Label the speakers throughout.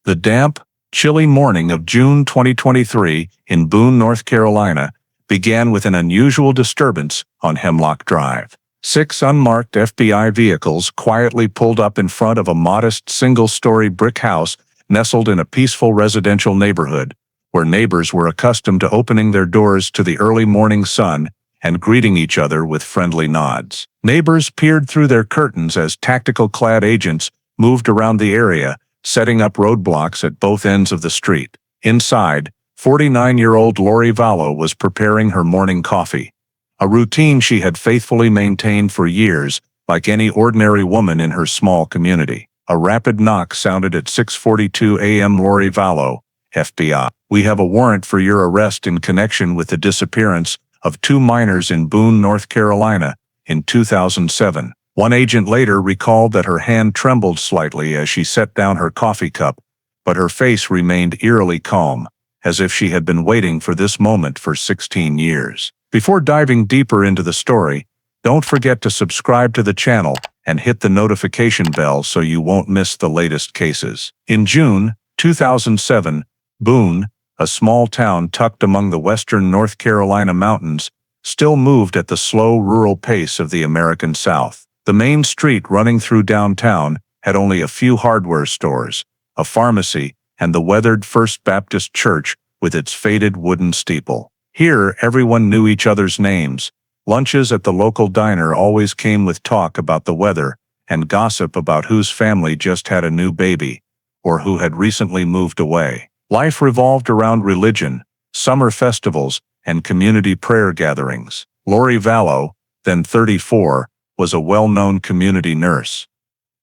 Speaker 1: The damp, chilly morning of June 2023 in Boone, North Carolina, began with an unusual disturbance on Hemlock Drive. 6 unmarked FBI vehicles quietly pulled up in front of a modest single-story brick house nestled in a peaceful residential neighborhood, where neighbors were accustomed to opening their doors to the early morning sun and greeting each other with friendly nods. Neighbors peered through their curtains as tactical-clad agents moved around the area, setting up roadblocks at both ends of the street. Inside, 49-year-old Lori Vallow was preparing her morning coffee, a routine she had faithfully maintained for years, like any ordinary woman in her small community. A rapid knock sounded at 6:42 a.m. Lori Vallow, FBI. We have a warrant for your arrest in connection with the disappearance of 2 minors in Boone, North Carolina, in 2007. One agent later recalled that her hand trembled slightly as she set down her coffee cup, but her face remained eerily calm, as if she had been waiting for this moment for 16 years. Before diving deeper into the story, don't forget to subscribe to the channel and hit the notification bell so you won't miss the latest cases. In June 2007, Boone, a small town tucked among the western North Carolina mountains, still moved at the slow rural pace of the American South. The main street running through downtown had only a few hardware stores, a pharmacy, and the weathered First Baptist Church with its faded wooden steeple. Here, everyone knew each other's names. Lunches at the local diner always came with talk about the weather and gossip about whose family just had a new baby or who had recently moved away. Life revolved around religion, summer festivals, and community prayer gatherings. Lori Vallow, then 34, was a well-known community nurse.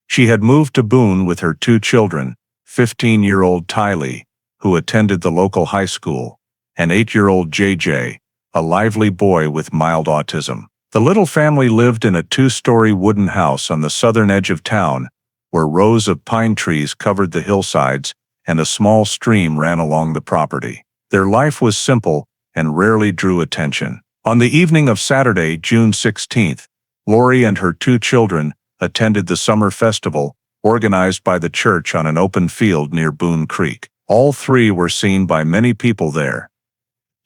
Speaker 1: She had moved to Boone with her 2 children, 15-year-old Tylee, who attended the local high school, and 8-year-old JJ, a lively boy with mild autism. The little family lived in a 2-story wooden house on the southern edge of town, where rows of pine trees covered the hillsides and a small stream ran along the property. Their life was simple and rarely drew attention. On the evening of Saturday, June 16th, Lori and her 2 children attended the summer festival organized by the church on an open field near Boone Creek. All 3 were seen by many people there.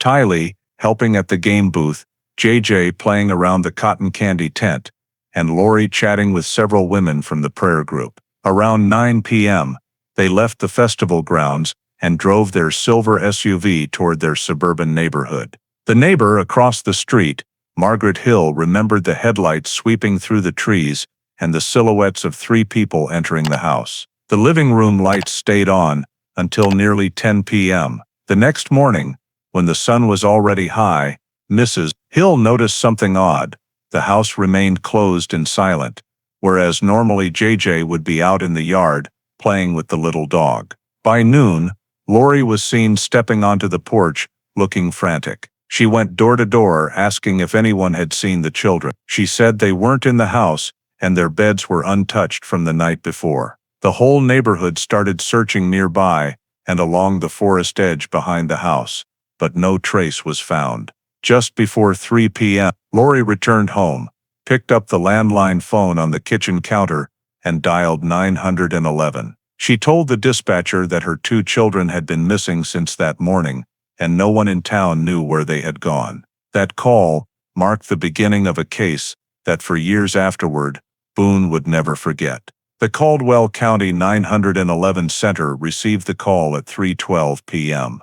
Speaker 1: Tylee, helping at the game booth, JJ playing around the cotton candy tent, and Lori chatting with several women from the prayer group. Around 9 p.m., they left the festival grounds and drove their silver SUV toward their suburban neighborhood. The neighbor across the street, Margaret Hill, remembered the headlights sweeping through the trees and the silhouettes of 3 people entering the house. The living room lights stayed on until nearly 10 p.m. The next morning, when the sun was already high, Mrs. Hill noticed something odd. The house remained closed and silent, whereas normally JJ would be out in the yard, playing with the little dog. By noon, Lori was seen stepping onto the porch, looking frantic. She went door to door asking if anyone had seen the children. She said they weren't in the house and their beds were untouched from the night before. The whole neighborhood started searching nearby and along the forest edge behind the house, but no trace was found. Just before 3 p.m., Lori returned home, picked up the landline phone on the kitchen counter, and dialed 911. She told the dispatcher that her 2 children had been missing since that morning, and no one in town knew where they had gone. That call marked the beginning of a case that for years afterward, Boone would never forget. The Caldwell County 911 Center received the call at 3:12 p.m.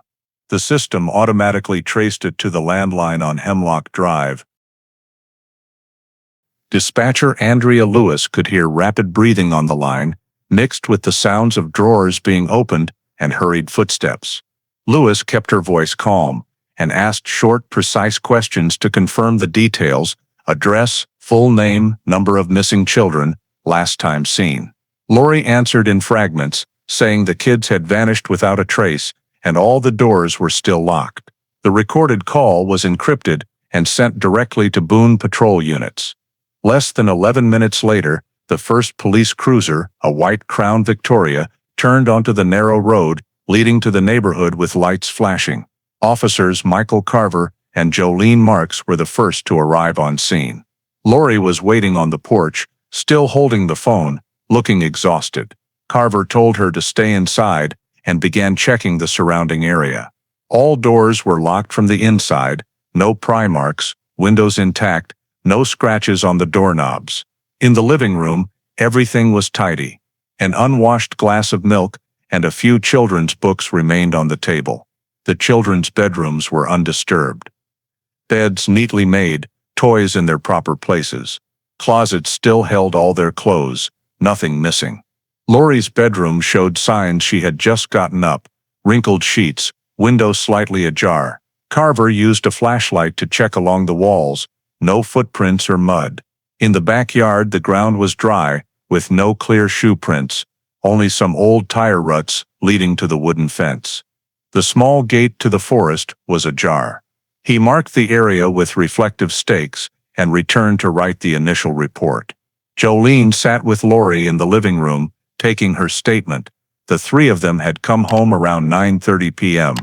Speaker 1: The system automatically traced it to the landline on Hemlock Drive. Dispatcher Andrea Lewis could hear rapid breathing on the line, mixed with the sounds of drawers being opened and hurried footsteps. Lewis kept her voice calm and asked short, precise questions to confirm the details: address, full name, number of missing children, last time seen. Lori answered in fragments, saying the kids had vanished without a trace and all the doors were still locked. The recorded call was encrypted and sent directly to Boone patrol units. Less than 11 minutes later, the first police cruiser, a white Crown Victoria, turned onto the narrow road leading to the neighborhood with lights flashing. Officers Michael Carver and Jolene Marks were the first to arrive on scene. Lori was waiting on the porch, still holding the phone, looking exhausted. Carver told her to stay inside and began checking the surrounding area. All doors were locked from the inside, no pry marks, windows intact, no scratches on the doorknobs. In the living room, everything was tidy. An unwashed glass of milk and a few children's books remained on the table. The children's bedrooms were undisturbed. Beds neatly made, toys in their proper places. Closets still held all their clothes, nothing missing. Lori's bedroom showed signs she had just gotten up, wrinkled sheets, window slightly ajar. Carver used a flashlight to check along the walls, no footprints or mud. In the backyard the ground was dry, with no clear shoe prints, only some old tire ruts leading to the wooden fence. The small gate to the forest was ajar. He marked the area with reflective stakes and returned to write the initial report. Jolene sat with Lori in the living room, taking her statement. The three of them had come home around 9:30 p.m.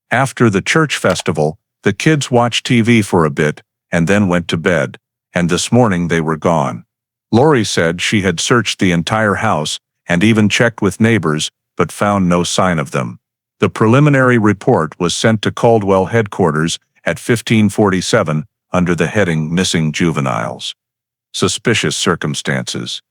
Speaker 1: After the church festival, the kids watched TV for a bit and then went to bed, and this morning they were gone. Lori said she had searched the entire house and even checked with neighbors, but found no sign of them. The preliminary report was sent to Caldwell headquarters at 1547 under the heading Missing Juveniles. Suspicious circumstances.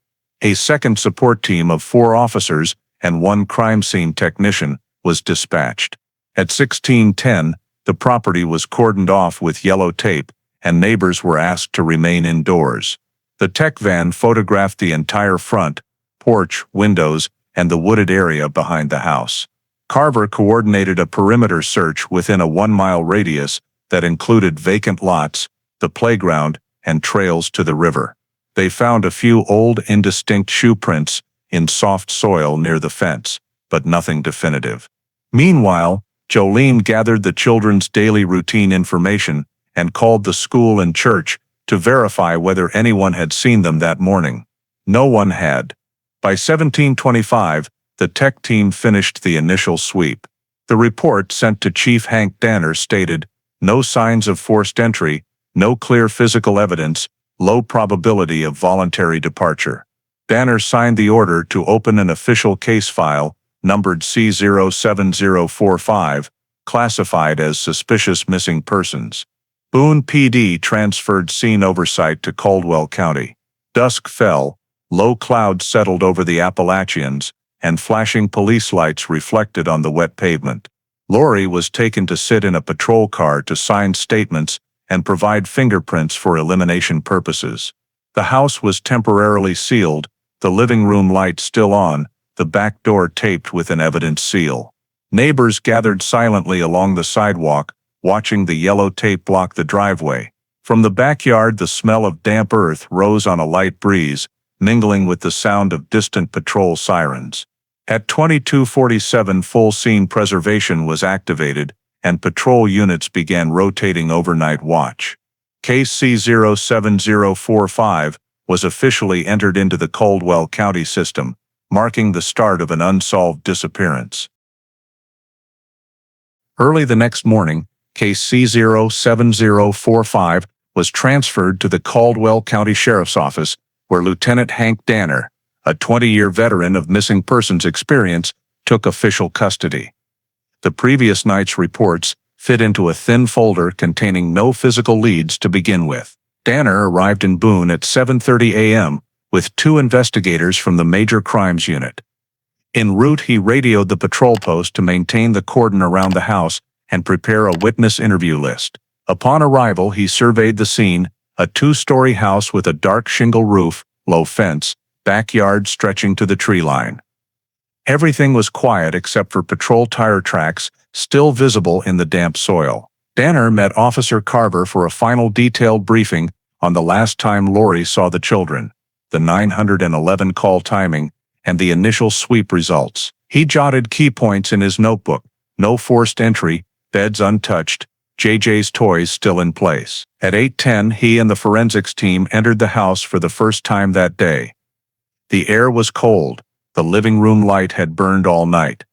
Speaker 1: A second support team of 4 officers and 1 crime scene technician was dispatched. At 1610, the property was cordoned off with yellow tape, and neighbors were asked to remain indoors. The tech van photographed the entire front, porch, windows, and the wooded area behind the house. Carver coordinated a perimeter search within a 1-mile radius that included vacant lots, the playground, and trails to the river. They found a few old, indistinct shoe prints in soft soil near the fence, but nothing definitive. Meanwhile, Jolene gathered the children's daily routine information and called the school and church to verify whether anyone had seen them that morning. No one had. By 1725, the tech team finished the initial sweep. The report sent to Chief Hank Danner stated, "No signs of forced entry, no clear physical evidence, low probability of voluntary departure." Danner signed the order to open an official case file, numbered C07045, classified as suspicious missing persons. Boone PD transferred scene oversight to Caldwell County. Dusk fell, low clouds settled over the Appalachians, and flashing police lights reflected on the wet pavement. Lori was taken to sit in a patrol car to sign statements and provide fingerprints for elimination purposes. The house was temporarily sealed, the living room light still on, the back door taped with an evidence seal. Neighbors gathered silently along the sidewalk, watching the yellow tape block the driveway. From the backyard the smell of damp earth rose on a light breeze, mingling with the sound of distant patrol sirens. At 2247 full scene preservation was activated, and patrol units began rotating overnight watch. Case C07045 was officially entered into the Caldwell County system, marking the start of an unsolved disappearance. Early the next morning, Case C07045 was transferred to the Caldwell County Sheriff's Office, where Lieutenant Hank Danner, a 20-year veteran of missing persons experience, took official custody. The previous night's reports fit into a thin folder containing no physical leads to begin with. Danner arrived in Boone at 7:30 a.m. with 2 investigators from the Major Crimes Unit. En route, he radioed the patrol post to maintain the cordon around the house and prepare a witness interview list. Upon arrival, he surveyed the scene, a 2-story house with a dark shingle roof, low fence, backyard stretching to the tree line. Everything was quiet except for patrol tire tracks, still visible in the damp soil. Danner met Officer Carver for a final detailed briefing on the last time Lori saw the children, the 911 call timing, and the initial sweep results. He jotted key points in his notebook: no forced entry, beds untouched, JJ's toys still in place. At 8:10, he and the forensics team entered the house for the first time that day. The air was cold. The living room light had burned all night.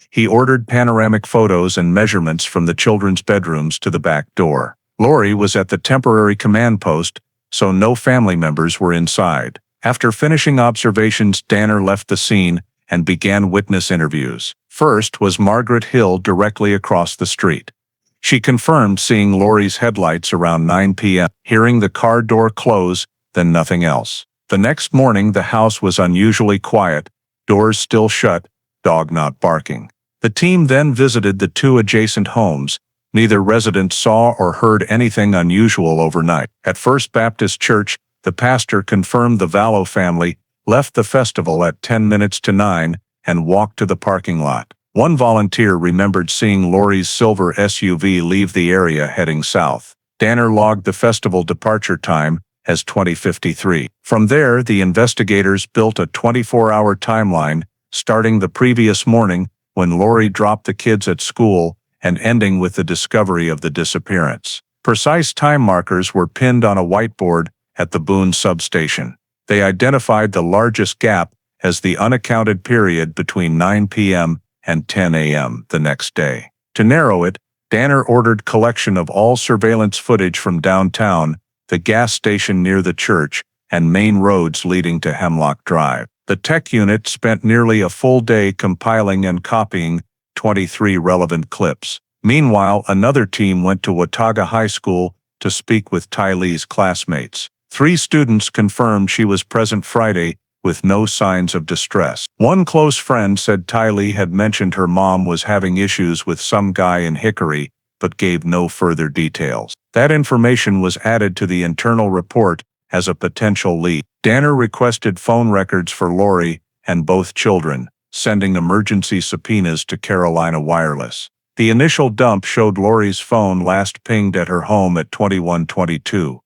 Speaker 1: He ordered panoramic photos and measurements from the children's bedrooms to the back door. Lori was at the temporary command post, so no family members were inside. After finishing observations, Danner left the scene and began witness interviews. First was Margaret Hill directly across the street. She confirmed seeing Lori's headlights around 9 p.m., hearing the car door close, then nothing else. The next morning the house was unusually quiet, doors still shut, dog not barking. The team then visited the two adjacent homes. Neither resident saw or heard anything unusual overnight. At First Baptist Church, the pastor confirmed the Vallow family left the festival at 10 minutes to 9 and walked to the parking lot. One volunteer remembered seeing Lori's silver SUV leave the area heading south. Danner logged the festival departure time as 20:53. From there, the investigators built a 24-hour timeline, starting the previous morning when Lori dropped the kids at school and ending with the discovery of the disappearance. Precise time markers were pinned on a whiteboard at the Boone substation. They identified the largest gap as the unaccounted period between 9 p.m. and 10 a.m. the next day. To narrow it, Danner ordered collection of all surveillance footage from downtown, the gas station near the church, and main roads leading to Hemlock Drive. The tech unit spent nearly a full day compiling and copying 23 relevant clips. Meanwhile, another team went to Watauga High School to speak with Tylee's classmates. 3 students confirmed she was present Friday with no signs of distress. One close friend said Tylee had mentioned her mom was having issues with some guy in Hickory, but gave no further details. That information was added to the internal report as a potential lead. Danner requested phone records for Lori and both children, sending emergency subpoenas to Carolina Wireless. The initial dump showed Lori's phone last pinged at her home at 21:22.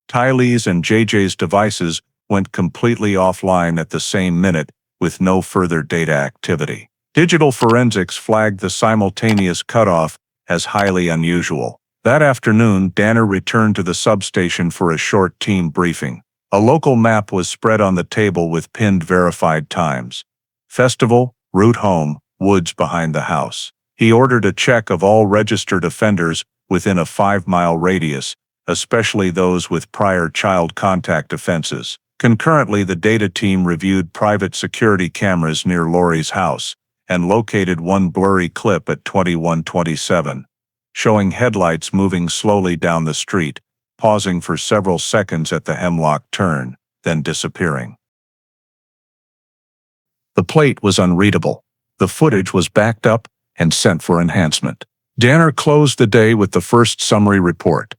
Speaker 1: Tylee's and JJ's devices went completely offline at the same minute, with no further data activity. Digital forensics flagged the simultaneous cutoff as highly unusual. That afternoon, Danner returned to the substation for a short team briefing. A local map was spread on the table with pinned verified times. Festival, route home, woods behind the house. He ordered a check of all registered offenders within a 5-mile radius, especially those with prior child contact offenses. Concurrently, the data team reviewed private security cameras near Lori's house and located one blurry clip at 21:27, showing headlights moving slowly down the street, pausing for several seconds at the Hemlock turn, then disappearing. The plate was unreadable. The footage was backed up and sent for enhancement. Danner closed the day with the first summary report.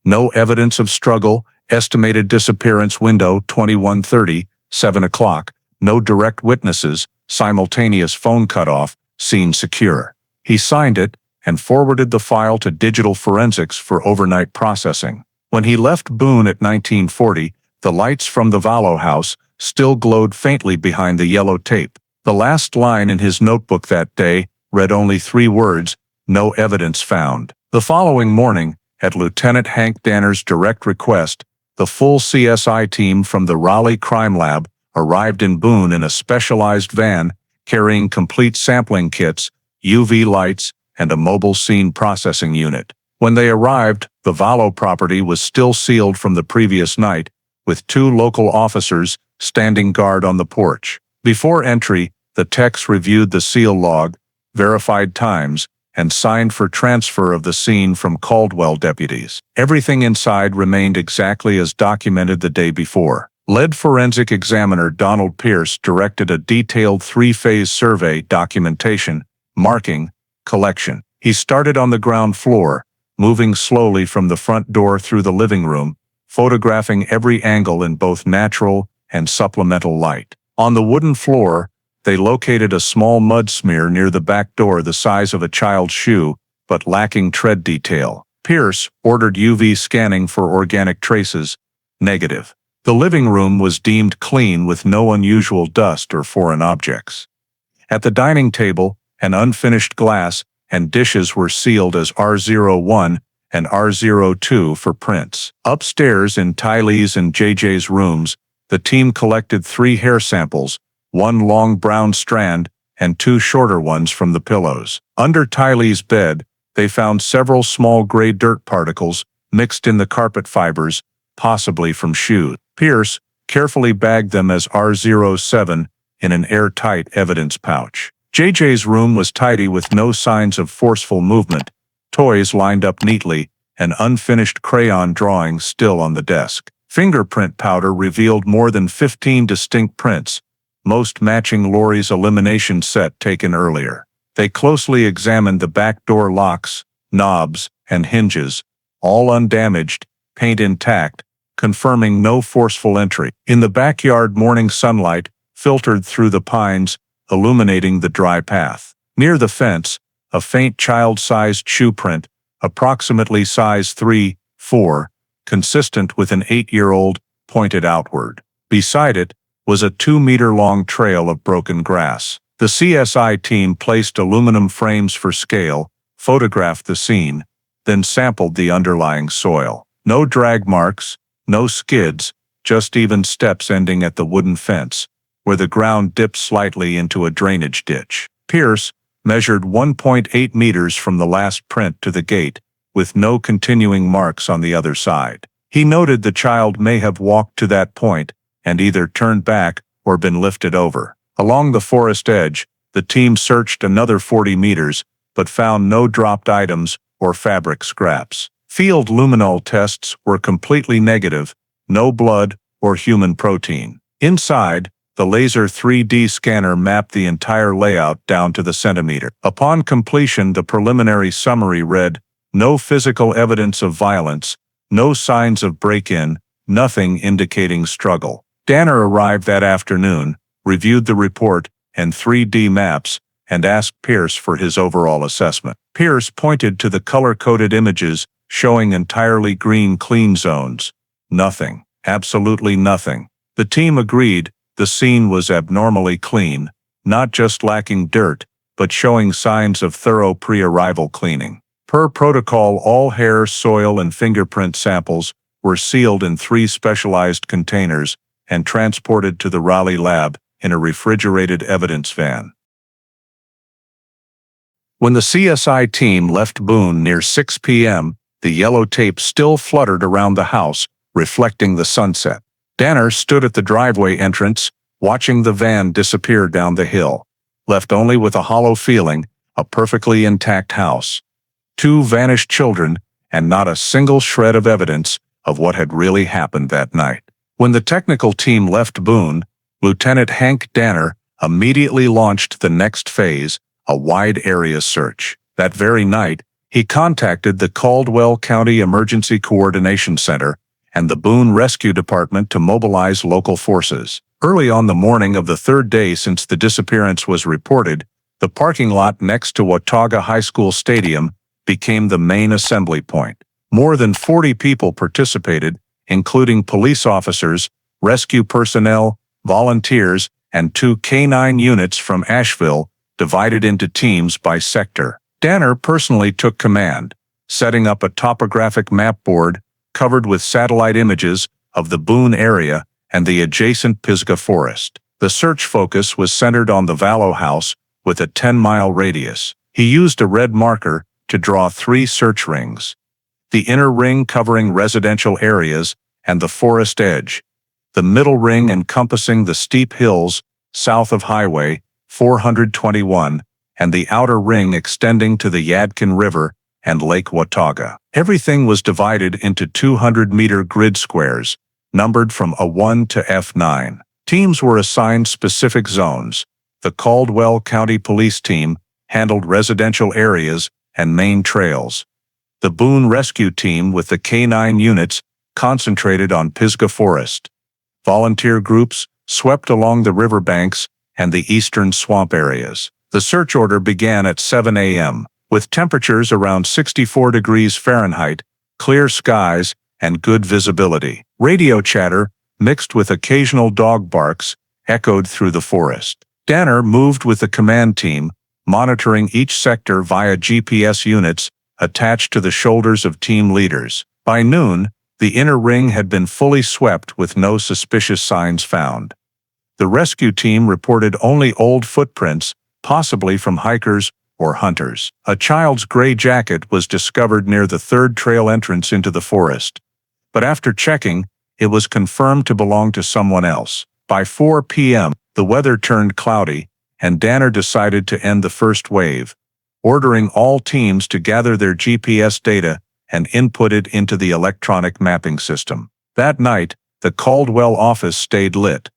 Speaker 1: No evidence of struggle, estimated disappearance window 21:30, 7 o'clock, no direct witnesses, simultaneous phone cutoff, scene secure. He signed it and forwarded the file to digital forensics for overnight processing. When he left Boone at 1940, the lights from the Vallow house still glowed faintly behind the yellow tape. The last line in his notebook that day read only 3 words, "No evidence found." The following morning, at Lieutenant Hank Danner's direct request, the full CSI team from the Raleigh Crime Lab arrived in Boone in a specialized van carrying complete sampling kits, UV lights, and a mobile scene processing unit. When they arrived, the Vallow property was still sealed from the previous night, with 2 local officers standing guard on the porch. Before entry, the techs reviewed the seal log, verified times, and signed for transfer of the scene from Caldwell deputies. Everything inside remained exactly as documented the day before. Lead forensic examiner Donald Pierce directed a detailed 3-phase survey: documentation, marking, collection. He started on the ground floor, moving slowly from the front door through the living room, photographing every angle in both natural and supplemental light. On the wooden floor, they located a small mud smear near the back door the size of a child's shoe, but lacking tread detail. Pierce ordered UV scanning for organic traces, negative. The living room was deemed clean with no unusual dust or foreign objects. At the dining table, an unfinished glass and dishes were sealed as R01 and R02 for prints. Upstairs in Tylee's and JJ's rooms, the team collected 3 hair samples, 1 long brown strand and 2 shorter ones from the pillows. Under Tylee's bed, they found several small gray dirt particles mixed in the carpet fibers, possibly from shoes. Pierce carefully bagged them as R07 in an airtight evidence pouch. JJ's room was tidy with no signs of forceful movement, toys lined up neatly, and unfinished crayon drawings still on the desk. Fingerprint powder revealed more than 15 distinct prints, most matching Lori's elimination set taken earlier. They closely examined the back door locks, knobs, and hinges, all undamaged, paint intact, confirming no forceful entry. In the backyard, morning sunlight filtered through the pines, illuminating the dry path. Near the fence, a faint child-sized shoe print, approximately size 3-4, consistent with an 8-year-old, pointed outward. Beside it was a 2-meter-long trail of broken grass. The CSI team placed aluminum frames for scale, photographed the scene, then sampled the underlying soil. No drag marks, no skids, just even steps ending at the wooden fence, where the ground dipped slightly into a drainage ditch. Pierce measured 1.8 meters from the last print to the gate, with no continuing marks on the other side. He noted the child may have walked to that point and either turned back or been lifted over. Along the forest edge, the team searched another 40 meters, but found no dropped items or fabric scraps. Field luminol tests were completely negative, no blood or human protein. Inside, the laser 3D scanner mapped the entire layout down to the centimeter. Upon completion, the preliminary summary read, "No physical evidence of violence, no signs of break-in, nothing indicating struggle." Danner arrived that afternoon, reviewed the report and 3D maps, and asked Pierce for his overall assessment. Pierce pointed to the color-coded images showing entirely green clean zones. Nothing. Absolutely nothing. The team agreed the scene was abnormally clean, not just lacking dirt, but showing signs of thorough pre-arrival cleaning. Per protocol, all hair, soil, and fingerprint samples were sealed in 3 specialized containers and transported to the Raleigh lab in a refrigerated evidence van. When the CSI team left Boone near 6 p.m., the yellow tape still fluttered around the house, reflecting the sunset. Danner stood at the driveway entrance, watching the van disappear down the hill, left only with a hollow feeling, a perfectly intact house, 2 vanished children, and not a single shred of evidence of what had really happened that night. When the technical team left Boone, Lieutenant Hank Danner immediately launched the next phase, a wide-area search. That very night, he contacted the Caldwell County Emergency Coordination Center and the Boone Rescue Department to mobilize local forces. Early on the morning of the 3rd day since the disappearance was reported, the parking lot next to Watauga High School Stadium became the main assembly point. More than 40 people participated, including police officers, rescue personnel, volunteers, and 2 K-9 units from Asheville, divided into teams by sector. Danner personally took command, setting up a topographic map board covered with satellite images of the Boone area and the adjacent Pisgah Forest. The search focus was centered on the Vallow house with a 10-mile radius. He used a red marker to draw 3 search rings, the inner ring covering residential areas and the forest edge, the middle ring encompassing the steep hills south of Highway 421, and the outer ring extending to the Yadkin River and Lake Watauga. Everything was divided into 200-meter grid squares, numbered from A1 to F9. Teams were assigned specific zones. The Caldwell County Police Team handled residential areas and main trails. The Boone Rescue Team with the K-9 units concentrated on Pisgah Forest. Volunteer groups swept along the riverbanks and the eastern swamp areas. The search order began at 7 a.m. with temperatures around 64 degrees Fahrenheit, clear skies, and good visibility. Radio chatter, mixed with occasional dog barks, echoed through the forest. Danner moved with the command team, monitoring each sector via GPS units attached to the shoulders of team leaders. By noon, the inner ring had been fully swept with no suspicious signs found. The rescue team reported only old footprints, possibly from hikers or hunters. A child's gray jacket was discovered near the 3rd trail entrance into the forest, but after checking, it was confirmed to belong to someone else. By 4 p.m., the weather turned cloudy, and Danner decided to end the first wave, ordering all teams to gather their GPS data and input it into the electronic mapping system. That night, the Caldwell office stayed lit.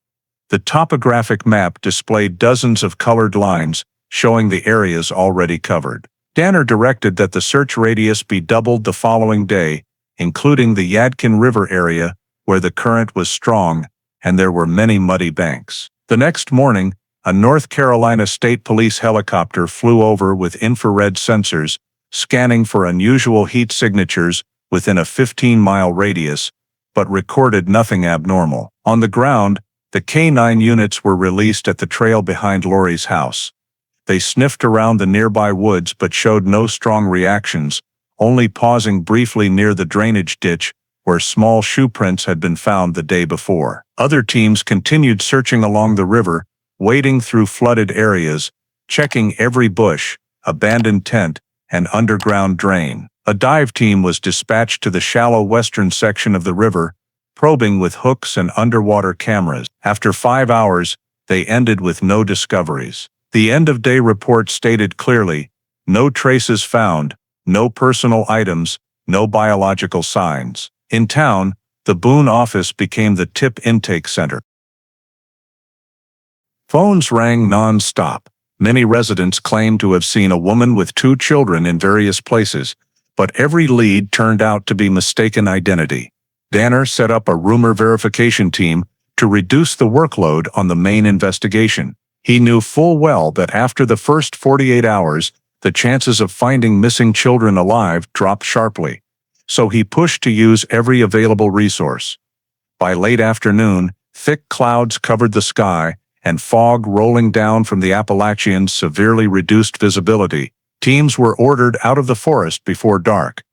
Speaker 1: The topographic map displayed dozens of colored lines showing the areas already covered. Danner directed that the search radius be doubled the following day, including the Yadkin River area, where the current was strong and there were many muddy banks. The next morning, a North Carolina State Police helicopter flew over with infrared sensors, scanning for unusual heat signatures within a 15-mile radius, but recorded nothing abnormal. On the ground, the K-9 units were released at the trail behind Lori's house. They sniffed around the nearby woods but showed no strong reactions, only pausing briefly near the drainage ditch where small shoe prints had been found the day before. Other teams continued searching along the river, wading through flooded areas, checking every bush, abandoned tent, and underground drain. A dive team was dispatched to the shallow western section of the river, probing with hooks and underwater cameras. After 5 hours, they ended with no discoveries. The end-of-day report stated clearly, no traces found, no personal items, no biological signs. In town, the Boone office became the tip intake center. Phones rang non-stop. Many residents claimed to have seen a woman with 2 children in various places, but every lead turned out to be mistaken identity. Danner set up a rumor verification team to reduce the workload on the main investigation. He knew full well that after the first 48 hours, the chances of finding missing children alive dropped sharply, so he pushed to use every available resource. By late afternoon, thick clouds covered the sky, and fog rolling down from the Appalachians severely reduced visibility. Teams were ordered out of the forest before dark.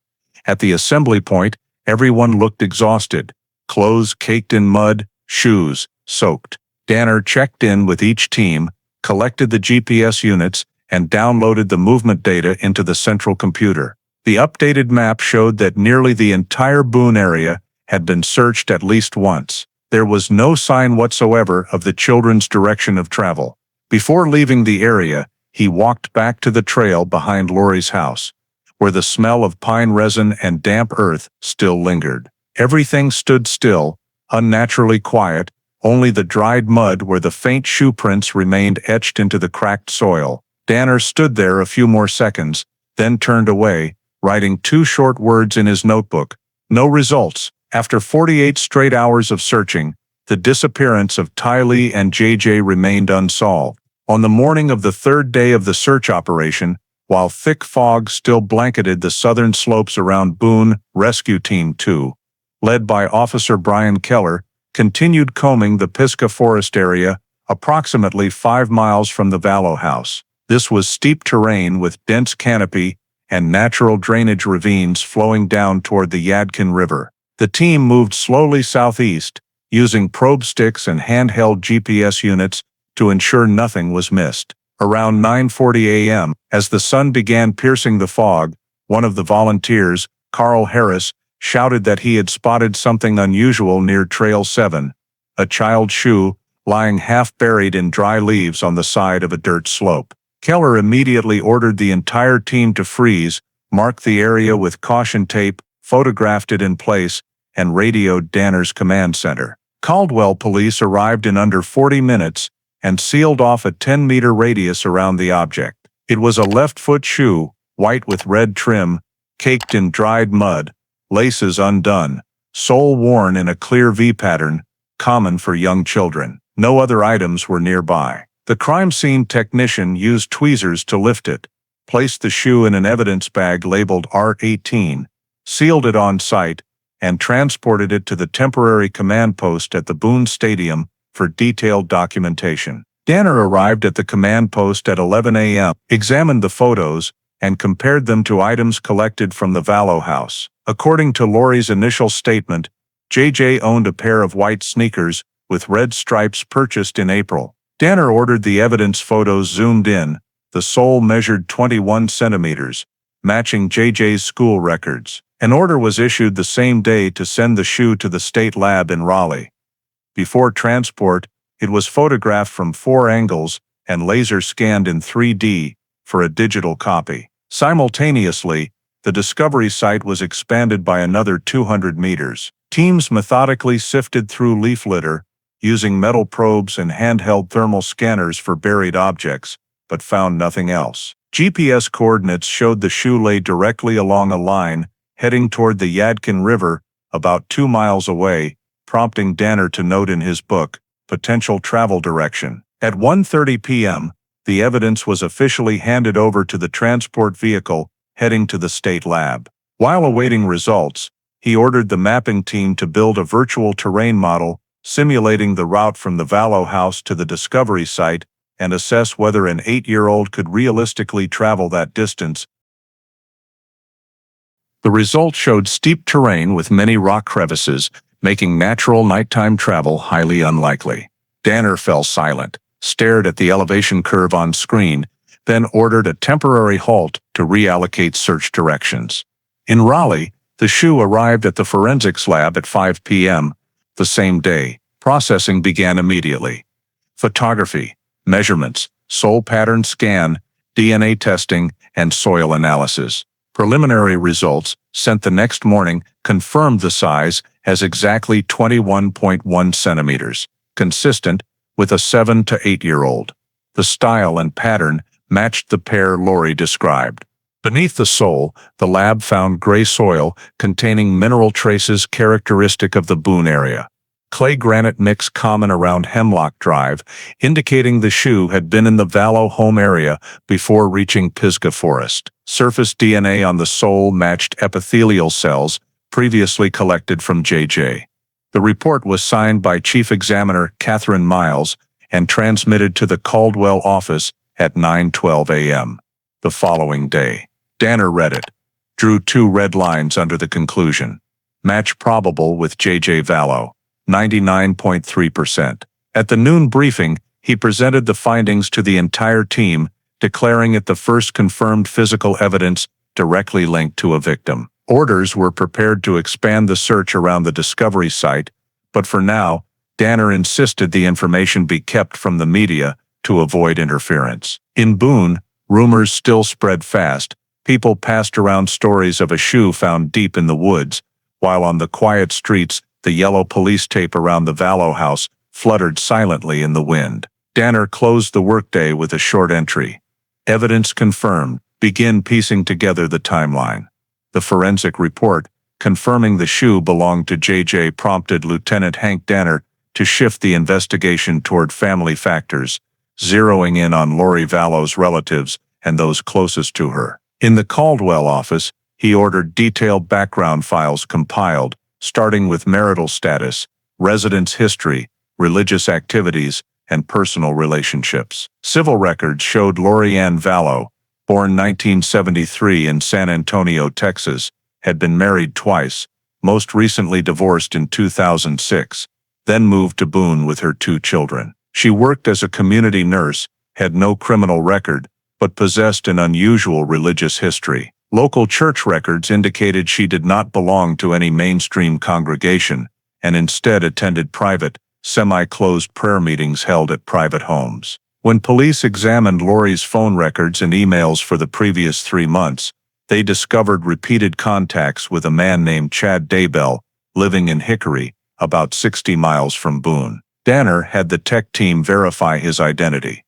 Speaker 1: At the assembly point, everyone looked exhausted, clothes caked in mud, shoes soaked. Danner checked in with each team, collected the GPS units, and downloaded the movement data into the central computer. The updated map showed that nearly the entire Boone area had been searched at least once. There was no sign whatsoever of the children's direction of travel. Before leaving the area, he walked back to the trail behind Lori's house, where the smell of pine resin and damp earth still lingered. Everything stood still, unnaturally quiet, only the dried mud where the faint shoe prints remained etched into the cracked soil. Danner stood there a few more seconds, then turned away, writing 2 short words in his notebook. No results. After 48 straight hours of searching, the disappearance of Tylee and JJ remained unsolved. On the morning of the 3rd day of the search operation, while thick fog still blanketed the southern slopes around Boone, Rescue Team 2, led by Officer Brian Keller, continued combing the Pisgah Forest area, approximately 5 miles from the Vallow house. This was steep terrain with dense canopy and natural drainage ravines flowing down toward the Yadkin River. The team moved slowly southeast, using probe sticks and handheld GPS units to ensure nothing was missed. Around 9:40 a.m., as the sun began piercing the fog, one of the volunteers, Carl Harris, shouted that he had spotted something unusual near Trail 7, a child's shoe lying half-buried in dry leaves on the side of a dirt slope. Keller immediately ordered the entire team to freeze, marked the area with caution tape, photographed it in place, and radioed Danner's command center. Caldwell police arrived in under 40 minutes and sealed off a 10-meter radius around the object. It was a left-foot shoe, white with red trim, caked in dried mud, laces undone, sole worn in a clear V pattern, common for young children. No other items were nearby. The crime scene technician used tweezers to lift it, placed the shoe in an evidence bag labeled R18, sealed it on site, and transported it to the temporary command post at the Boone Stadium for detailed documentation. Danner arrived at the command post at 11 a.m., examined the photos, and compared them to items collected from the Vallow house. According to Lori's initial statement, JJ owned a pair of white sneakers with red stripes purchased in April. Danner ordered the evidence photos zoomed in. The sole measured 21 centimeters, matching JJ's school records. An order was issued the same day to send the shoe to the state lab in Raleigh. Before transport, it was photographed from 4 angles and laser scanned in 3D for a digital copy. Simultaneously, the discovery site was expanded by another 200 meters. Teams methodically sifted through leaf litter, using metal probes and handheld thermal scanners for buried objects, but found nothing else. GPS coordinates showed the shoe lay directly along a line, heading toward the Yadkin River, about 2 miles away, prompting Danner to note in his book, potential travel direction. At 1:30 p.m., the evidence was officially handed over to the transport vehicle heading to the state lab. While awaiting results, he ordered the mapping team to build a virtual terrain model simulating the route from the Vallow house to the discovery site and assess whether an 8-year-old could realistically travel that distance. The results showed steep terrain with many rock crevices, making natural nighttime travel highly unlikely. Danner fell silent, stared at the elevation curve on screen, then ordered a temporary halt to reallocate search directions. In Raleigh, the shoe arrived at the forensics lab at 5 p.m. the same day. Processing began immediately. Photography, measurements, sole pattern scan, DNA testing, and soil analysis. Preliminary results, sent the next morning, confirmed the size as exactly 21.1 centimeters, consistent with a 7 to 8-year-old. The style and pattern matched the pair Lori described. Beneath the sole, the lab found gray soil containing mineral traces characteristic of the Boone area. Clay granite mix common around Hemlock Drive, indicating the shoe had been in the Vallow home area before reaching Pisgah Forest. Surface DNA on the sole matched epithelial cells previously collected from JJ. The report was signed by Chief Examiner Catherine Miles and transmitted to the Caldwell office at 9:12 a.m. the following day. Danner read it, drew 2 red lines under the conclusion. Match probable with JJ Vallow, 99.3%. At the noon briefing, he presented the findings to the entire team, declaring it the first confirmed physical evidence directly linked to a victim. Orders were prepared to expand the search around the discovery site, but for now, Danner insisted the information be kept from the media to avoid interference. In Boone, rumors still spread fast. People passed around stories of a shoe found deep in the woods, while on the quiet streets, the yellow police tape around the Vallow house fluttered silently in the wind. Danner closed the workday with a short entry. Evidence confirmed. Begin piecing together the timeline. The forensic report, confirming the shoe belonged to JJ, prompted Lieutenant Hank Danner to shift the investigation toward family factors, zeroing in on Lori Vallow's relatives and those closest to her. In the Caldwell office, he ordered detailed background files compiled, starting with marital status, residence history, religious activities, and personal relationships. Civil records showed Lori Ann Vallow, born 1973 in San Antonio, Texas, had been married twice, most recently divorced in 2006, then moved to Boone with her 2 children. She worked as a community nurse, had no criminal record, but possessed an unusual religious history. Local church records indicated she did not belong to any mainstream congregation, and instead attended private, semi-closed prayer meetings held at private homes. When police examined Lori's phone records and emails for the previous 3 months, they discovered repeated contacts with a man named Chad Daybell, living in Hickory, about 60 miles from Boone. Danner had the tech team verify his identity.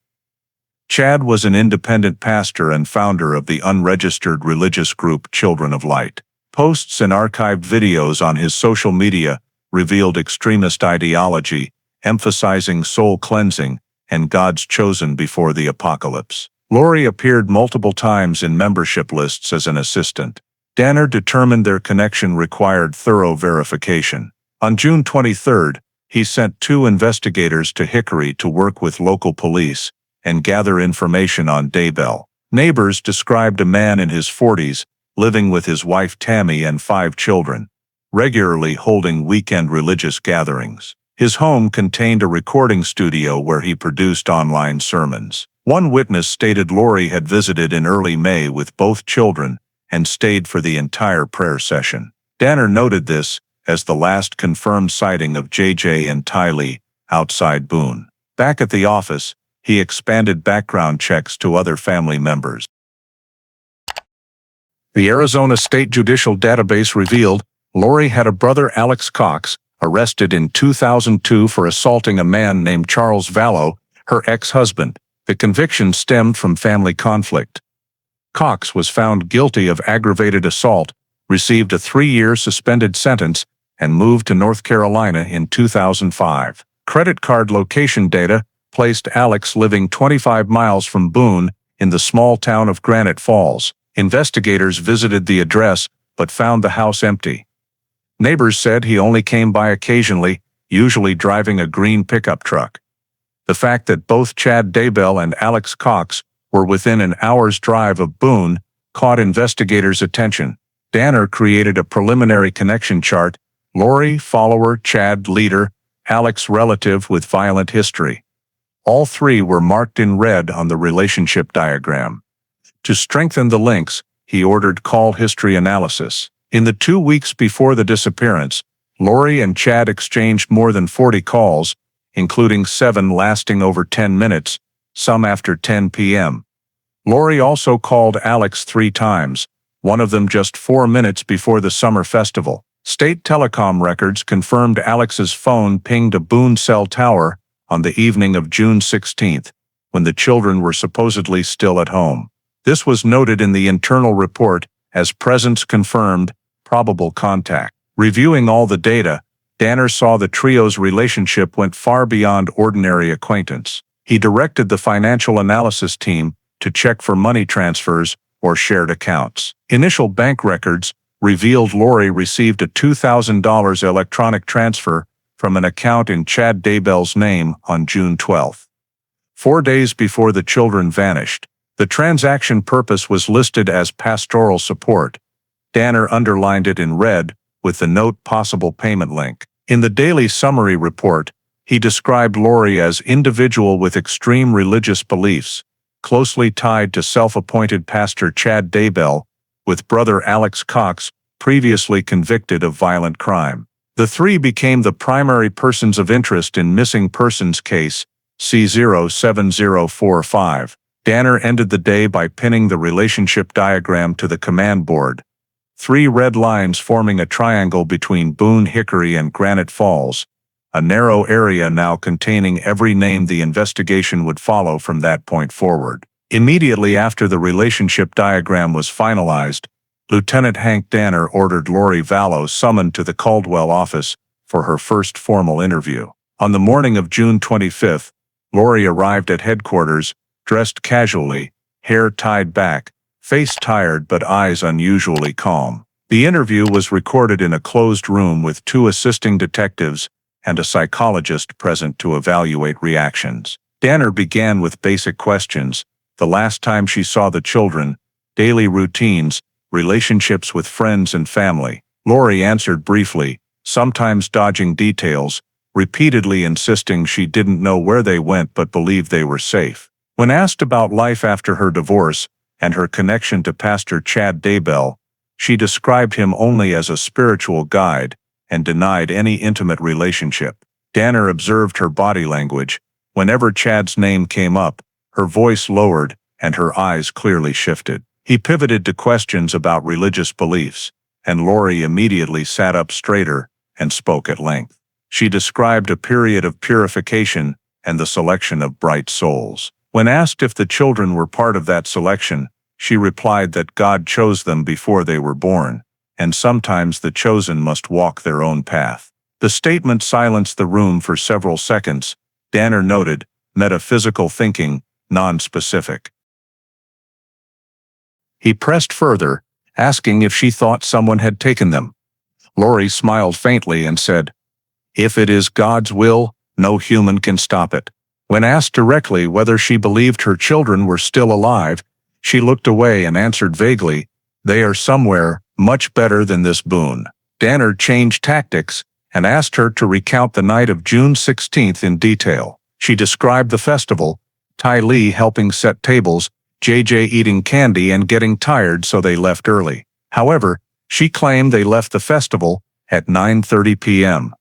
Speaker 1: Chad was an independent pastor and founder of the unregistered religious group Children of Light. Posts and archived videos on his social media revealed extremist ideology, emphasizing soul cleansing and God's chosen before the apocalypse. Lori appeared multiple times in membership lists as an assistant. Danner determined their connection required thorough verification. On June 23, he sent 2 investigators to Hickory to work with local police and gather information on Daybell. Neighbors described a man in his 40s, living with his wife Tammy and 5 children, regularly holding weekend religious gatherings. His home contained a recording studio where he produced online sermons. One witness stated Lori had visited in early May with both children and stayed for the entire prayer session. Danner noted this as the last confirmed sighting of JJ and Tylee outside Boone. Back at the office, he expanded background checks to other family members. The Arizona State Judicial Database revealed Lori had a brother, Alex Cox, arrested in 2002 for assaulting a man named Charles Vallow, her ex-husband. The conviction stemmed from family conflict. Cox was found guilty of aggravated assault, received a 3-year suspended sentence, and moved to North Carolina in 2005. Credit card location data placed Alex living 25 miles from Boone in the small town of Granite Falls. Investigators visited the address but found the house empty. Neighbors said he only came by occasionally, usually driving a green pickup truck. The fact that both Chad Daybell and Alex Cox were within an hour's drive of Boone caught investigators' attention. Danner created a preliminary connection chart: Lori, follower; Chad, leader; Alex, relative with violent history. All three were marked in red on the relationship diagram. To strengthen the links, he ordered call history analysis. In the 2 weeks before the disappearance, Lori and Chad exchanged more than 40 calls, including 7 lasting over 10 minutes, some after 10 p.m. Lori also called Alex 3 times, one of them just 4 minutes before the summer festival. State telecom records confirmed Alex's phone pinged a Boone cell tower on the evening of June 16, when the children were supposedly still at home. This was noted in the internal report as presence confirmed, probable contact. Reviewing all the data, Danner saw the trio's relationship went far beyond ordinary acquaintance. He directed the financial analysis team to check for money transfers or shared accounts. Initial bank records revealed Lori received a $2,000 electronic transfer from an account in Chad Daybell's name on June 12. 4 days before the children vanished. The transaction purpose was listed as pastoral support. Danner underlined it in red with the note possible payment link. In the daily summary report, he described Lori as individual with extreme religious beliefs, closely tied to self-appointed pastor Chad Daybell, with brother Alex Cox, previously convicted of violent crime. The three became the primary persons of interest in missing persons case C07045. Danner ended the day by pinning the relationship diagram to the command board. 3 red lines forming a triangle between Boone, Hickory, and Granite Falls, a narrow area now containing every name the investigation would follow from that point forward. Immediately after the relationship diagram was finalized, Lieutenant Hank Danner ordered Lori Vallow summoned to the Caldwell office for her first formal interview. On the morning of June 25, Lori arrived at headquarters, dressed casually, hair tied back, face tired but eyes unusually calm. The interview was recorded in a closed room with 2 assisting detectives and a psychologist present to evaluate reactions. Danner began with basic questions: the last time she saw the children, daily routines, relationships with friends and family. Lori answered briefly, sometimes dodging details, repeatedly insisting she didn't know where they went but believed they were safe. When asked about life after her divorce and her connection to Pastor Chad Daybell, she described him only as a spiritual guide and denied any intimate relationship. Danner observed her body language. Whenever Chad's name came up, her voice lowered and her eyes clearly shifted. He pivoted to questions about religious beliefs, and Lori immediately sat up straighter and spoke at length. She described a period of purification and the selection of bright souls. When asked if the children were part of that selection, she replied that God chose them before they were born, and sometimes the chosen must walk their own path. The statement silenced the room for several seconds. Danner noted, metaphysical thinking, non-specific. He pressed further, asking if she thought someone had taken them. Lori smiled faintly and said, "If it is God's will, no human can stop it." When asked directly whether she believed her children were still alive, she looked away and answered vaguely, "They are somewhere, much better than this Boone." Danner changed tactics and asked her to recount the night of June 16 in detail. She described the festival, Ty Lee helping set tables, JJ eating candy and getting tired so they left early. However, she claimed they left the festival at 9:30 p.m.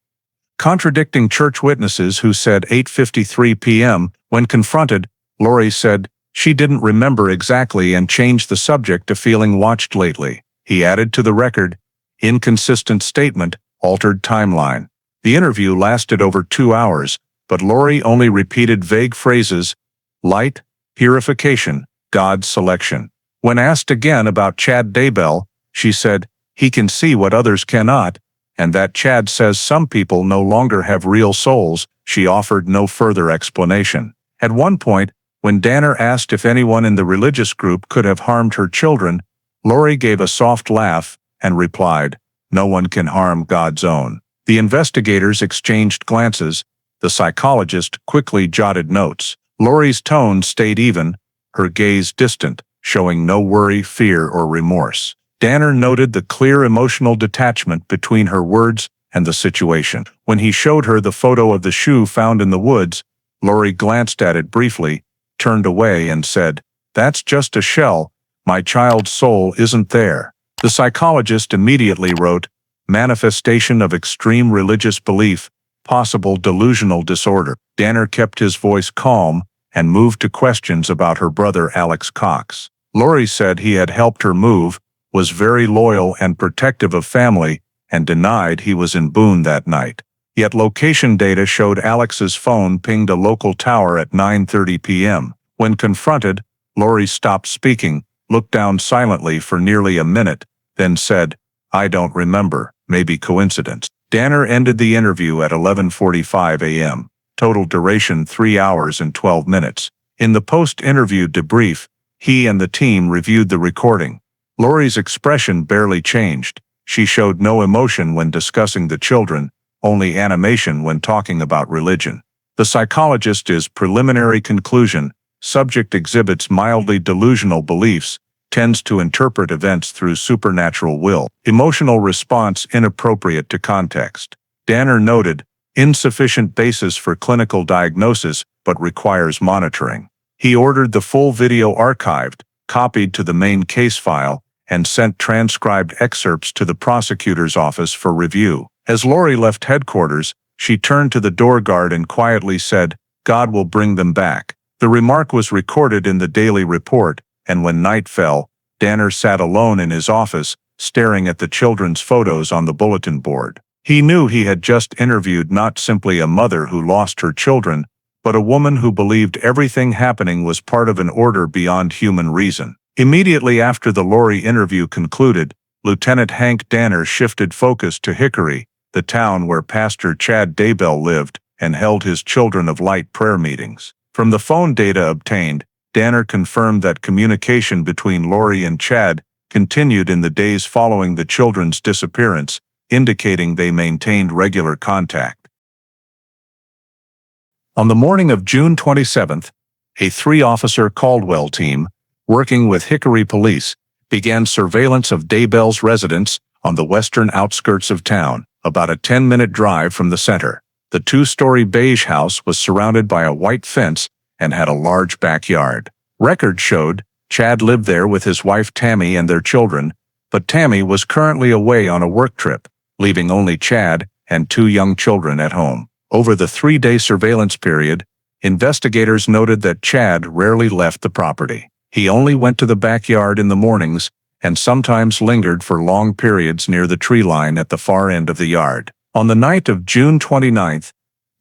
Speaker 1: Contradicting church witnesses who said 8:53 p.m., when confronted, Lori said she didn't remember exactly and changed the subject to feeling watched lately. He added to the record, inconsistent statement, altered timeline. The interview lasted over 2 hours, but Lori only repeated vague phrases, light, purification, God's selection. When asked again about Chad Daybell, she said, he can see what others cannot, and that Chad says some people no longer have real souls. She offered no further explanation. At one point, when Danner asked if anyone in the religious group could have harmed her children, Lori gave a soft laugh and replied, no one can harm God's own. The investigators exchanged glances. The psychologist quickly jotted notes. Lori's tone stayed even, her gaze distant, showing no worry, fear, or remorse. Danner noted the clear emotional detachment between her words and the situation. When he showed her the photo of the shoe found in the woods, Lori glanced at it briefly, turned away and said, that's just a shell, my child's soul isn't there. The psychologist immediately wrote, manifestation of extreme religious belief, possible delusional disorder. Danner kept his voice calm and moved to questions about her brother Alex Cox. Lori said he had helped her move, was very loyal and protective of family, and denied he was in Boone that night. Yet location data showed Alex's phone pinged a local tower at 9:30 p.m. When confronted, Lori stopped speaking, looked down silently for nearly a minute, then said, I don't remember, maybe coincidence. Danner ended the interview at 11:45 a.m. Total duration 3 hours and 12 minutes. In the post-interview debrief, he and the team reviewed the recording. Lori's expression barely changed. She showed no emotion when discussing the children, only animation when talking about religion. The psychologist's preliminary conclusion, subject exhibits mildly delusional beliefs, tends to interpret events through supernatural will. Emotional response inappropriate to context. Danner noted, insufficient basis for clinical diagnosis but requires monitoring. He ordered the full video archived, copied to the main case file, and sent transcribed excerpts to the prosecutor's office for review. As Lori left headquarters, she turned to the door guard and quietly said, God will bring them back. The remark was recorded in the daily report, and when night fell, Danner sat alone in his office, staring at the children's photos on the bulletin board. He knew he had just interviewed not simply a mother who lost her children, but a woman who believed everything happening was part of an order beyond human reason. Immediately after the Lori interview concluded, Lieutenant Hank Danner shifted focus to Hickory, the town where Pastor Chad Daybell lived and held his Children of Light prayer meetings. From the phone data obtained, Danner confirmed that communication between Lori and Chad continued in the days following the children's disappearance, indicating they maintained regular contact. On the morning of June 27th, a 3-officer Caldwell team, working with Hickory Police, began surveillance of Daybell's residence on the western outskirts of town, about a 10-minute drive from the center. The 2-story beige house was surrounded by a white fence and had a large backyard. Records showed Chad lived there with his wife Tammy and their children, but Tammy was currently away on a work trip, leaving only Chad and 2 young children at home. Over the 3-day surveillance period, investigators noted that Chad rarely left the property. He only went to the backyard in the mornings and sometimes lingered for long periods near the tree line at the far end of the yard. On the night of June 29th,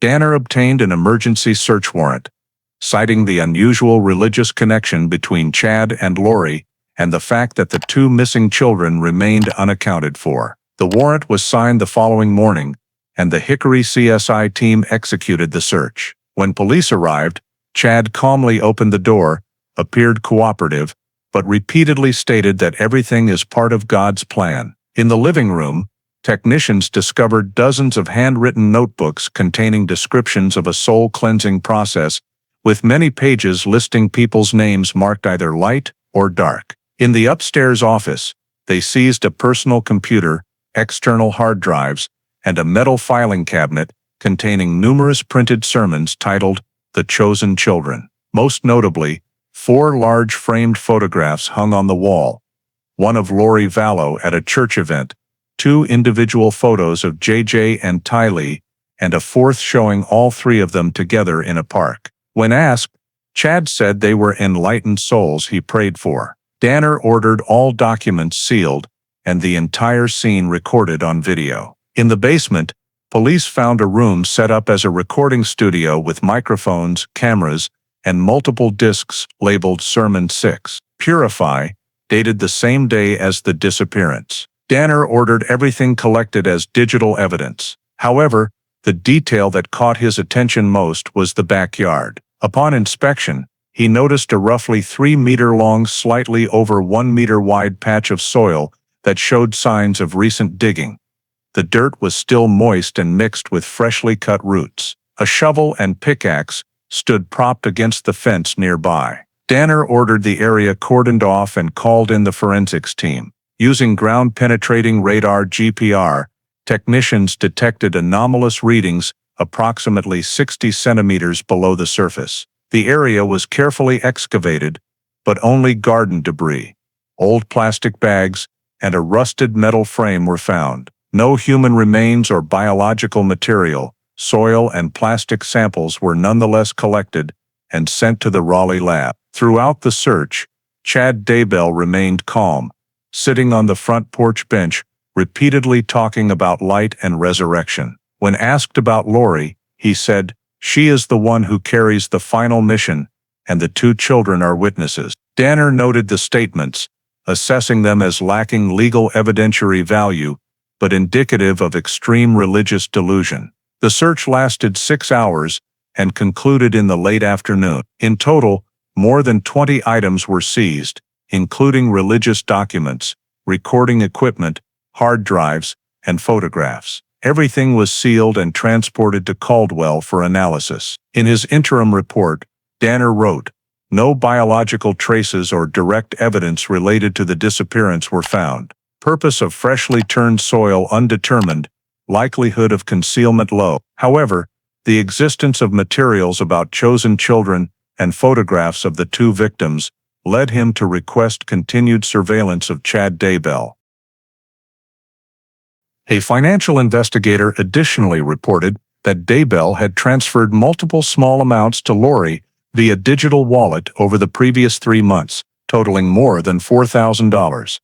Speaker 1: Danner obtained an emergency search warrant, citing the unusual religious connection between Chad and Lori and the fact that the 2 missing children remained unaccounted for. The warrant was signed the following morning, and the Hickory CSI team executed the search. When police arrived, Chad calmly opened the door, appeared cooperative, but repeatedly stated that everything is part of God's plan. In the living room, technicians discovered dozens of handwritten notebooks containing descriptions of a soul-cleansing process, with many pages listing people's names marked either light or dark. In the upstairs office, they seized a personal computer, external hard drives, and a metal filing cabinet containing numerous printed sermons titled The Chosen Children. Most notably, 4 large framed photographs hung on the wall, one of Lori Vallow at a church event, 2 individual photos of JJ and Tylee, and a 4th showing all 3 of them together in a park. When asked, Chad said they were enlightened souls he prayed for. Danner ordered all documents sealed and the entire scene recorded on video. In the basement, police found a room set up as a recording studio with microphones, cameras, and multiple discs labeled Sermon 6. Purify, dated the same day as the disappearance. Danner ordered everything collected as digital evidence. However, the detail that caught his attention most was the backyard. Upon inspection, he noticed a roughly 3-meter-long, slightly over 1-meter-wide patch of soil that showed signs of recent digging. The dirt was still moist and mixed with freshly cut roots. A shovel and pickaxe stood propped against the fence nearby. Danner ordered the area cordoned off and called in the forensics team. Using ground-penetrating radar (GPR), technicians detected anomalous readings approximately 60 centimeters below the surface. The area was carefully excavated, but only garden debris, old plastic bags, and a rusted metal frame were found. No human remains or biological material, soil and plastic samples were nonetheless collected and sent to the Raleigh lab. Throughout the search, Chad Daybell remained calm, sitting on the front porch bench, repeatedly talking about light and resurrection. When asked about Lori, he said, "She is the one who carries the final mission, and the 2 children are witnesses." Danner noted the statements, assessing them as lacking legal evidentiary value, but indicative of extreme religious delusion. The search lasted 6 hours and concluded in the late afternoon. In total, more than 20 items were seized, including religious documents, recording equipment, hard drives, and photographs. Everything was sealed and transported to Caldwell for analysis. In his interim report, Danner wrote, "No biological traces or direct evidence related to the disappearance were found. Purpose of freshly turned soil undetermined, likelihood of concealment low." However, the existence of materials about chosen children and photographs of the 2 victims led him to request continued surveillance of Chad Daybell. A financial investigator additionally reported that Daybell had transferred multiple small amounts to Lori via digital wallet over the previous 3 months, totaling more than $4,000.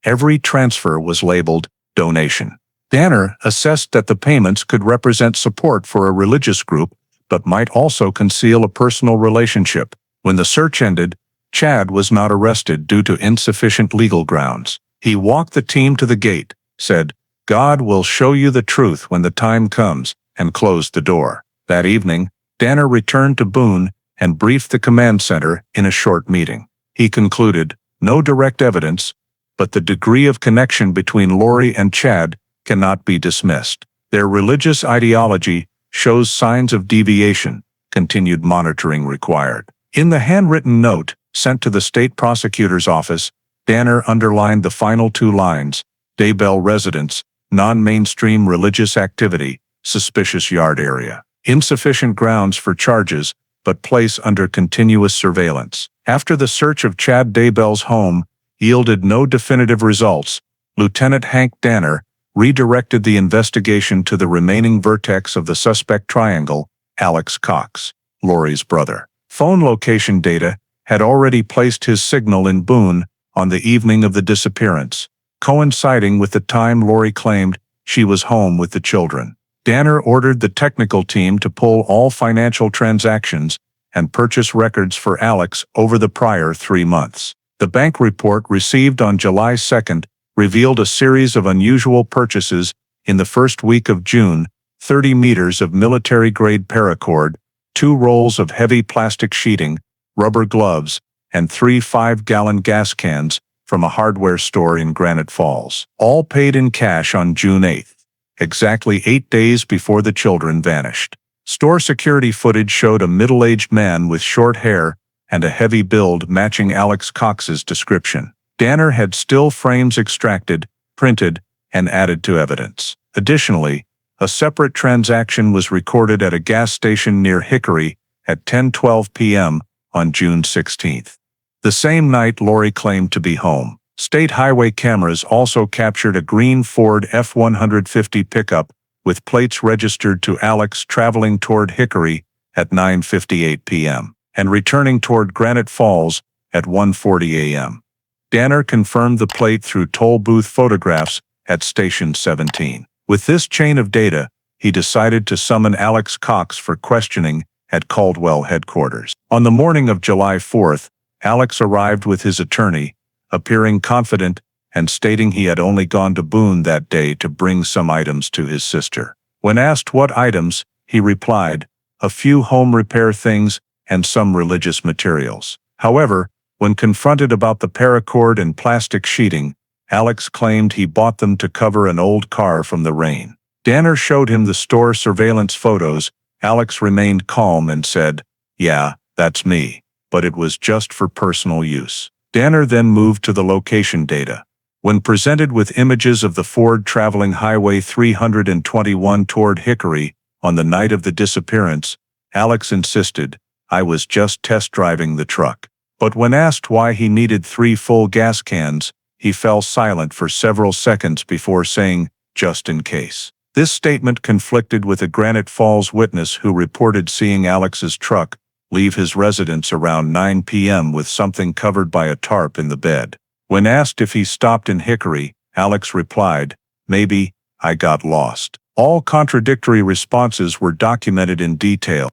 Speaker 1: Every transfer was labeled donation. Danner assessed that the payments could represent support for a religious group, but might also conceal a personal relationship. When the search ended, Chad was not arrested due to insufficient legal grounds. He walked the team to the gate, said, "God will show you the truth when the time comes," and closed the door. That evening, Danner returned to Boone and briefed the command center in a short meeting. He concluded, "No direct evidence, but the degree of connection between Lori and Chad cannot be dismissed. Their religious ideology shows signs of deviation. Continued monitoring required." In the handwritten note sent to the state prosecutor's office, Danner underlined the final 2 lines: Daybell residence, non-mainstream religious activity, suspicious yard area. Insufficient grounds for charges, but place under continuous surveillance. After the search of Chad Daybell's home yielded no definitive results, Lieutenant Hank Danner redirected the investigation to the remaining vertex of the suspect triangle, Alex Cox, Lori's brother. Phone location data had already placed his signal in Boone on the evening of the disappearance, coinciding with the time Lori claimed she was home with the children. Danner ordered the technical team to pull all financial transactions and purchase records for Alex over the prior 3 months. The bank report received on July 2nd revealed a series of unusual purchases in the first week of June: 30 meters of military-grade paracord, 2 rolls of heavy plastic sheeting, rubber gloves, and 3 5-gallon gas cans from a hardware store in Granite Falls. All paid in cash on June 8th, exactly 8 days before the children vanished. Store security footage showed a middle-aged man with short hair and a heavy build matching Alex Cox's description. Danner had still frames extracted, printed, and added to evidence. Additionally, a separate transaction was recorded at a gas station near Hickory at 10:12 p.m. on June 16th. The same night Lori claimed to be home. State highway cameras also captured a green Ford F-150 pickup with plates registered to Alex traveling toward Hickory at 9:58 p.m. and returning toward Granite Falls at 1:40 a.m. Danner confirmed the plate through toll booth photographs at Station 17. With this chain of data, he decided to summon Alex Cox for questioning at Caldwell headquarters. On the morning of July 4th, Alex arrived with his attorney, appearing confident and stating he had only gone to Boone that day to bring some items to his sister. When asked what items, he replied, "A few home repair things and some religious materials." However, when confronted about the paracord and plastic sheeting, Alex claimed he bought them to cover an old car from the rain. Danner showed him the store surveillance photos. Alex remained calm and said, "Yeah, that's me, but it was just for personal use." Danner then moved to the location data. When presented with images of the Ford traveling Highway 321 toward Hickory on the night of the disappearance, Alex insisted, "I was just test driving the truck." But when asked why he needed 3 full gas cans, he fell silent for several seconds before saying, "Just in case." This statement conflicted with a Granite Falls witness who reported seeing Alex's truck leave his residence around 9 p.m. with something covered by a tarp in the bed. When asked if he stopped in Hickory, Alex replied, "Maybe, I got lost." All contradictory responses were documented in detail.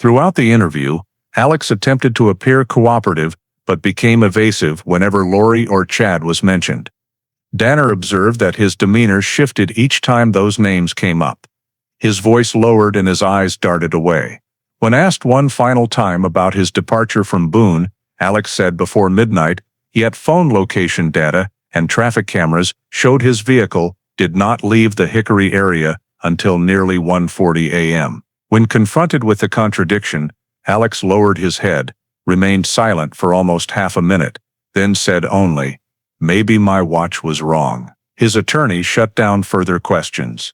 Speaker 1: Throughout the interview, Alex attempted to appear cooperative but became evasive whenever Lori or Chad was mentioned. Danner observed that his demeanor shifted each time those names came up. His voice lowered and his eyes darted away. When asked one final time about his departure from Boone, Alex said before midnight, yet phone location data and traffic cameras showed his vehicle did not leave the Hickory area until nearly 1:40 a.m. When confronted with the contradiction, Alex lowered his head, remained silent for almost half a minute, then said only, "Maybe my watch was wrong." His attorney shut down further questions.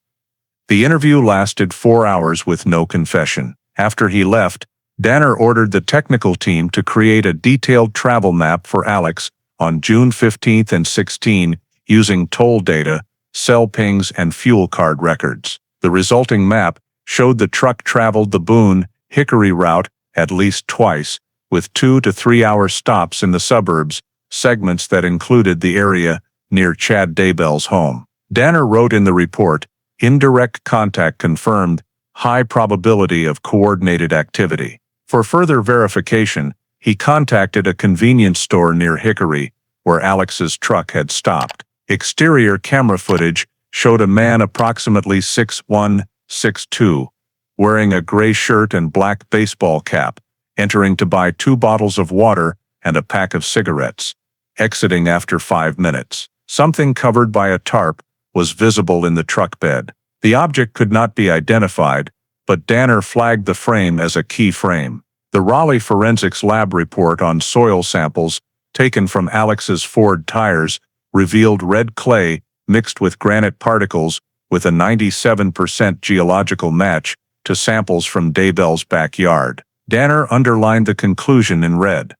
Speaker 1: The interview lasted 4 hours with no confession. After he left, Danner ordered the technical team to create a detailed travel map for Alex on June 15 and 16 using toll data, cell pings, and fuel card records. The resulting map showed the truck traveled the Boone-Hickory route at least twice, with 2 to 3 hour stops in the suburbs, segments that included the area near Chad Daybell's home. Danner wrote in the report, "Indirect contact confirmed, high probability of coordinated activity." For further verification, he contacted a convenience store near Hickory, where Alex's truck had stopped. Exterior camera footage showed a man approximately 6'1", 6'2", wearing a gray shirt and black baseball cap, entering to buy 2 bottles of water and a pack of cigarettes, exiting after 5 minutes. Something covered by a tarp was visible in the truck bed. The object could not be identified, but Danner flagged the frame as a key frame. The Raleigh Forensics Lab report on soil samples taken from Alex's Ford tires revealed red clay mixed with granite particles with a 97% geological match to samples from Daybell's backyard. Danner underlined the conclusion in red.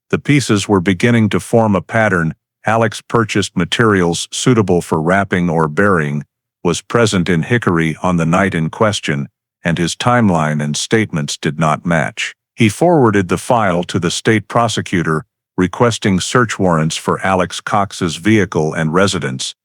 Speaker 1: The pieces were beginning to form a pattern. Alex purchased materials suitable for wrapping or burying, was present in Hickory on the night in question, and his timeline and statements did not match. He forwarded the file to the state prosecutor, requesting search warrants for Alex Cox's vehicle and residence,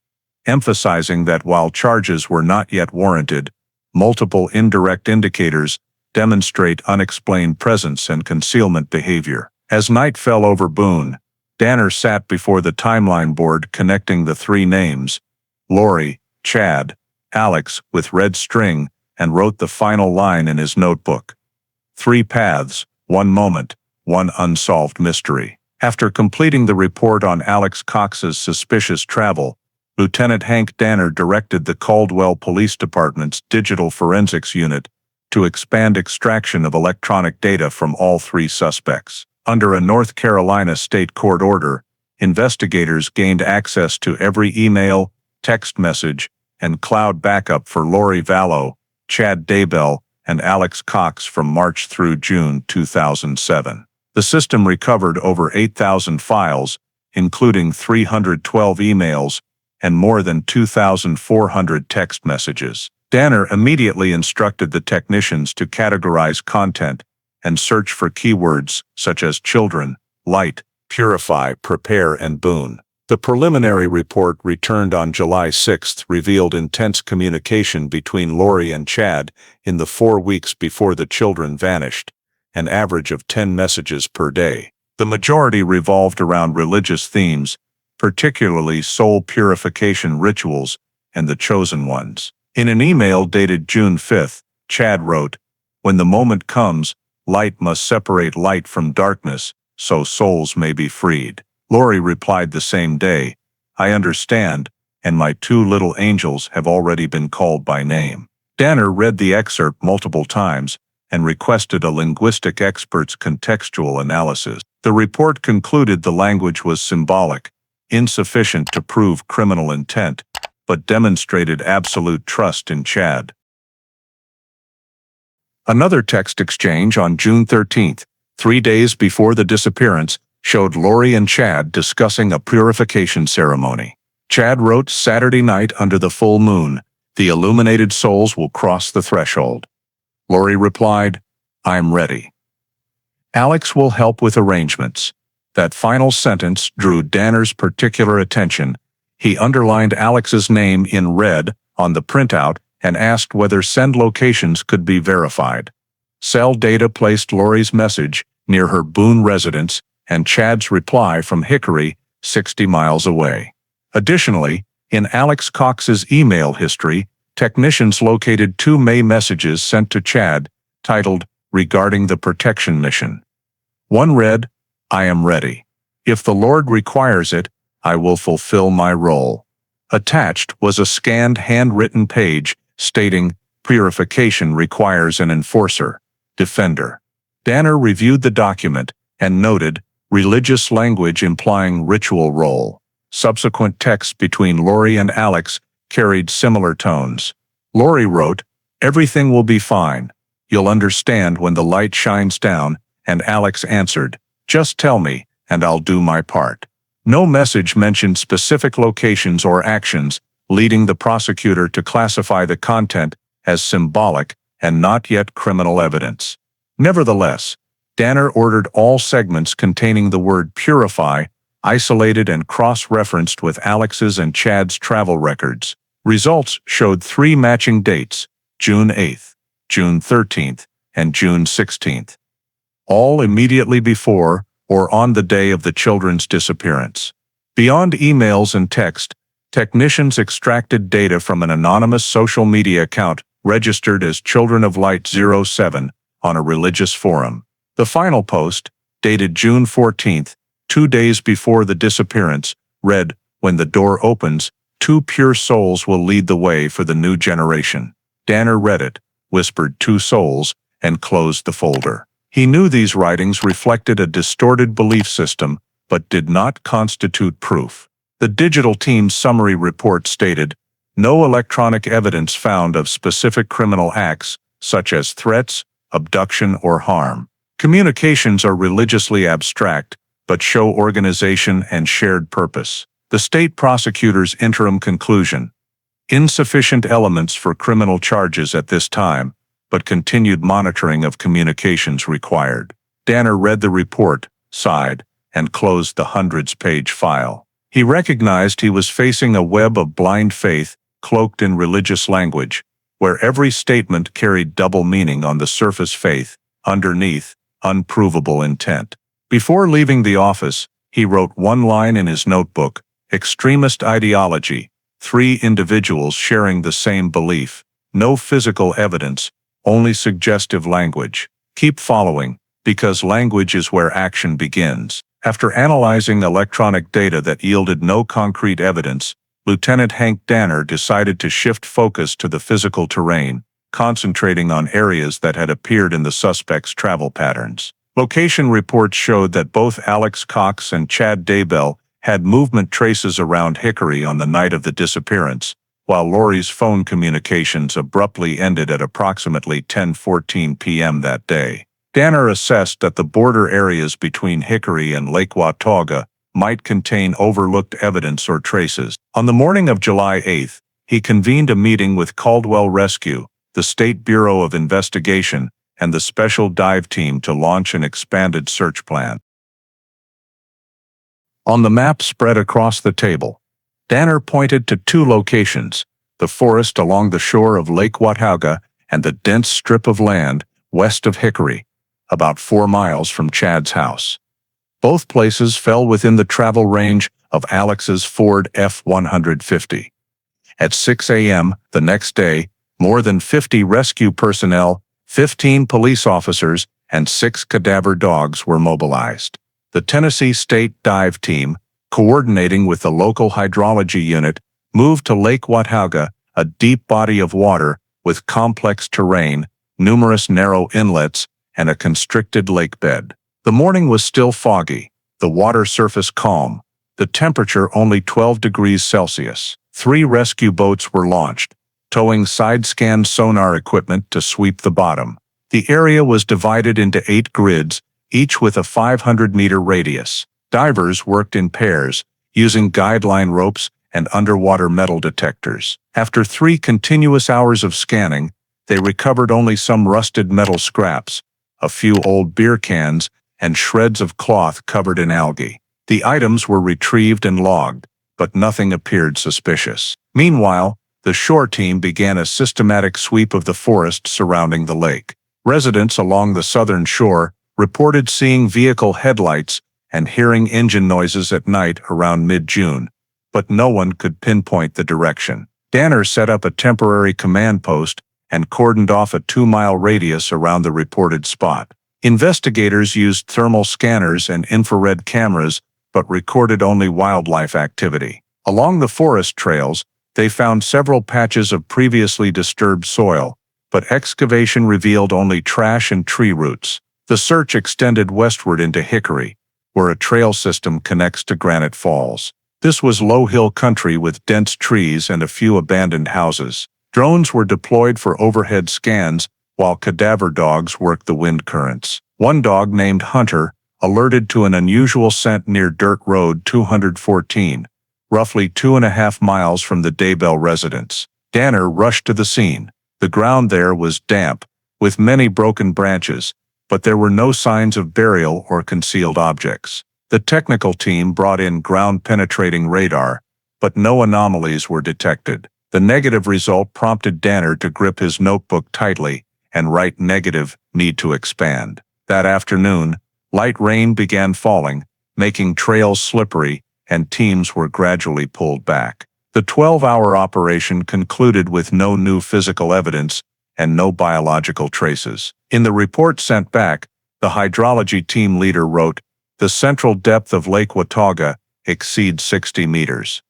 Speaker 1: emphasizing that while charges were not yet warranted, multiple indirect indicators demonstrate unexplained presence and concealment behavior. As night fell over Boone, Danner sat before the timeline board connecting the 3 names, Lori, Chad, Alex, with red string, and wrote the final line in his notebook. 3 paths, 1 moment, 1 unsolved mystery. After completing the report on Alex Cox's suspicious travel, Lieutenant Hank Danner directed the Caldwell Police Department's Digital Forensics Unit to expand extraction of electronic data from all 3 suspects. Under a North Carolina state court order, investigators gained access to every email, text message, and cloud backup for Lori Vallow, Chad Daybell, and Alex Cox from March through June 2007. The system recovered over 8,000 files, including 312 emails and more than 2,400 text messages. Danner immediately instructed the technicians to categorize content and search for keywords such as children, light, purify, prepare, and Boone. The preliminary report returned on July 6 revealed intense communication between Lori and Chad in the 4 weeks before the children vanished, an average of 10 messages per day. The majority revolved around religious themes, particularly soul purification rituals and the chosen ones. In an email dated June 5, Chad wrote, "When the moment comes, light must separate light from darkness, so souls may be freed." Lori replied the same day, "I understand, and my 2 little angels have already been called by name." Danner read the excerpt multiple times and requested a linguistic expert's contextual analysis. The report concluded the language was symbolic, insufficient to prove criminal intent, but demonstrated absolute trust in Chad. Another text exchange on June 13, 3 days before the disappearance, showed Lori and Chad discussing a purification ceremony. Chad wrote, "Saturday night under the full moon, the illuminated souls will cross the threshold." Lori replied, "I'm ready. Alex will help with arrangements." That final sentence drew Danner's particular attention. He underlined Alex's name in red on the printout and asked whether send locations could be verified. Cell data placed Lori's message near her Boone residence and Chad's reply from Hickory, 60 miles away. Additionally, in Alex Cox's email history, technicians located 2 May messages sent to Chad, titled, "Regarding the Protection Mission." One read, "I am ready. If the Lord requires it, I will fulfill my role." Attached was a scanned handwritten page stating, "Purification requires an enforcer, defender." Danner reviewed the document and noted, "Religious language implying ritual role." Subsequent texts between Lori and Alex carried similar tones. Lori wrote, "Everything will be fine. You'll understand when the light shines down," and Alex answered, "Just tell me, and I'll do my part." No message mentioned specific locations or actions, leading the prosecutor to classify the content as symbolic and not yet criminal evidence. Nevertheless, Danner ordered all segments containing the word purify isolated and cross-referenced with Alex's and Chad's travel records. Results showed 3 matching dates, June 8, June 13, and June 16, all immediately before or on the day of the children's disappearance. Beyond emails and text, technicians extracted data from an anonymous social media account registered as Children of Light 07 on a religious forum. The final post, dated June 14, 2 days before the disappearance, read, "When the door opens, 2 pure souls will lead the way for the new generation." Danner read it, whispered 2 souls, and closed the folder. He knew these writings reflected a distorted belief system, but did not constitute proof. The digital team's summary report stated, "No electronic evidence found of specific criminal acts, such as threats, abduction, or harm. Communications are religiously abstract, but show organization and shared purpose." The state prosecutor's interim conclusion: insufficient elements for criminal charges at this time, but continued monitoring of communications required. Danner read the report, sighed, and closed the hundreds-page file. He recognized he was facing a web of blind faith, cloaked in religious language, where every statement carried double meaning on the surface: faith, underneath, unprovable intent. Before leaving the office, he wrote one line in his notebook: extremist ideology, 3 individuals sharing the same belief, no physical evidence, only suggestive language. Keep following, because language is where action begins. After analyzing electronic data that yielded no concrete evidence, Lieutenant Hank Danner decided to shift focus to the physical terrain, concentrating on areas that had appeared in the suspect's travel patterns. Location reports showed that both Alex Cox and Chad Daybell had movement traces around Hickory on the night of the disappearance, while Lori's phone communications abruptly ended at approximately 10:14 p.m. that day. Danner assessed that the border areas between Hickory and Lake Watauga might contain overlooked evidence or traces. On the morning of July 8, he convened a meeting with Caldwell Rescue, the State Bureau of Investigation, and the special dive team to launch an expanded search plan. On the map spread across the table, Danner pointed to two locations: the forest along the shore of Lake Watauga and the dense strip of land west of Hickory, about 4 miles from Chad's house. Both places fell within the travel range of Alex's Ford F-150. At 6 a.m. the next day, more than 50 rescue personnel, 15 police officers, and 6 cadaver dogs were mobilized. The Tennessee State Dive Team, coordinating with the local hydrology unit, moved to Lake Watauga, a deep body of water with complex terrain, numerous narrow inlets, and a constricted lake bed. The morning was still foggy, the water surface calm, the temperature only 12 degrees Celsius. 3 rescue boats were launched, towing side-scan sonar equipment to sweep the bottom. The area was divided into 8 grids, each with a 500-meter radius. Divers worked in pairs, using guideline ropes and underwater metal detectors. After 3 continuous hours of scanning, they recovered only some rusted metal scraps, a few old beer cans, and shreds of cloth covered in algae. The items were retrieved and logged, but nothing appeared suspicious. Meanwhile, the shore team began a systematic sweep of the forest surrounding the lake. Residents along the southern shore reported seeing vehicle headlights and hearing engine noises at night around mid-June, but no one could pinpoint the direction. Danner set up a temporary command post and cordoned off a 2-mile radius around the reported spot. Investigators used thermal scanners and infrared cameras, but recorded only wildlife activity. Along the forest trails, they found several patches of previously disturbed soil, but excavation revealed only trash and tree roots. The search extended westward into Hickory, where a trail system connects to Granite Falls. This was low-hill country with dense trees and a few abandoned houses. Drones were deployed for overhead scans, while cadaver dogs worked the wind currents. One dog named Hunter alerted to an unusual scent near Dirt Road 214, roughly 2.5 miles from the Daybell residence. Danner rushed to the scene. The ground there was damp, with many broken branches, but there were no signs of burial or concealed objects. The technical team brought in ground-penetrating radar, but no anomalies were detected. The negative result prompted Danner to grip his notebook tightly and write negative, need to expand. That afternoon, light rain began falling, making trails slippery, and teams were gradually pulled back. The 12-hour operation concluded with no new physical evidence and no biological traces. In the report sent back, the hydrology team leader wrote, "The central depth of Lake Watauga exceeds 60 meters.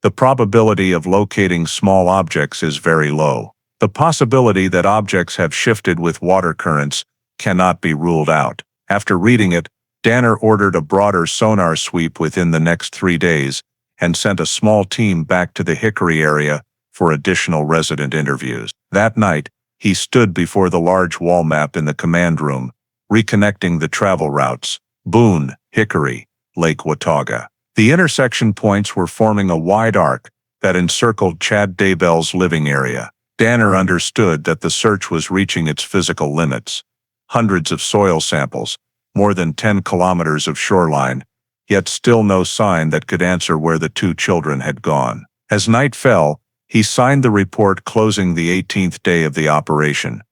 Speaker 1: The probability of locating small objects is very low. The possibility that objects have shifted with water currents cannot be ruled out." After reading it, Danner ordered a broader sonar sweep within the next 3 days and sent a small team back to the Hickory area for additional resident interviews. That night, he stood before the large wall map in the command room, reconnecting the travel routes: Boone, Hickory, Lake Watauga. The intersection points were forming a wide arc that encircled Chad Daybell's living area. Danner understood that the search was reaching its physical limits. Hundreds of soil samples, more than 10 kilometers of shoreline, yet still no sign that could answer where the 2 children had gone. As night fell, he signed the report closing the 18th day of the operation.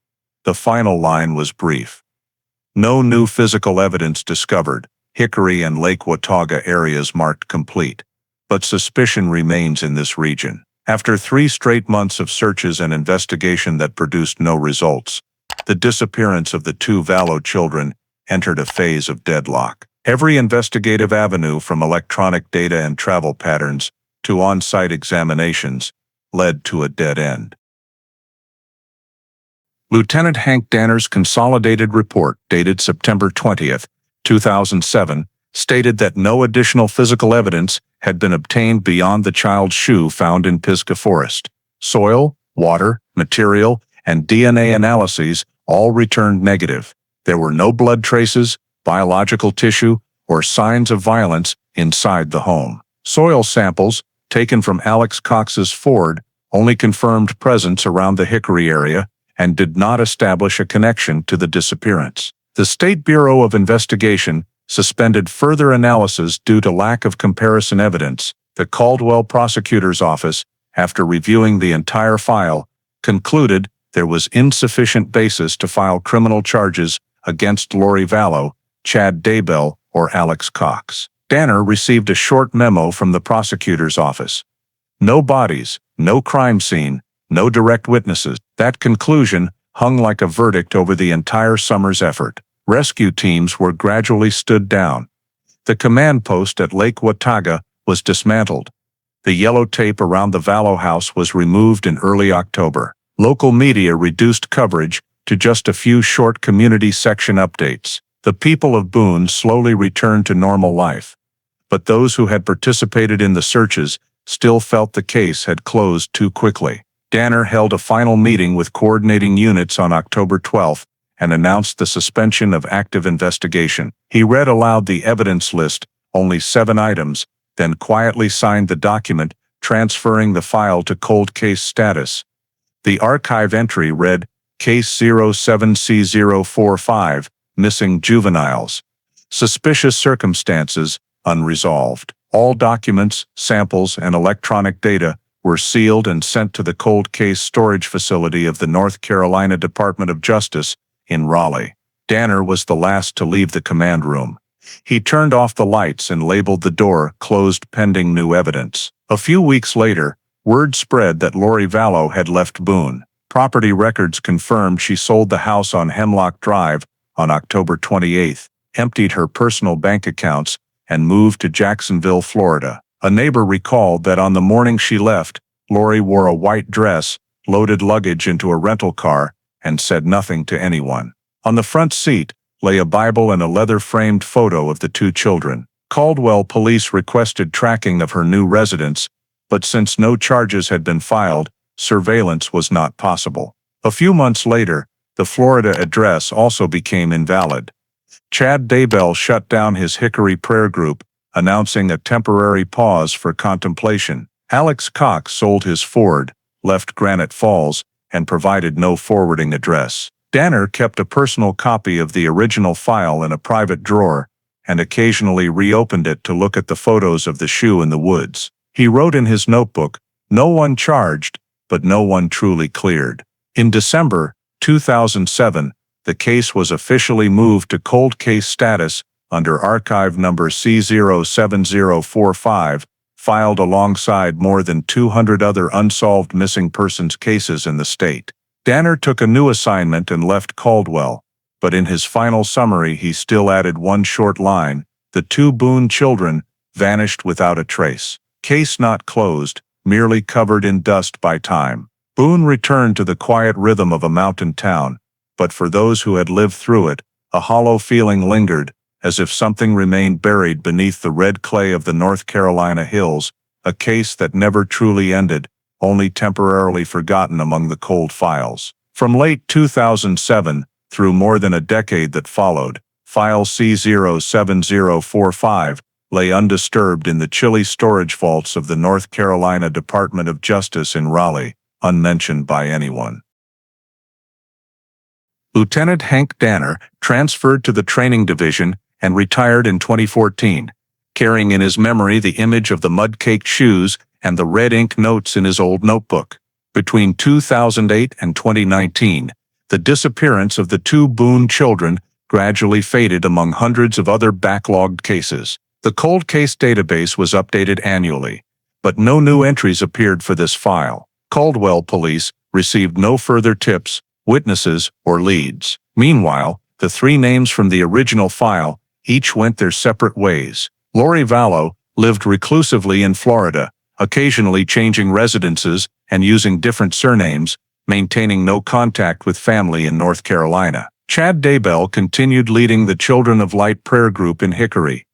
Speaker 1: The final line was brief. No new physical evidence discovered. Hickory and Lake Watauga areas marked complete. But suspicion remains in this region. After 3 straight months of searches and investigation that produced no results, the disappearance of the 2 Vallow children entered a phase of deadlock. Every investigative avenue, from electronic data and travel patterns to on-site examinations, led to a dead end. Lieutenant Hank Danner's consolidated report, dated September 20th, 2007, stated that no additional physical evidence had been obtained beyond the child's shoe found in Pisgah Forest. Soil, water, material, and DNA analyses all returned negative. There were no blood traces, biological tissue, or signs of violence inside the home. Soil samples, taken from Alex Cox's Ford, only confirmed presence around the Hickory area and did not establish a connection to the disappearance. The State Bureau of Investigation suspended further analysis due to lack of comparison evidence. The Caldwell prosecutor's office, after reviewing the entire file, concluded there was insufficient basis to file criminal charges against Lori Vallow, Chad Daybell, or Alex Cox. Danner received a short memo from the prosecutor's office. No bodies, no crime scene, no direct witnesses. That conclusion hung like a verdict over the entire summer's effort. Rescue teams were gradually stood down. The command post at Lake Watauga was dismantled. The yellow tape around the Vallow house was removed in early October. Local media reduced coverage to just a few short community section updates. The people of Boone slowly returned to normal life. But those who had participated in the searches still felt the case had closed too quickly. Danner held a final meeting with coordinating units on October 12 and announced the suspension of active investigation. He read aloud the evidence list, only 7 items, then quietly signed the document, transferring the file to cold case status. The archive entry read, Case 07C045, Missing Juveniles. Suspicious circumstances, unresolved. All documents, samples, and electronic data were sealed and sent to the cold case storage facility of the North Carolina Department of Justice in Raleigh. Danner was the last to leave the command room. He turned off the lights and labeled the door closed pending new evidence. A few weeks later, word spread that Lori Vallow had left Boone. Property records confirmed she sold the house on Hemlock Drive on October 28, emptied her personal bank accounts, and moved to Jacksonville, Florida. A neighbor recalled that on the morning she left, Lori wore a white dress, loaded luggage into a rental car, and said nothing to anyone. On the front seat lay a Bible and a leather-framed photo of the 2 children. Caldwell police requested tracking of her new residence, but since no charges had been filed, surveillance was not possible. A few months later, the Florida address also became invalid. Chad Daybell shut down his Hickory prayer group, announcing a temporary pause for contemplation. Alex Cox sold his Ford, left Granite Falls, and provided no forwarding address. Danner kept a personal copy of the original file in a private drawer, and occasionally reopened it to look at the photos of the shoe in the woods. He wrote in his notebook, "No one charged, but no one truly cleared." In December 2007, the case was officially moved to cold case status under archive number C07045, filed alongside more than 200 other unsolved missing persons cases in the state. Danner took a new assignment and left Caldwell, but in his final summary he still added one short line: "The 2 Boone children vanished without a trace. Case not closed, merely covered in dust by time." Boone returned to the quiet rhythm of a mountain town, but for those who had lived through it, a hollow feeling lingered, as if something remained buried beneath the red clay of the North Carolina hills, a case that never truly ended, only temporarily forgotten among the cold files. From late 2007 through more than a decade that followed, file C07045 lay undisturbed in the chilly storage vaults of the North Carolina Department of Justice in Raleigh, unmentioned by anyone. Lieutenant Hank Danner transferred to the Training Division and retired in 2014, carrying in his memory the image of the mud-caked shoes and the red ink notes in his old notebook. Between 2008 and 2019, the disappearance of the 2 Boone children gradually faded among hundreds of other backlogged cases. The cold case database was updated annually, but no new entries appeared for this file. Caldwell police received no further tips, witnesses, or leads. Meanwhile, the 3 names from the original file each went their separate ways. Lori Vallow lived reclusively in Florida, occasionally changing residences and using different surnames, maintaining no contact with family in North Carolina. Chad Daybell continued leading the Children of Light prayer group in Hickory.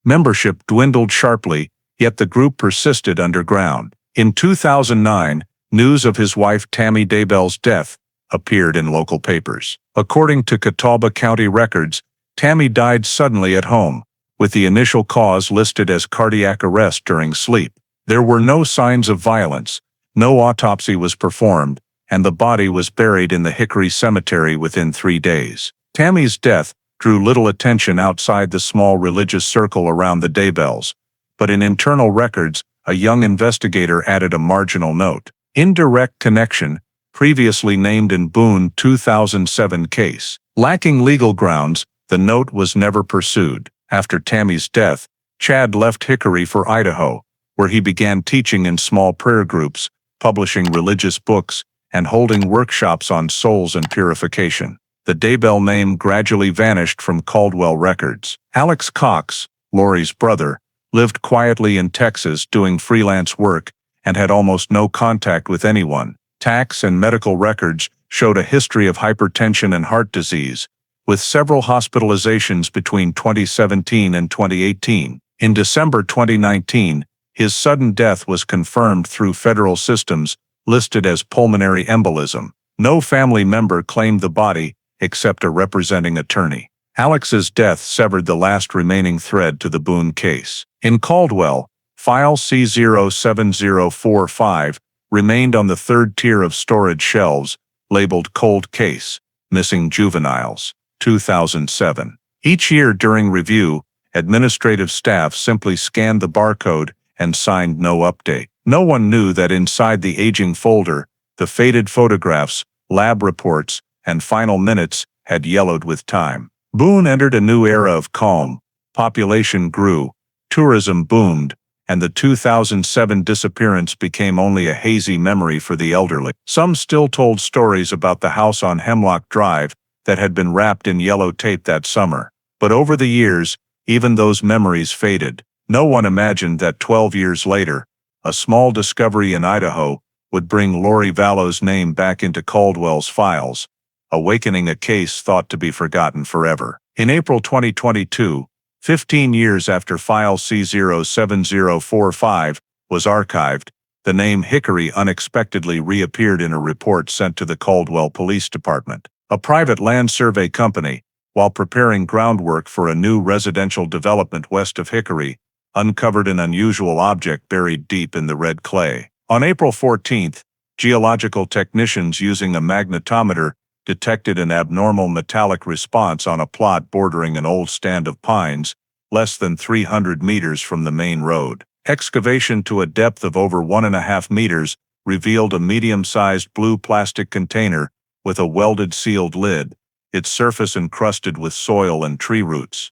Speaker 1: Membership dwindled sharply, yet the group persisted underground. In 2009, news of his wife Tammy Daybell's death appeared in local papers. According to Catawba County records, Tammy died suddenly at home, with the initial cause listed as cardiac arrest during sleep. There were no signs of violence, no autopsy was performed, and the body was buried in the Hickory Cemetery within 3 days. Tammy's death drew little attention outside the small religious circle around the Daybells, but in internal records, a young investigator added a marginal note. Indirect connection, previously named in Boone 2007 case. Lacking legal grounds, the note was never pursued. After Tammy's death, Chad left Hickory for Idaho, where he began teaching in small prayer groups, publishing religious books, and holding workshops on souls and purification. The Daybell name gradually vanished from Caldwell records. Alex Cox, Lori's brother, lived quietly in Texas doing freelance work and had almost no contact with anyone. Tax and medical records showed a history of hypertension and heart disease, with several hospitalizations between 2017 and 2018. In December 2019, his sudden death was confirmed through federal systems, listed as pulmonary embolism. No family member claimed the body, except a representing attorney. Alex's death severed the last remaining thread to the Boone case. In Caldwell, File C07045 remained on the third tier of storage shelves, labeled Cold Case, Missing Juveniles, 2007. Each year during review, administrative staff simply scanned the barcode and signed no update. No one knew that inside the aging folder, the faded photographs, lab reports, and final minutes had yellowed with time. Boone entered a new era of calm. Population grew, tourism boomed, and the 2007 disappearance became only a hazy memory for the elderly. Some still told stories about the house on Hemlock Drive that had been wrapped in yellow tape that summer. But over the years, even those memories faded. No one imagined that 12 years later, a small discovery in Idaho would bring Lori Vallow's name back into Caldwell's files, awakening a case thought to be forgotten forever. In April 2022, 15 years after File C07045 was archived, the name Hickory unexpectedly reappeared in a report sent to the Caldwell Police Department. A private land survey company, while preparing groundwork for a new residential development west of Hickory, uncovered an unusual object buried deep in the red clay. On April 14, geological technicians using a magnetometer detected an abnormal metallic response on a plot bordering an old stand of pines, less than 300 meters from the main road. Excavation to a depth of over 1.5 meters revealed a medium-sized blue plastic container with a welded sealed lid, its surface encrusted with soil and tree roots.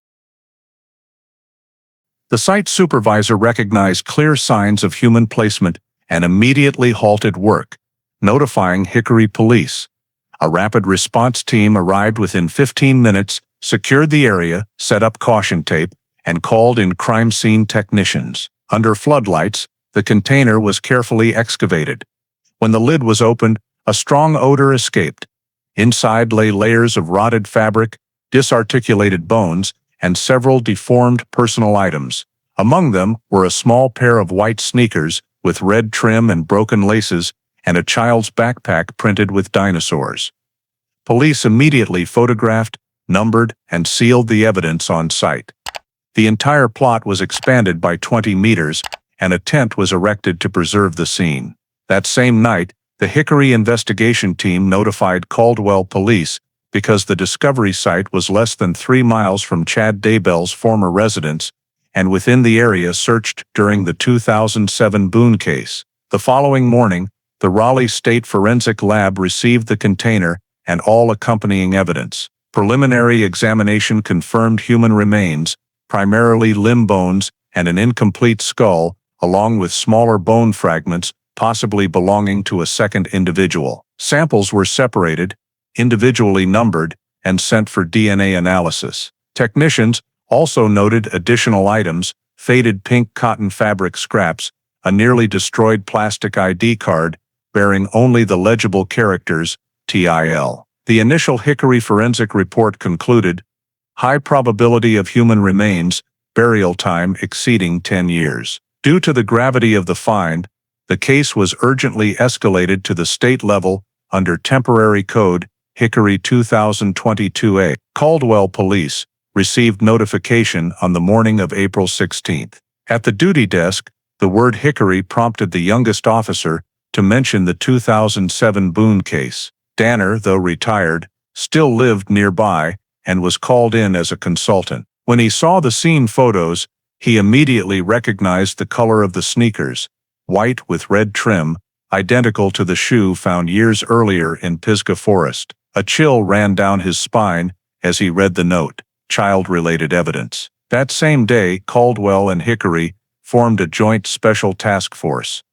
Speaker 1: The site supervisor recognized clear signs of human placement and immediately halted work, notifying Hickory police. A rapid response team arrived within 15 minutes, secured the area, set up caution tape, and called in crime scene technicians. Under floodlights, the container was carefully excavated. When the lid was opened, a strong odor escaped. Inside lay layers of rotted fabric, disarticulated bones, and several deformed personal items. Among them were a small pair of white sneakers with red trim and broken laces, and a child's backpack printed with dinosaurs. Police immediately photographed, numbered, and sealed the evidence on site. The entire plot was expanded by 20 meters, and a tent was erected to preserve the scene. That same night, the Hickory investigation team notified Caldwell police because the discovery site was less than 3 miles from Chad Daybell's former residence, and within the area searched during the 2007 Boone case. The following morning, the Raleigh State Forensic Lab received the container and all accompanying evidence. Preliminary examination confirmed human remains, primarily limb bones and an incomplete skull, along with smaller bone fragments, possibly belonging to a second individual. Samples were separated, individually numbered, and sent for DNA analysis. Technicians also noted additional items: faded pink cotton fabric scraps, a nearly destroyed plastic ID card bearing only the legible characters TIL. The initial Hickory forensic report concluded, high probability of human remains, burial time exceeding 10 years. Due to the gravity of the find, the case was urgently escalated to the state level under Temporary Code Hickory 2022A. Caldwell Police received notification on the morning of April 16. At the duty desk, the word Hickory prompted the youngest officer to mention the 2007 Boone case. Danner, though retired, still lived nearby and was called in as a consultant. When he saw the scene photos, he immediately recognized the color of the sneakers, white with red trim, identical to the shoe found years earlier in Pisgah Forest. A chill ran down his spine as he read the note, child-related evidence. That same day, Caldwell and Hickory formed a joint special task force.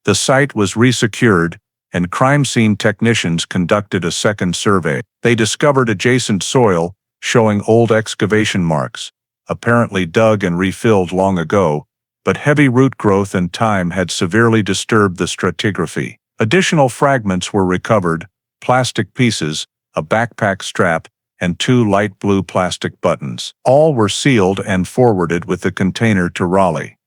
Speaker 1: The site was resecured, and crime scene technicians conducted a second survey. They discovered adjacent soil showing old excavation marks, apparently dug and refilled long ago, but heavy root growth and time had severely disturbed the stratigraphy. Additional fragments were recovered, plastic pieces, a backpack strap, and 2 light blue plastic buttons. All were sealed and forwarded with the container to Raleigh.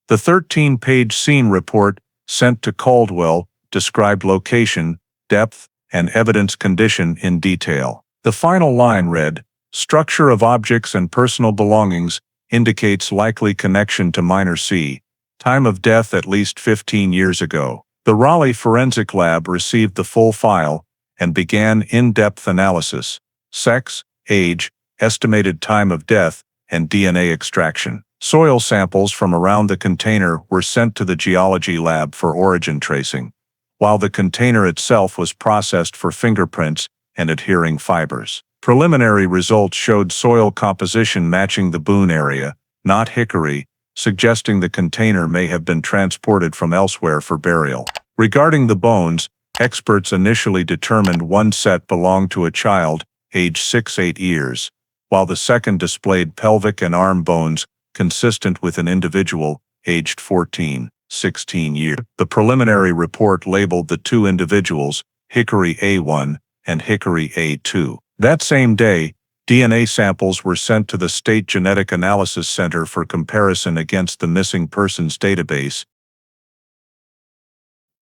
Speaker 1: The 13-page scene report sent to Caldwell described location, depth, and evidence condition in detail. The final line read, "Structure of objects and personal belongings indicates likely connection to minor C. Time of death at least 15 years ago." The Raleigh Forensic Lab received the full file and began in-depth analysis: sex, age, estimated time of death, and DNA extraction. Soil samples from around the container were sent to the geology lab for origin tracing, while the container itself was processed for fingerprints and adhering fibers. Preliminary results showed soil composition matching the Boone area, not Hickory, suggesting the container may have been transported from elsewhere for burial. Regarding the bones, experts initially determined one set belonged to a child, aged 6-8 years, while the second displayed pelvic and arm bones consistent with an individual, aged 14-16 years. The preliminary report labeled the 2 individuals, Hickory A1 and Hickory A2. That same day, DNA samples were sent to the State Genetic Analysis Center for comparison against the missing persons database.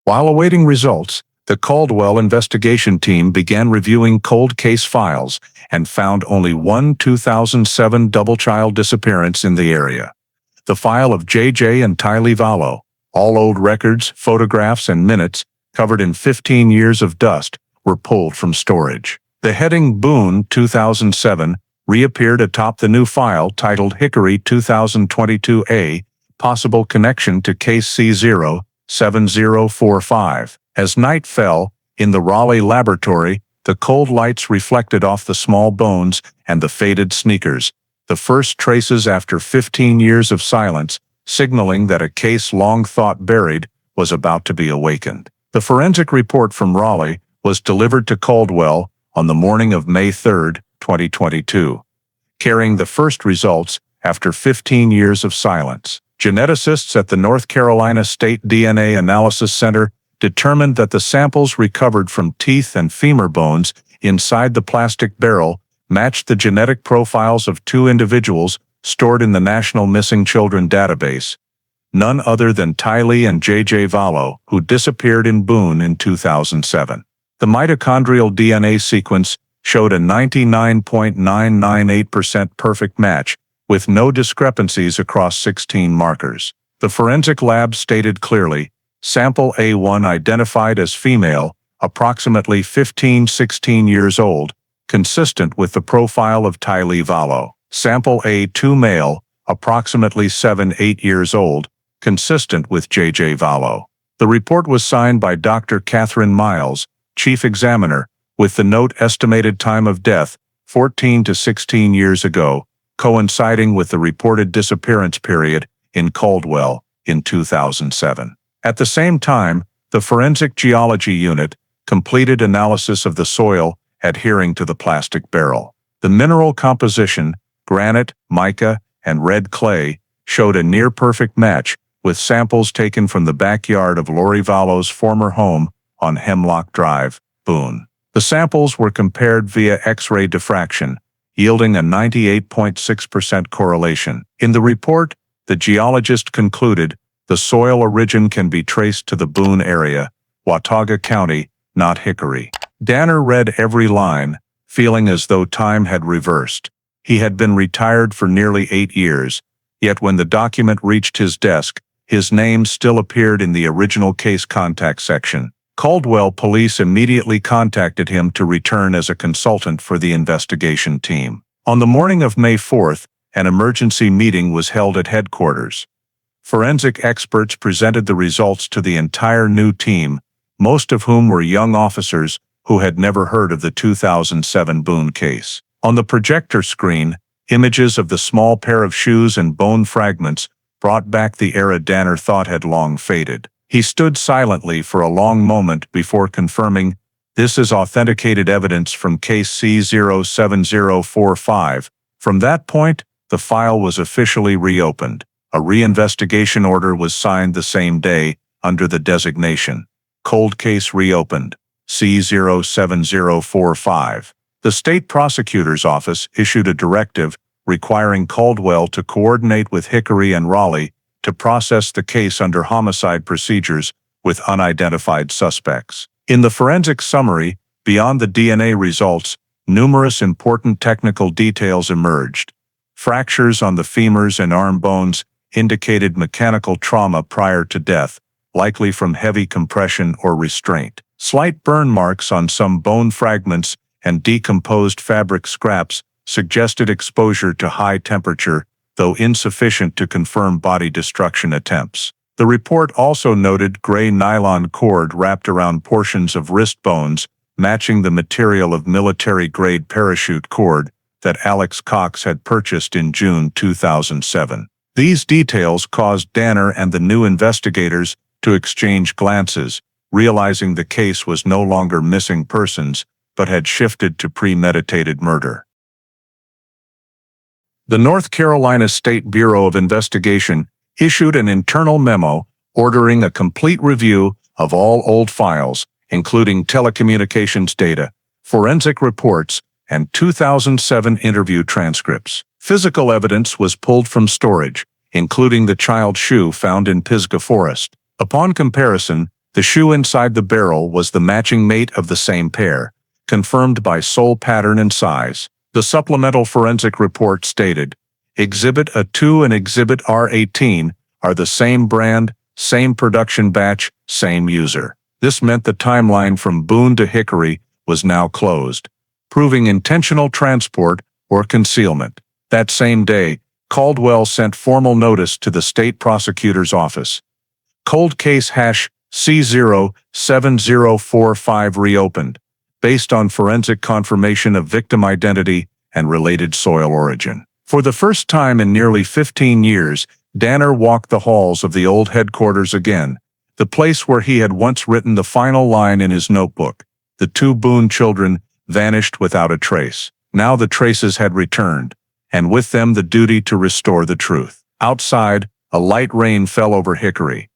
Speaker 1: While awaiting results, the Caldwell investigation team began reviewing cold case files and found only one 2007 double child disappearance in the area. The file of J.J. and Lori Vallow, all old records, photographs, and minutes, covered in 15 years of dust, were pulled from storage. The heading Boone 2007 reappeared atop the new file titled Hickory 2022A, Possible Connection to Case C07045. As night fell, in the Raleigh laboratory, the cold lights reflected off the small bones and the faded sneakers, the first traces after 15 years of silence, signaling that a case long thought buried was about to be awakened. The forensic report from Raleigh was delivered to Caldwell on the morning of May 3, 2022, carrying the first results after 15 years of silence. Geneticists at the North Carolina State DNA Analysis Center determined that the samples recovered from teeth and femur bones inside the plastic barrel matched the genetic profiles of 2 individuals stored in the National Missing Children database, none other than Lori and J.J. Vallow, who disappeared in Boone in 2007. The mitochondrial DNA sequence showed a 99.998% perfect match, with no discrepancies across 16 markers. The forensic lab stated clearly, sample A1 identified as female, approximately 15-16 years old, consistent with the profile of Lori Vallow. Sample A2 male, approximately 7-8 years old, consistent with J.J. Vallow. The report was signed by Dr. Catherine Miles, Chief Examiner, with the note estimated time of death, 14 to 16 years ago, coinciding with the reported disappearance period in Caldwell in 2007. At the same time, the Forensic Geology Unit completed analysis of the soil adhering to the plastic barrel. The mineral composition, granite, mica, and red clay, showed a near-perfect match with samples taken from the backyard of Lori Vallow's former home on Hemlock Drive, Boone. The samples were compared via X-ray diffraction, yielding a 98.6% correlation. In the report, the geologist concluded the soil origin can be traced to the Boone area, Watauga County, not Hickory. Danner read every line, feeling as though time had reversed. He had been retired for nearly 8 years, yet when the document reached his desk, His name still appeared in the original case contact section. Caldwell police immediately contacted him to return as a consultant for the investigation team. On the morning of May 4th, an emergency meeting was held at headquarters. Forensic experts presented the results to the entire new team, most of whom were young officers who had never heard of the 2007 Boone case. On the projector screen, images of the small pair of shoes and bone fragments brought back the era Danner thought had long faded. He stood silently for a long moment before confirming, "This is authenticated evidence from case C07045. From that point, the file was officially reopened. A reinvestigation order was signed the same day under the designation Cold Case Reopened, C07045. The state prosecutor's office issued a directive requiring Caldwell to coordinate with Hickory and Raleigh to process the case under homicide procedures with unidentified suspects. In the forensic summary, beyond the DNA results, numerous important technical details emerged. Fractures on the femurs and arm bones indicated mechanical trauma prior to death, likely from heavy compression or restraint. Slight burn marks on some bone fragments and decomposed fabric scraps suggested exposure to high temperature, though insufficient to confirm body destruction attempts. The report also noted gray nylon cord wrapped around portions of wrist bones, matching the material of military-grade parachute cord that Alex Cox had purchased in June 2007. These details caused Danner and the new investigators to exchange glances, realizing the case was no longer missing persons, but had shifted to premeditated murder. The North Carolina State Bureau of Investigation issued an internal memo ordering a complete review of all old files, including telecommunications data, forensic reports, and 2007 interview transcripts. Physical evidence was pulled from storage, including the child's shoe found in Pisgah Forest. Upon comparison, the shoe inside the barrel was the matching mate of the same pair, confirmed by sole pattern and size. The supplemental forensic report stated, Exhibit A2 and Exhibit R18 are the same brand, same production batch, same user. This meant the timeline from Boone to Hickory was now closed, proving intentional transport or concealment. That same day, Caldwell sent formal notice to the state prosecutor's office. Cold case hash C07045 reopened, based on forensic confirmation of victim identity and related soil origin. For the first time in nearly 15 years, Danner walked the halls of the old headquarters again, the place where he had once written the final line in his notebook. The two Boone children vanished without a trace. Now the traces had returned, and with them the duty to restore the truth. Outside, a light rain fell over Hickory.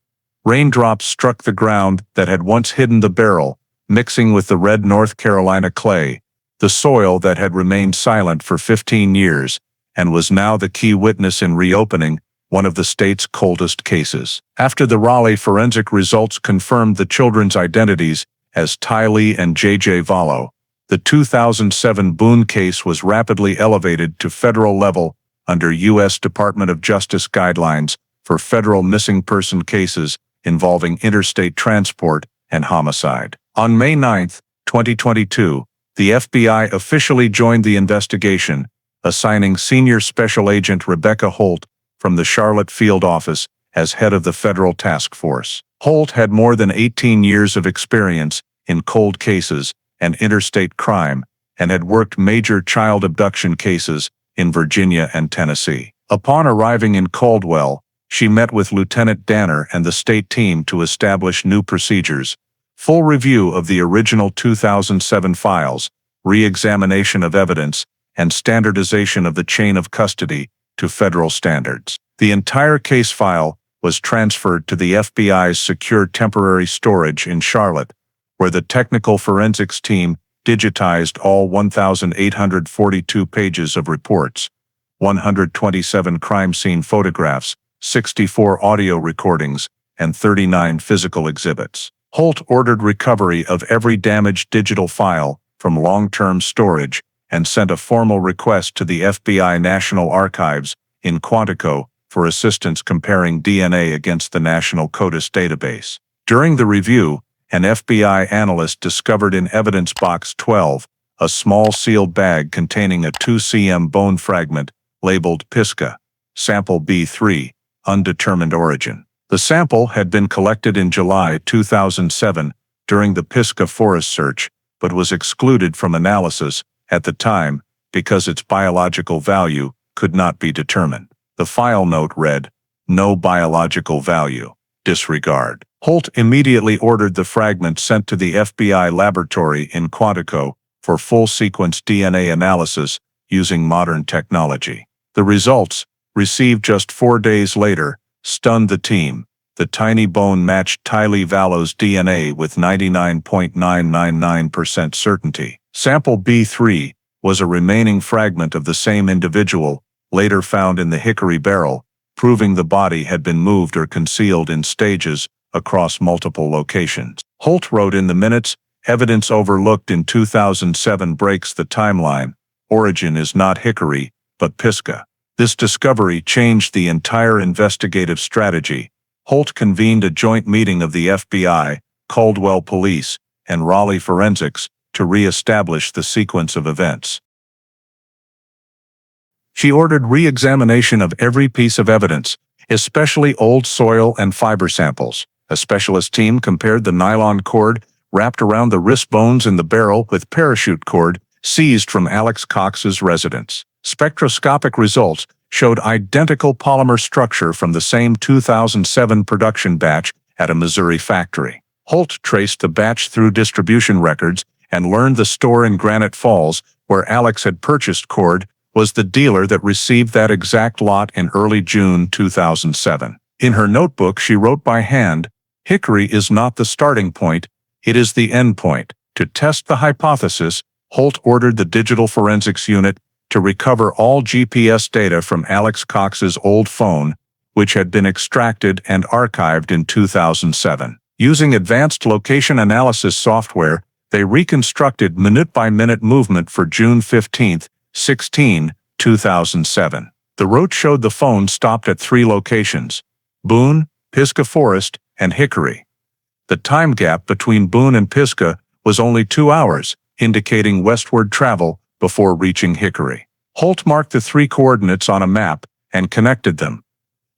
Speaker 1: Raindrops struck the ground that had once hidden the barrel, mixing with the red North Carolina clay, the soil that had remained silent for 15 years, and was now the key witness in reopening one of the state's coldest cases. After the Raleigh forensic results confirmed the children's identities as Tylee and J.J. Vallow, the 2007 Boone case was rapidly elevated to federal level under U.S. Department of Justice guidelines for federal missing person cases involving interstate transport and homicide. On May 9, 2022, the FBI officially joined the investigation, assigning Senior Special Agent Rebecca Holt from the Charlotte Field Office as head of the federal task force. Holt had more than 18 years of experience in cold cases and interstate crime, and had worked major child abduction cases in Virginia and Tennessee. Upon arriving in Caldwell, she met with Lieutenant Danner and the state team to establish new procedures, full review of the original 2007 files, re-examination of evidence, and standardization of the chain of custody to federal standards. The entire case file was transferred to the FBI's secure temporary storage in Charlotte, where the technical forensics team digitized all 1,842 pages of reports, 127 crime scene photographs, 64 audio recordings, and 39 physical exhibits. Holt ordered recovery of every damaged digital file from long-term storage and sent a formal request to the FBI National Archives in Quantico for assistance comparing DNA against the National CODIS database. During the review, an FBI analyst discovered in Evidence Box 12 a small sealed bag containing a 2 cm bone fragment labeled Pisgah, sample B3, undetermined origin. The sample had been collected in July 2007 during the Pisgah forest search, but was excluded from analysis at the time because its biological value could not be determined. The file note read, "No biological value. Disregard." Holt immediately ordered the fragment sent to the FBI laboratory in Quantico for full sequence DNA analysis using modern technology. The results, received just 4 days later, stunned the team. The tiny bone matched Lori Vallow's DNA with 99.999% certainty. Sample B3 was a remaining fragment of the same individual, later found in the hickory barrel, proving the body had been moved or concealed in stages across multiple locations. Holt wrote in the minutes, "Evidence overlooked in 2007 breaks the timeline. Origin is not hickory, but Pisgah." This discovery changed the entire investigative strategy. Holt convened a joint meeting of the FBI, Caldwell Police, and Raleigh Forensics to re-establish the sequence of events. She ordered re-examination of every piece of evidence, especially old soil and fiber samples. A specialist team compared the nylon cord wrapped around the wrist bones in the barrel with parachute cord seized from Alex Cox's residence. Spectroscopic results showed identical polymer structure from the same 2007 production batch at a Missouri factory. Holt traced the batch through distribution records and learned the store in Granite Falls, where Alex had purchased cord, was the dealer that received that exact lot in early June 2007. In her notebook, she wrote by hand, "Hickory is not the starting point, it is the end point." To test the hypothesis, Holt ordered the digital forensics unit to recover all GPS data from Alex Cox's old phone, which had been extracted and archived in 2007. Using advanced location analysis software, they reconstructed minute-by-minute movement for June 15, 16, 2007. The route showed the phone stopped at 3 locations: Boone, Pisgah Forest, and Hickory. The time gap between Boone and Pisgah was only 2 hours, indicating westward travel before reaching Hickory. Holt marked the 3 coordinates on a map and connected them.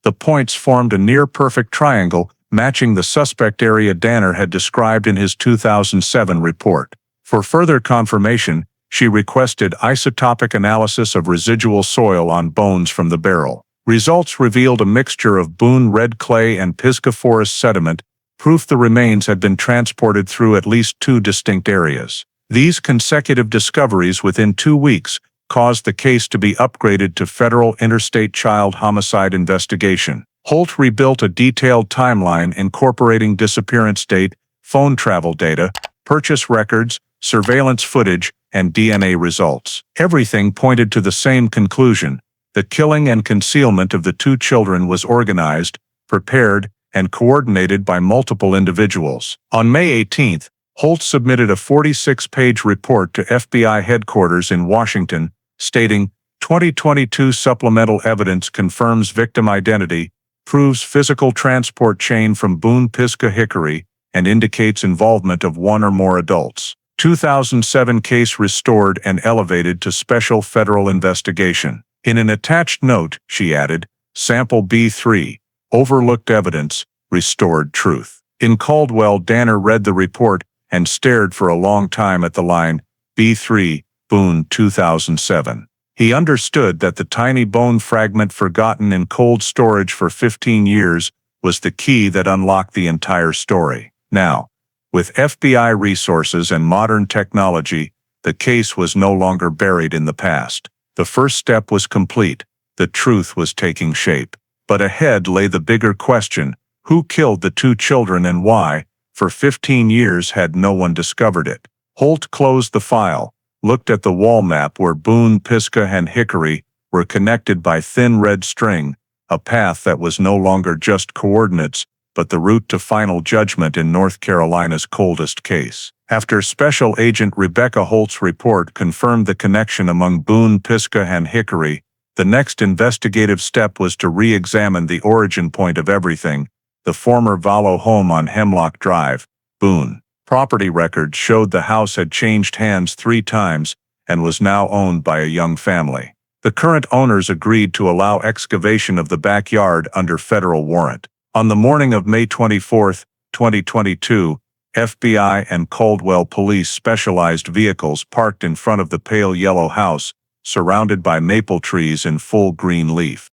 Speaker 1: The points formed a near-perfect triangle matching the suspect area Danner had described in his 2007 report. For further confirmation, she requested isotopic analysis of residual soil on bones from the barrel. Results revealed a mixture of Boone red clay and Pisgah forest sediment, proof the remains had been transported through at least 2 distinct areas. These consecutive discoveries within 2 weeks caused the case to be upgraded to federal interstate child homicide investigation. Holt rebuilt a detailed timeline incorporating disappearance date, phone travel data, purchase records, surveillance footage, and DNA results. Everything pointed to the same conclusion: the killing and concealment of the 2 children was organized, prepared, and coordinated by multiple individuals. On May 18, Holt submitted a 46-page report to FBI headquarters in Washington, stating, 2022 supplemental evidence confirms victim identity, proves physical transport chain from Boone Pisgah Hickory, and indicates involvement of 1 or more adults. 2007 case restored and elevated to special federal investigation. In an attached note, she added, sample B3, overlooked evidence, restored truth. In Caldwell, Danner read the report and stared for a long time at the line, B3, Boone 2007. He understood that the tiny bone fragment forgotten in cold storage for 15 years was the key that unlocked the entire story. Now, with FBI resources and modern technology, the case was no longer buried in the past. The first step was complete. The truth was taking shape. But ahead lay the bigger question: who killed the 2 children and why? For 15 years had no one discovered it. Holt closed the file, looked at the wall map where Boone, Pisgah, and Hickory were connected by thin red string, a path that was no longer just coordinates, but the route to final judgment in North Carolina's coldest case. After Special Agent Rebecca Holt's report confirmed the connection among Boone, Pisgah, and Hickory, The next investigative step was to re-examine the origin point of everything, the former Vallow home on Hemlock Drive, Boone. Property records showed the house had changed hands 3 times and was now owned by a young family. The current owners agreed to allow excavation of the backyard under federal warrant. On the morning of May 24, 2022, FBI and Caldwell police specialized vehicles parked in front of the pale yellow house, surrounded by maple trees in full green leaf.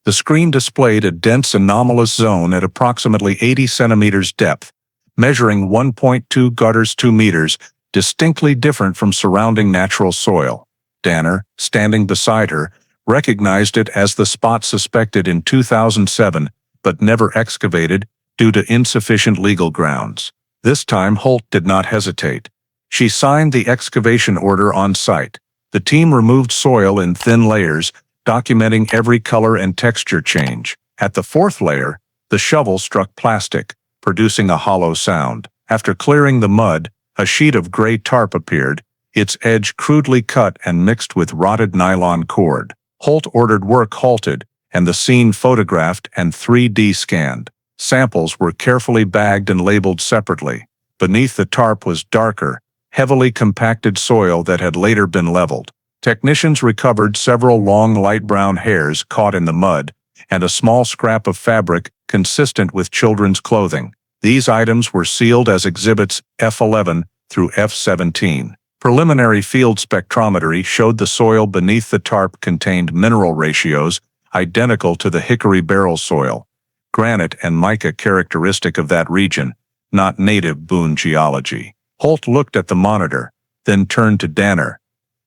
Speaker 1: The screen displayed a dense anomalous zone at approximately 80 centimeters depth, measuring 1.2 gutters 2 meters, distinctly different from surrounding natural soil. Danner, standing beside her, recognized it as the spot suspected in 2007, but never excavated due to insufficient legal grounds. This time Holt did not hesitate. She signed the excavation order on site. The team removed soil in thin layers, documenting every color and texture change. At the 4th layer, the shovel struck plastic, producing a hollow sound. After clearing the mud, a sheet of gray tarp appeared, its edge crudely cut and mixed with rotted nylon cord. Holt ordered work halted, and the scene photographed and 3D scanned. Samples were carefully bagged and labeled separately. Beneath the tarp was darker, heavily compacted soil that had later been leveled. Technicians recovered several long light brown hairs caught in the mud, and a small scrap of fabric consistent with children's clothing. These items were sealed as exhibits F11 through F17. Preliminary field spectrometry showed the soil beneath the tarp contained mineral ratios identical to the hickory barrel soil, granite and mica characteristic of that region, not native Boone geology. Holt looked at the monitor, then turned to Danner.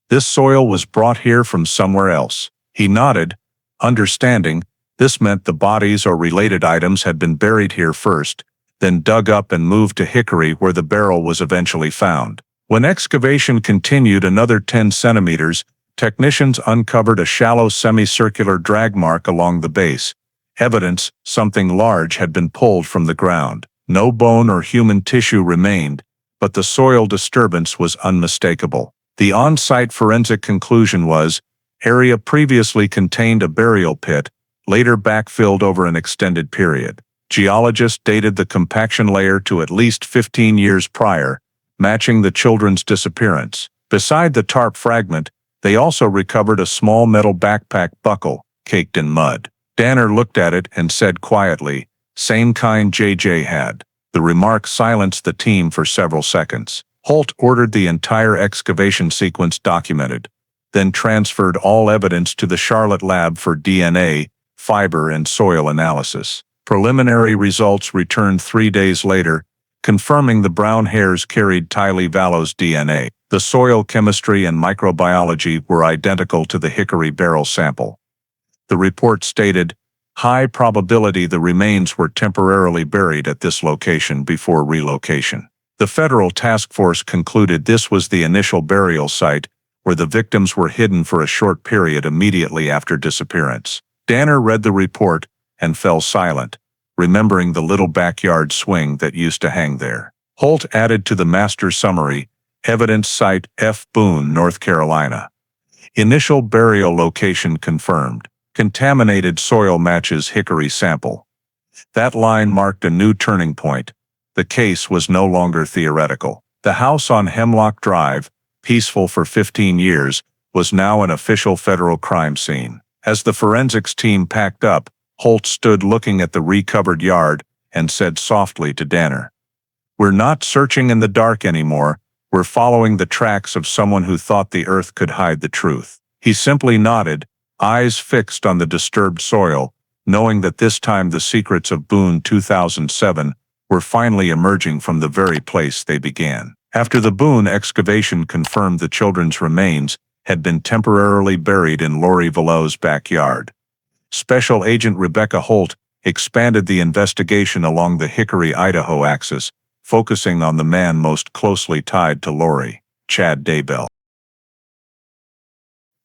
Speaker 1: This soil was brought here from somewhere else. He nodded, understanding this meant the bodies or related items had been buried here first, then dug up and moved to Hickory where the barrel was eventually found. When excavation continued another 10 centimeters, technicians uncovered a shallow semicircular drag mark along the base, evidence something large had been pulled from the ground. No bone or human tissue remained, but the soil disturbance was unmistakable. The on-site forensic conclusion was, area previously contained a burial pit, later backfilled over an extended period. Geologists dated the compaction layer to at least 15 years prior, matching the children's disappearance. Beside the tarp fragment, they also recovered a small metal backpack buckle, caked in mud. Danner looked at it and said quietly, "Same kind JJ had." The remark silenced the team for several seconds. Holt ordered the entire excavation sequence documented, then transferred all evidence to the Charlotte lab for DNA, fiber and soil analysis. Preliminary results returned 3 days later, confirming the brown hairs carried Lori Vallow's DNA. The soil chemistry and microbiology were identical to the hickory barrel sample. The report stated, high probability the remains were temporarily buried at this location before relocation. The federal task force concluded this was the initial burial site, where the victims were hidden for a short period immediately after disappearance. Danner read the report and fell silent, remembering the little backyard swing that used to hang there. Holt added to the master summary, evidence site F. Boone, North Carolina. Initial burial location confirmed. Contaminated soil matches hickory sample. That line marked a new turning point. The case was no longer theoretical. The house on Hemlock Drive, peaceful for 15 years, was now an official federal crime scene. As the forensics team packed up, Holt stood looking at the recovered yard and said softly to Danner, "We're not searching in the dark anymore, we're following the tracks of someone who thought the earth could hide the truth." He simply nodded, eyes fixed on the disturbed soil, knowing that this time the secrets of Boone 2007 were finally emerging from the very place they began. After the Boone excavation confirmed the children's remains had been temporarily buried in Lori Vallow's backyard, Special Agent Rebecca Holt expanded the investigation along the Hickory-Idaho axis, focusing on the man most closely tied to Lori, Chad Daybell.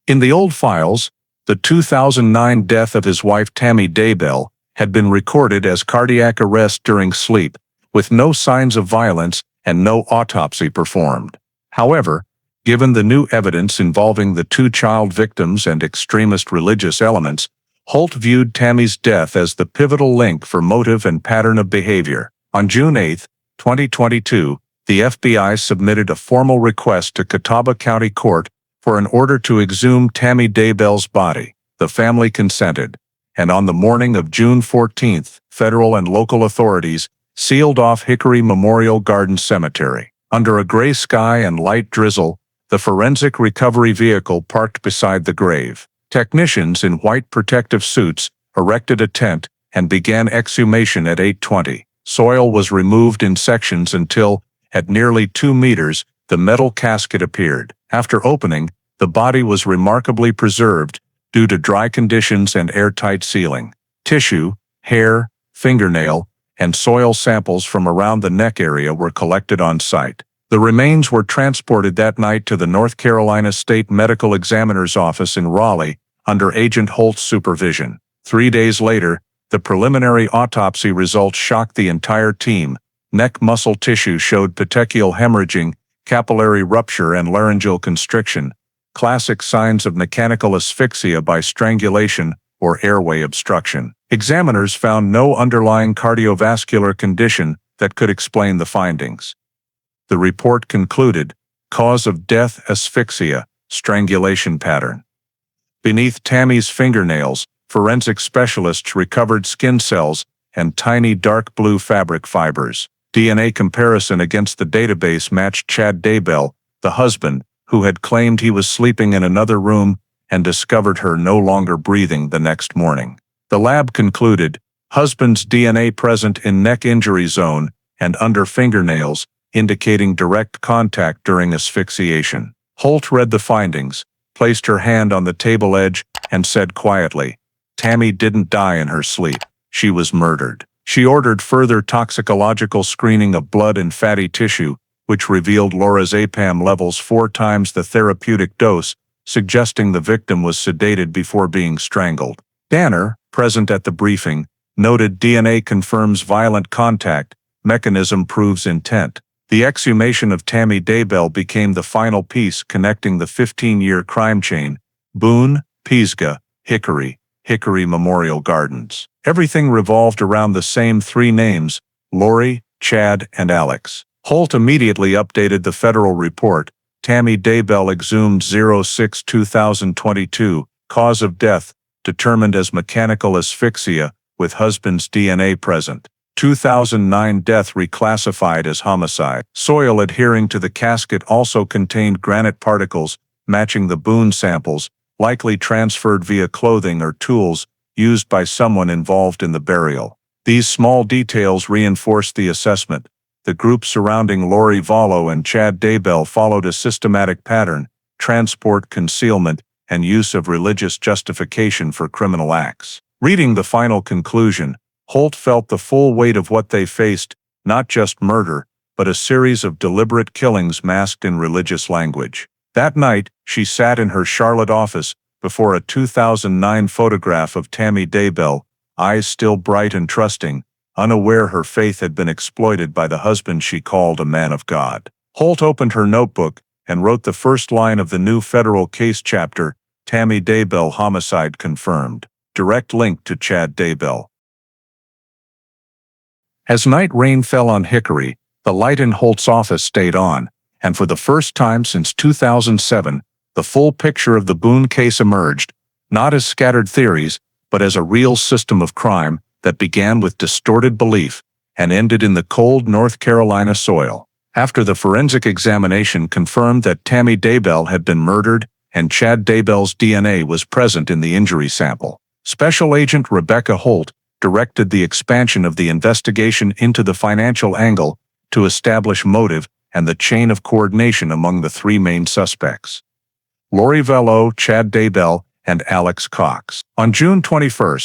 Speaker 1: In the old files, the 2009 death of his wife Tammy Daybell had been recorded as cardiac arrest during sleep, with no signs of violence and no autopsy performed. However, Given the new evidence involving the two child victims and extremist religious elements, Holt viewed Tammy's death as the pivotal link for motive and pattern of behavior. On June 8, 2022, the FBI submitted a formal request to Catawba County Court for an order to exhume Tammy Daybell's body. The family consented, and on the morning of June 14, federal and local authorities sealed off Hickory Memorial Garden Cemetery. Under a gray sky and light drizzle, the forensic recovery vehicle parked beside the grave. Technicians in white protective suits erected a tent and began exhumation at 8:20. Soil was removed in sections until, at nearly 2 meters, the metal casket appeared. After opening, the body was remarkably preserved due to dry conditions and airtight sealing. Tissue, hair, fingernail, and soil samples from around the neck area were collected on site. The remains were transported that night to the North Carolina State Medical Examiner's Office in Raleigh under Agent Holt's supervision. 3 days later, the preliminary autopsy results shocked the entire team. Neck muscle tissue showed petechial hemorrhaging, capillary rupture, and laryngeal constriction, classic signs of mechanical asphyxia by strangulation or airway obstruction. Examiners found no underlying cardiovascular condition that could explain the findings. The report concluded, cause of death asphyxia, strangulation pattern. Beneath Tammy's fingernails, forensic specialists recovered skin cells and tiny dark blue fabric fibers. DNA comparison against the database matched Chad Daybell, the husband, who had claimed he was sleeping in another room and discovered her no longer breathing the next morning. The lab concluded, husband's DNA present in neck injury zone and under fingernails, indicating direct contact during asphyxiation. Holt read the findings, placed her hand on the table edge, and said quietly, Tammy didn't die in her sleep. She was murdered. She ordered further toxicological screening of blood and fatty tissue, which revealed lorazepam levels 4 times the therapeutic dose, suggesting the victim was sedated before being strangled. Danner, present at the briefing, noted DNA confirms violent contact, mechanism proves intent. The exhumation of Tammy Daybell became the final piece connecting the 15-year crime chain, Boone, Pisgah, Hickory Memorial Gardens. Everything revolved around the same 3 names, Lori, Chad, and Alex. Holt immediately updated the federal report, Tammy Daybell exhumed 06-2022, cause of death, determined as mechanical asphyxia, with husband's DNA present. 2009 death reclassified as homicide. Soil adhering to the casket also contained granite particles, matching the Boone samples, likely transferred via clothing or tools used by someone involved in the burial. These small details reinforced the assessment. The group surrounding Lori Vallow and Chad Daybell followed a systematic pattern, transport, concealment, and use of religious justification for criminal acts. Reading the final conclusion, Holt felt the full weight of what they faced, not just murder, but a series of deliberate killings masked in religious language. That night, she sat in her Charlotte office, before a 2009 photograph of Tammy Daybell, eyes still bright and trusting, unaware her faith had been exploited by the husband she called a man of God. Holt opened her notebook and wrote the first line of the new federal case chapter, Tammy Daybell homicide confirmed. Direct link to Chad Daybell. As night rain fell on Hickory, the light in Holt's office stayed on, and for the first time since 2007, the full picture of the Boone case emerged, not as scattered theories, but as a real system of crime that began with distorted belief and ended in the cold North Carolina soil. After the forensic examination confirmed that Tammy Daybell had been murdered and Chad Daybell's DNA was present in the injury sample, Special Agent Rebecca Holt directed the expansion of the investigation into the financial angle to establish motive and the chain of coordination among the 3 main suspects: Lori Vallow, Chad Daybell, and Alex Cox. On June 21,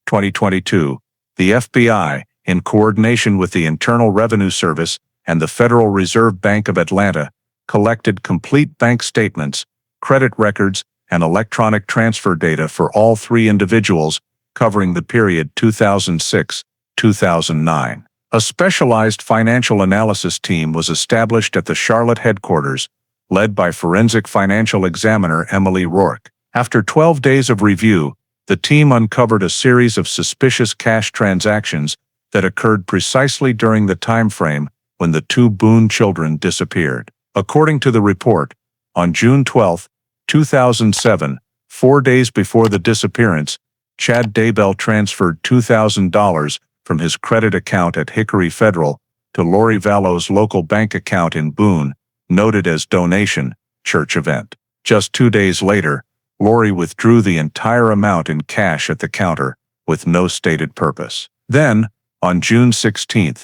Speaker 1: 2022, the FBI, in coordination with the Internal Revenue Service and the Federal Reserve Bank of Atlanta, collected complete bank statements, credit records, and electronic transfer data for all 3 individuals, covering the period 2006-2009. A specialized financial analysis team was established at the Charlotte headquarters, led by forensic financial examiner Emily Rourke. After 12 days of review, the team uncovered a series of suspicious cash transactions that occurred precisely during the time frame when the two Boone children disappeared. According to the report, on June 12, 2007, 4 days before the disappearance, Chad Daybell transferred $2,000 from his credit account at Hickory Federal to Lori Vallow's local bank account in Boone, noted as donation, church event. Just 2 days later, Lori withdrew the entire amount in cash at the counter, with no stated purpose. Then, on June 16,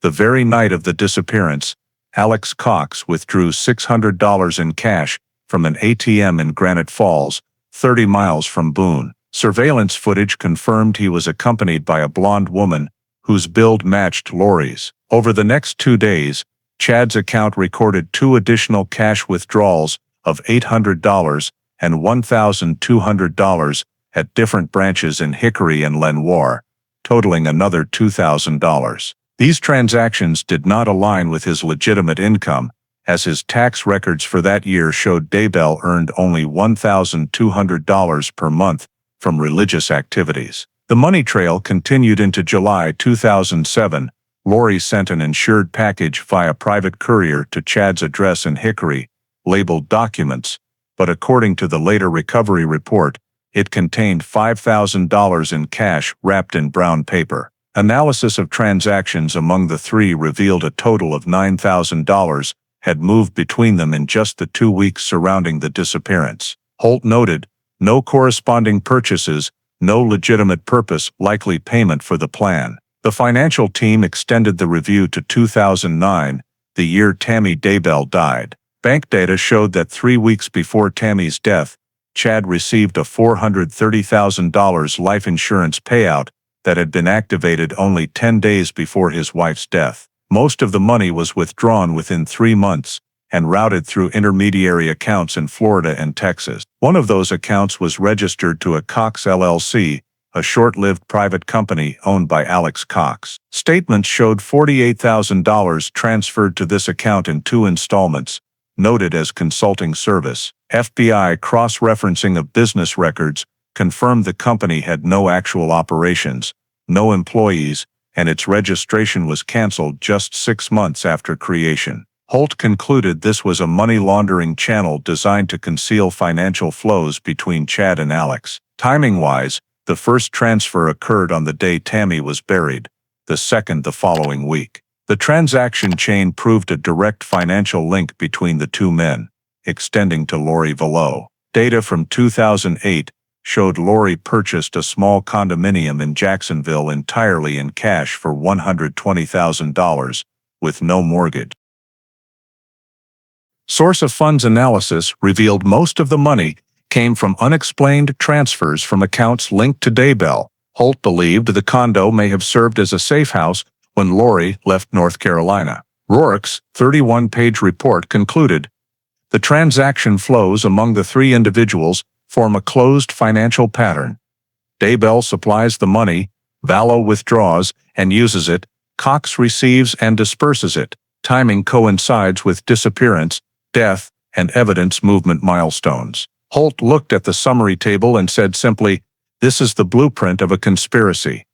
Speaker 1: the very night of the disappearance, Alex Cox withdrew $600 in cash from an ATM in Granite Falls, 30 miles from Boone. Surveillance footage confirmed he was accompanied by a blonde woman whose build matched Lori's. Over the next 2 days, Chad's account recorded 2 additional cash withdrawals of $800 and $1,200 at different branches in Hickory and Lenoir, totaling another $2,000. These transactions did not align with his legitimate income, as his tax records for that year showed Daybell earned only $1,200 per month from religious activities. The money trail continued into July 2007. Lori sent an insured package via private courier to Chad's address in Hickory, labeled documents, but according to the later recovery report, it contained $5,000 in cash wrapped in brown paper. Analysis of transactions among the three revealed a total of $9,000 had moved between them in just the 2 weeks surrounding the disappearance. Holt noted, no corresponding purchases, no legitimate purpose, likely payment for the plan. The financial team extended the review to 2009, the year Tammy Daybell died. Bank data showed that 3 weeks before Tammy's death, Chad received a $430,000 life insurance payout that had been activated only 10 days before his wife's death. Most of the money was withdrawn within 3 months and routed through intermediary accounts in Florida and Texas. One of those accounts was registered to a Cox LLC, a short-lived private company owned by Alex Cox. Statements showed $48,000 transferred to this account in 2 installments, noted as consulting service. FBI cross-referencing of business records confirmed the company had no actual operations, no employees, and its registration was canceled just 6 months after creation. Holt concluded this was a money laundering channel designed to conceal financial flows between Chad and Alex. Timing-wise, the first transfer occurred on the day Tammy was buried, the second the following week. The transaction chain proved a direct financial link between the two men, extending to Lori Vallow. Data from 2008 showed Lori purchased a small condominium in Jacksonville entirely in cash for $120,000, with no mortgage. Source of funds analysis revealed most of the money came from unexplained transfers from accounts linked to Daybell. Holt believed the condo may have served as a safe house when Lori left North Carolina. Rourke's 31-page report concluded, the transaction flows among the 3 individuals form a closed financial pattern. Daybell supplies the money, Vallow withdraws and uses it, Cox receives and disperses it. Timing coincides with disappearance, death, and evidence movement milestones. Holt looked at the summary table and said simply, this is the blueprint of a conspiracy.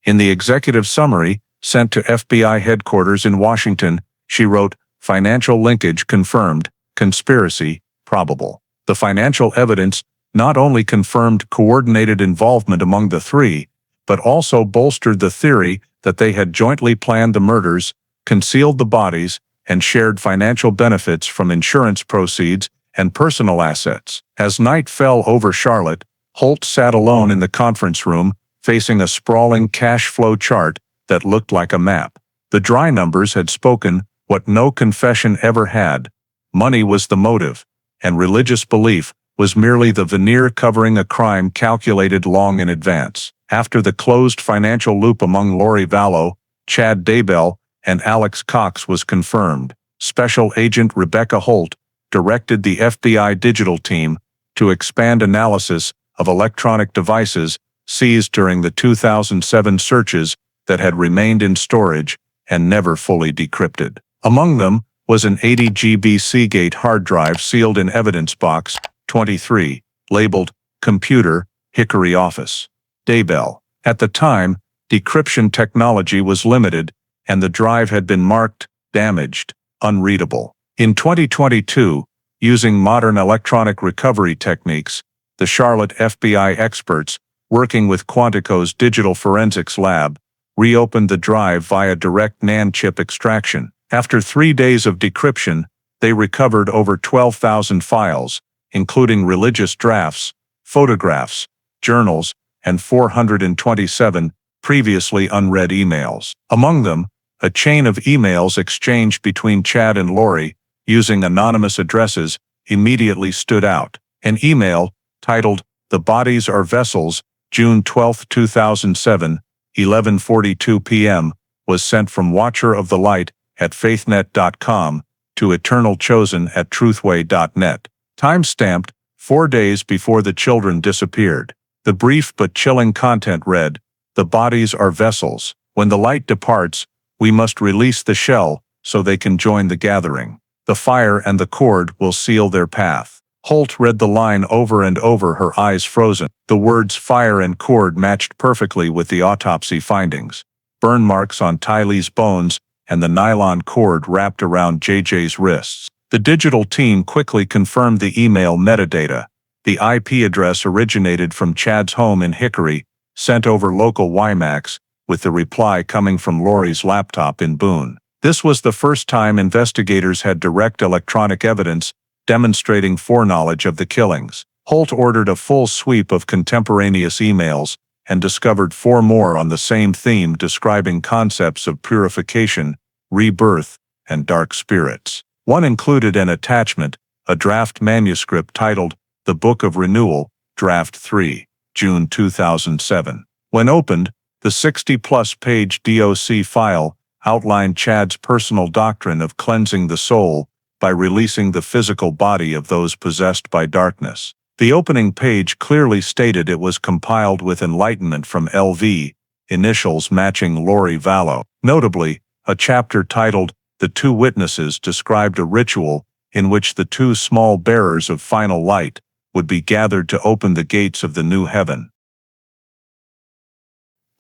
Speaker 1: In the executive summary, sent to FBI headquarters in Washington, she wrote, financial linkage confirmed, conspiracy probable. The financial evidence not only confirmed coordinated involvement among the 3, but also bolstered the theory that they had jointly planned the murders, concealed the bodies, and shared financial benefits from insurance proceeds and personal assets. As night fell over Charlotte, Holt sat alone in the conference room, facing a sprawling cash flow chart that looked like a map. The dry numbers had spoken what no confession ever had. Money was the motive, and religious belief was merely the veneer covering a crime calculated long in advance. After the closed financial loop among Lori Vallow, Chad Daybell, and Alex Cox was confirmed, Special Agent Rebecca Holt directed the FBI digital team to expand analysis of electronic devices seized during the 2007 searches that had remained in storage and never fully decrypted. Among them was an 80 GB Seagate hard drive sealed in evidence box 23, labeled Computer, Hickory Office. Daybell. At the time, decryption technology was limited, and the drive had been marked, damaged, unreadable. In 2022, using modern electronic recovery techniques, the Charlotte FBI experts, working with Quantico's digital forensics lab, reopened the drive via direct NAND chip extraction. After 3 days of decryption, they recovered over 12,000 files, including religious drafts, photographs, journals, and 427 previously unread emails. Among them, a chain of emails exchanged between Chad and Lori, using anonymous addresses, immediately stood out. An email, titled, "The Bodies Are Vessels," June 12, 2007, 11:42 p.m., was sent from Watcher of the Light at faithnet.com to Eternal Chosen at truthway.net. Time-stamped, 4 days before the children disappeared. The brief but chilling content read, "The bodies are vessels. When the light departs, we must release the shell so they can join the gathering. The fire and the cord will seal their path." Holt read the line over and over, her eyes frozen. The words fire and cord matched perfectly with the autopsy findings. Burn marks on Tylee's bones and the nylon cord wrapped around JJ's wrists. The digital team quickly confirmed the email metadata. The IP address originated from Chad's home in Hickory, sent over local WiMAX, with the reply coming from Lori's laptop in Boone. This was the first time investigators had direct electronic evidence demonstrating foreknowledge of the killings. Holt ordered a full sweep of contemporaneous emails and discovered 4 more on the same theme, describing concepts of purification, rebirth, and dark spirits. One included an attachment, a draft manuscript titled The Book of Renewal, Draft 3, June 2007. When opened, the 60-plus page DOC file outlined Chad's personal doctrine of cleansing the soul by releasing the physical body of those possessed by darkness. The opening page clearly stated it was compiled with enlightenment from LV, initials matching Lori Vallow. Notably, a chapter titled The Two Witnesses described a ritual in which the 2 small bearers of final light would be gathered to open the gates of the new heaven.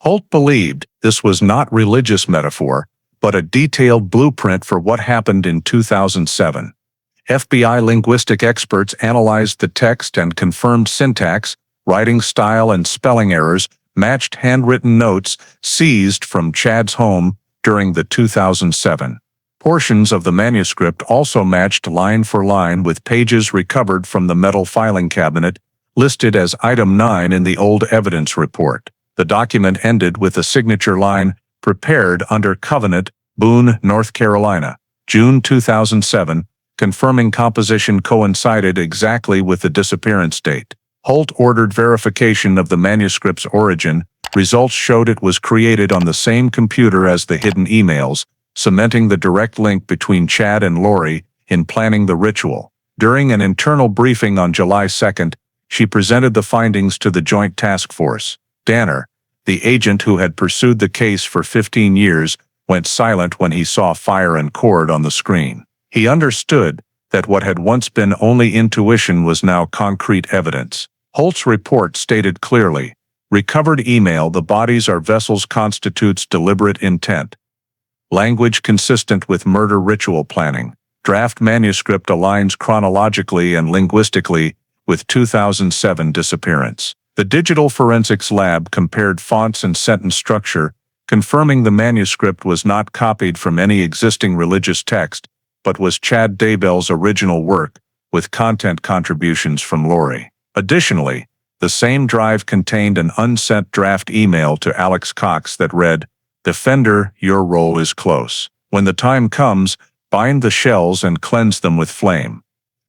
Speaker 1: Holt believed this was not religious metaphor, but a detailed blueprint for what happened in 2007. FBI linguistic experts analyzed the text and confirmed syntax, writing style, and spelling errors matched handwritten notes seized from Chad's home during the 2007. Portions of the manuscript also matched line for line with pages recovered from the metal filing cabinet, listed as Item 9 in the old evidence report. The document ended with a signature line, "Prepared under Covenant, Boone, North Carolina, June 2007, confirming composition coincided exactly with the disappearance date. Holt ordered verification of the manuscript's origin. Results showed it was created on the same computer as the hidden emails, cementing the direct link between Chad and Lori in planning the ritual. During an internal briefing on July 2nd, she presented the findings to the Joint Task Force. Danner, the agent who had pursued the case for 15 years, went silent when he saw fire and cord on the screen. He understood that what had once been only intuition was now concrete evidence. Holt's report stated clearly, recovered email, "The bodies are vessels," constitutes deliberate intent. Language consistent with murder ritual planning. Draft manuscript aligns chronologically and linguistically with 2007 disappearance. The digital forensics lab compared fonts and sentence structure, confirming the manuscript was not copied from any existing religious text, but was Chad Daybell's original work, with content contributions from Lori. Additionally, the same drive contained an unsent draft email to Alex Cox that read, "Defender, your role is close. When the time comes, bind the shells and cleanse them with flame."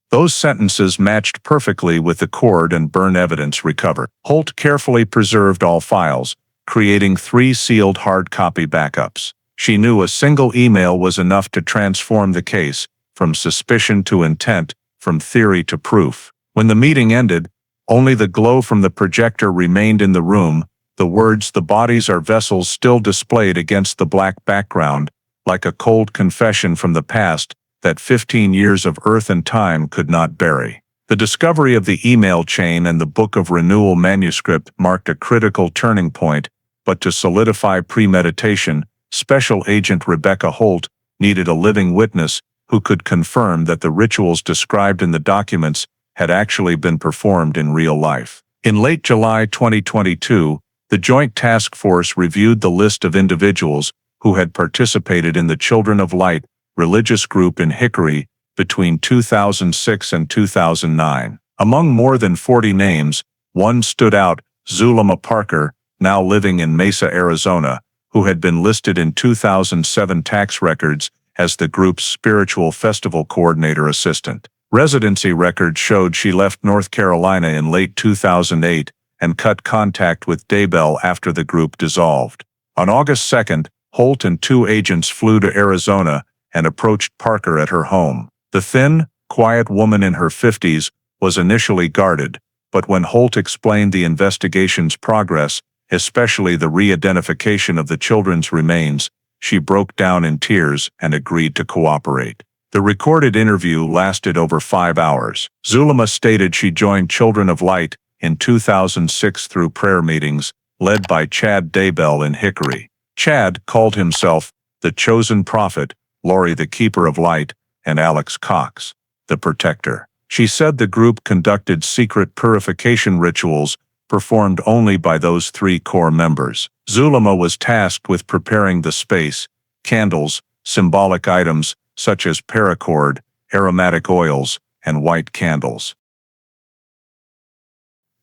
Speaker 1: Those sentences matched perfectly with the cord and burn evidence recovered. Holt carefully preserved all files, creating 3 sealed hard copy backups. She knew a single email was enough to transform the case, from suspicion to intent, from theory to proof. When the meeting ended, only the glow from the projector remained in the room, the words "The bodies are vessels" still displayed against the black background, like a cold confession from the past that 15 years of earth and time could not bury. The discovery of the email chain and the Book of Renewal manuscript marked a critical turning point, but to solidify premeditation, Special Agent Rebecca Holt needed a living witness who could confirm that the rituals described in the documents had actually been performed in real life. In late July 2022, the Joint Task Force reviewed the list of individuals who had participated in the Children of Light religious group in Hickory between 2006 and 2009. Among more than 40 names, one stood out: Zulema Parker, now living in Mesa, Arizona, who had been listed in 2007 tax records as the group's spiritual festival coordinator assistant. Residency records showed she left North Carolina in late 2008 and cut contact with Daybell after the group dissolved. On August 2nd, Holt and two agents flew to Arizona and approached Parker at her home. The thin, quiet woman in her 50s was initially guarded, but when Holt explained the investigation's progress, especially the re-identification of the children's remains, she broke down in tears and agreed to cooperate. The recorded interview lasted over 5 hours. Zulema stated she joined Children of Light in 2006 through prayer meetings, led by Chad Daybell in Hickory. Chad called himself the Chosen Prophet, Lori the Keeper of Light, and Alex Cox, the Protector. She said the group conducted secret purification rituals performed only by those three core members. Zulema was tasked with preparing the space, candles, symbolic items such as paracord, aromatic oils, and white candles.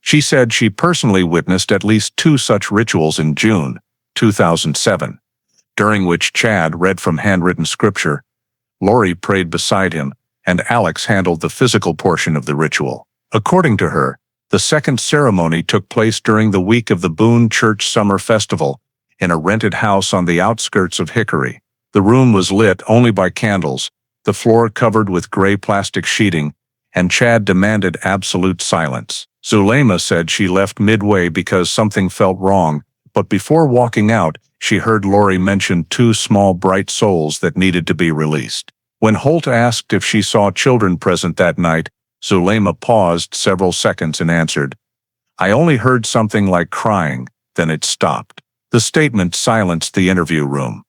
Speaker 1: She said she personally witnessed at least 2 such rituals in June 2007, during which Chad read from handwritten scripture, Lori prayed beside him, and Alex handled the physical portion of the ritual. According to her, the second ceremony took place during the week of the Boone Church Summer Festival, in a rented house on the outskirts of Hickory. The room was lit only by candles, the floor covered with gray plastic sheeting, and Chad demanded absolute silence. Zulema said she left midway because something felt wrong, but before walking out, she heard Lori mention 2 small bright souls that needed to be released. When Holt asked if she saw children present that night, Zulema paused several seconds and answered, "I only heard something like crying, then it stopped." The statement silenced the interview room.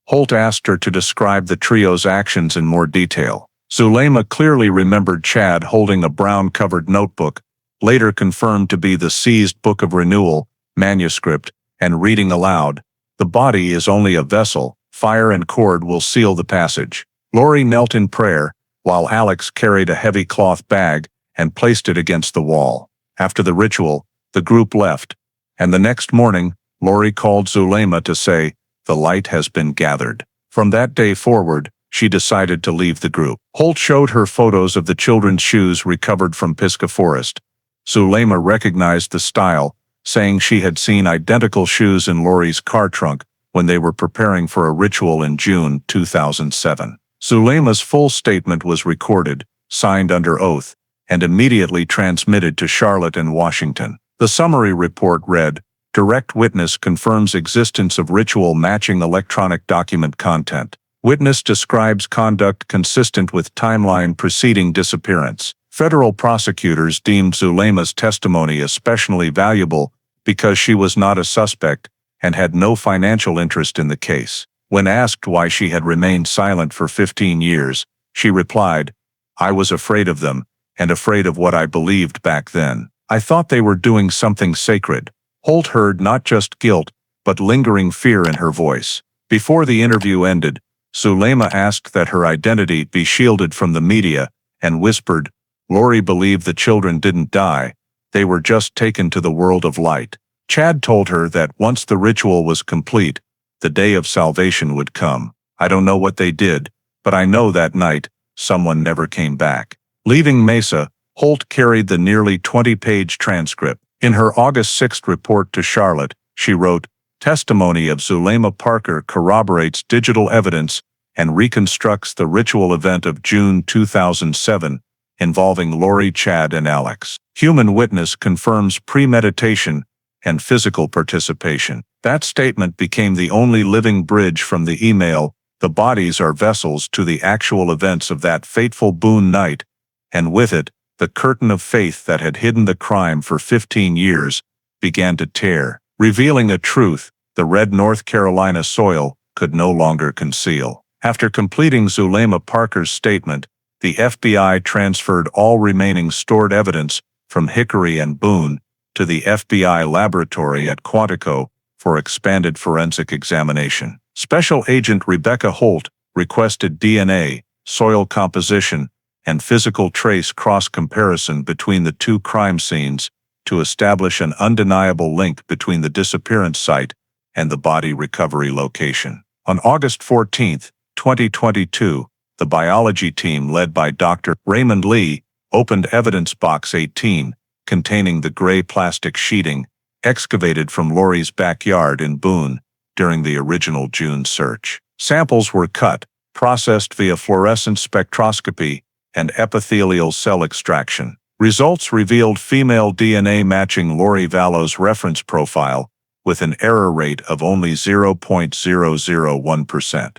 Speaker 1: Holt asked her to describe the trio's actions in more detail. Zulema clearly remembered Chad holding a brown-covered notebook, later confirmed to be the seized Book of Renewal manuscript, and reading aloud, "The body is only a vessel, fire and cord will seal the passage." Lori knelt in prayer, while Alex carried a heavy cloth bag and placed it against the wall. After the ritual, the group left, and the next morning, Lori called Zulema to say, "The light has been gathered." From that day forward, she decided to leave the group. Holt showed her photos of the children's shoes recovered from Pisgah Forest. Zulema recognized the style, saying she had seen identical shoes in Lori's car trunk when they were preparing for a ritual in June 2007. Zulema's full statement was recorded, signed under oath, and immediately transmitted to Charlotte and Washington. The summary report read, "Direct witness confirms existence of ritual matching electronic document content. Witness describes conduct consistent with timeline preceding disappearance." Federal prosecutors deemed Zulema's testimony especially valuable because she was not a suspect and had no financial interest in the case. When asked why she had remained silent for 15 years, she replied, "I was afraid of them, and afraid of what I believed back then. I thought they were doing something sacred." Holt heard not just guilt, but lingering fear in her voice. Before the interview ended, Zulema asked that her identity be shielded from the media, and whispered, "Lori believed the children didn't die, they were just taken to the world of light." Chad told her that once the ritual was complete, the day of salvation would come. "I don't know what they did, but I know that night, someone never came back." Leaving Mesa, Holt carried the nearly 20-page transcript. In her August 6 report to Charlotte, she wrote, "Testimony of Zulema Parker corroborates digital evidence and reconstructs the ritual event of June 2007 involving Lori, Chad, and Alex. Human witness confirms premeditation and physical participation." That statement became the only living bridge from the email The bodies are vessels to the actual events of that fateful Boone night, and with it, the curtain of faith that had hidden the crime for 15 years began to tear, revealing a truth the red North Carolina soil could no longer conceal. After completing Zulema Parker's statement, the FBI transferred all remaining stored evidence from Hickory and Boone to the FBI laboratory at Quantico for expanded forensic examination. Special Agent Rebecca Holt requested DNA, soil composition, and physical trace cross-comparison between the two crime scenes to establish an undeniable link between the disappearance site and the body recovery location. On August 14, 2022, the biology team led by Dr. Raymond Lee opened Evidence Box 18, containing the gray plastic sheeting excavated from Lori's backyard in Boone during the original June search. Samples were cut, processed via fluorescence spectroscopy and epithelial cell extraction. Results revealed female DNA matching Lori Vallow's reference profile with an error rate of only 0.001%.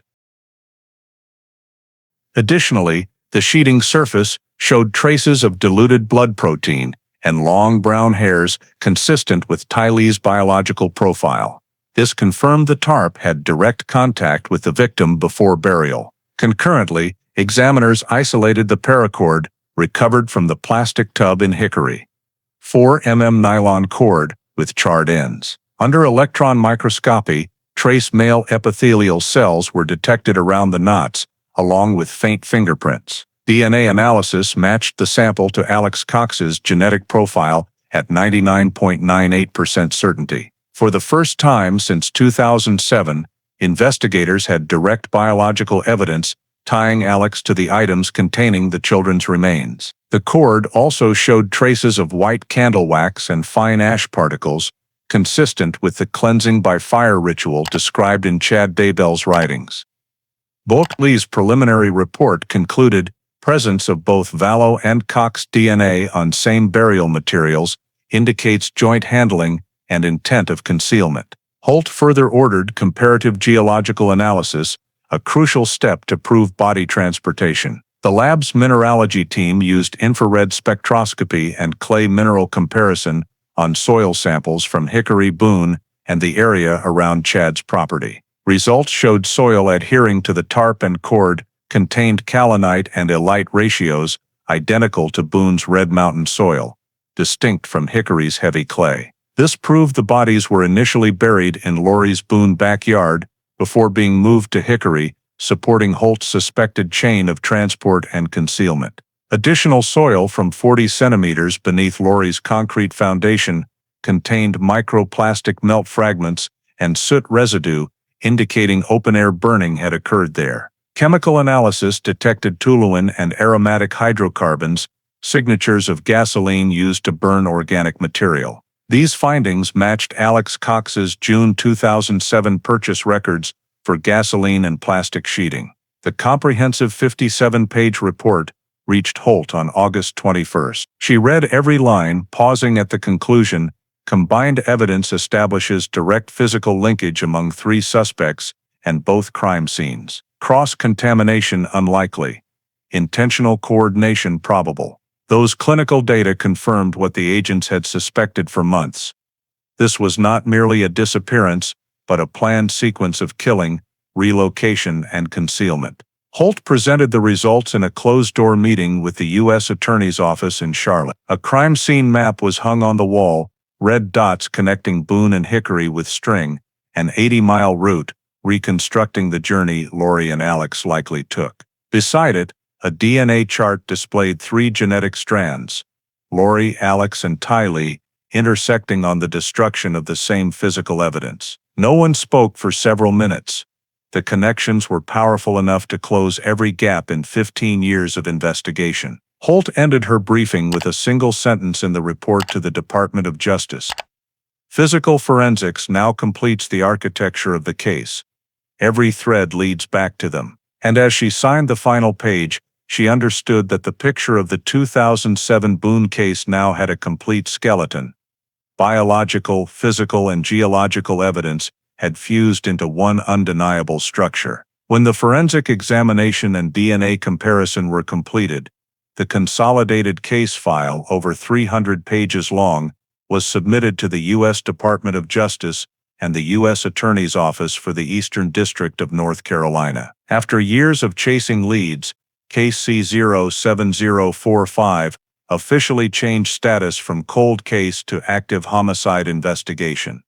Speaker 1: Additionally, the sheeting surface showed traces of diluted blood protein and long brown hairs consistent with Tylee's biological profile. This confirmed the tarp had direct contact with the victim before burial. Concurrently, examiners isolated the paracord recovered from the plastic tub in Hickory. 4 mm nylon cord with charred ends. Under electron microscopy, trace male epithelial cells were detected around the knots, along with faint fingerprints. DNA analysis matched the sample to Alex Cox's genetic profile at 99.98% certainty. For the first time since 2007, investigators had direct biological evidence tying Alex to the items containing the children's remains. The cord also showed traces of white candle wax and fine ash particles, consistent with the cleansing by fire ritual described in Chad Daybell's writings. Lee's preliminary report concluded presence of both Vallow and Cox DNA on same burial materials indicates joint handling and intent of concealment. Holt further ordered comparative geological analysis, a crucial step to prove body transportation. The lab's mineralogy team used infrared spectroscopy and clay mineral comparison on soil samples from Hickory, Boone, and the area around Chad's property. Results showed soil adhering to the tarp and cord contained kaolinite and illite ratios identical to Boone's Red Mountain soil, distinct from Hickory's heavy clay. This proved the bodies were initially buried in Lori's Boone backyard before being moved to Hickory, supporting Holt's suspected chain of transport and concealment. Additional soil from 40 centimeters beneath Lori's concrete foundation contained microplastic melt fragments and soot residue, indicating open-air burning had occurred there. Chemical analysis detected toluene and aromatic hydrocarbons, signatures of gasoline used to burn organic material. These findings matched Alex Cox's June 2007 purchase records for gasoline and plastic sheeting. The comprehensive 57-page report reached Holt on August 21. She read every line, pausing at the conclusion. Combined evidence establishes direct physical linkage among 3 suspects and both crime scenes. Cross-contamination unlikely. Intentional coordination probable. Those clinical data confirmed what the agents had suspected for months. This was not merely a disappearance, but a planned sequence of killing, relocation, and concealment. Holt presented the results in a closed-door meeting with the U.S. Attorney's Office in Charlotte. A crime scene map was hung on the wall, red dots connecting Boone and Hickory with string, an 80-mile route, reconstructing the journey Lori and Alex likely took. Beside it, a DNA chart displayed 3 genetic strands, Lori, Alex, and Tylee, intersecting on the destruction of the same physical evidence. No one spoke for several minutes. The connections were powerful enough to close every gap in 15 years of investigation. Holt ended her briefing with a single sentence in the report to the Department of Justice. Physical forensics now completes the architecture of the case. Every thread leads back to them. And as she signed the final page, she understood that the picture of the 2007 Boone case now had a complete skeleton. Biological, physical, and geological evidence had fused into one undeniable structure. When the forensic examination and DNA comparison were completed, the consolidated case file, over 300 pages long, was submitted to the U.S. Department of Justice and the U.S. Attorney's Office for the Eastern District of North Carolina. After years of chasing leads, Case C-07045 officially changed status from cold case to active homicide investigation.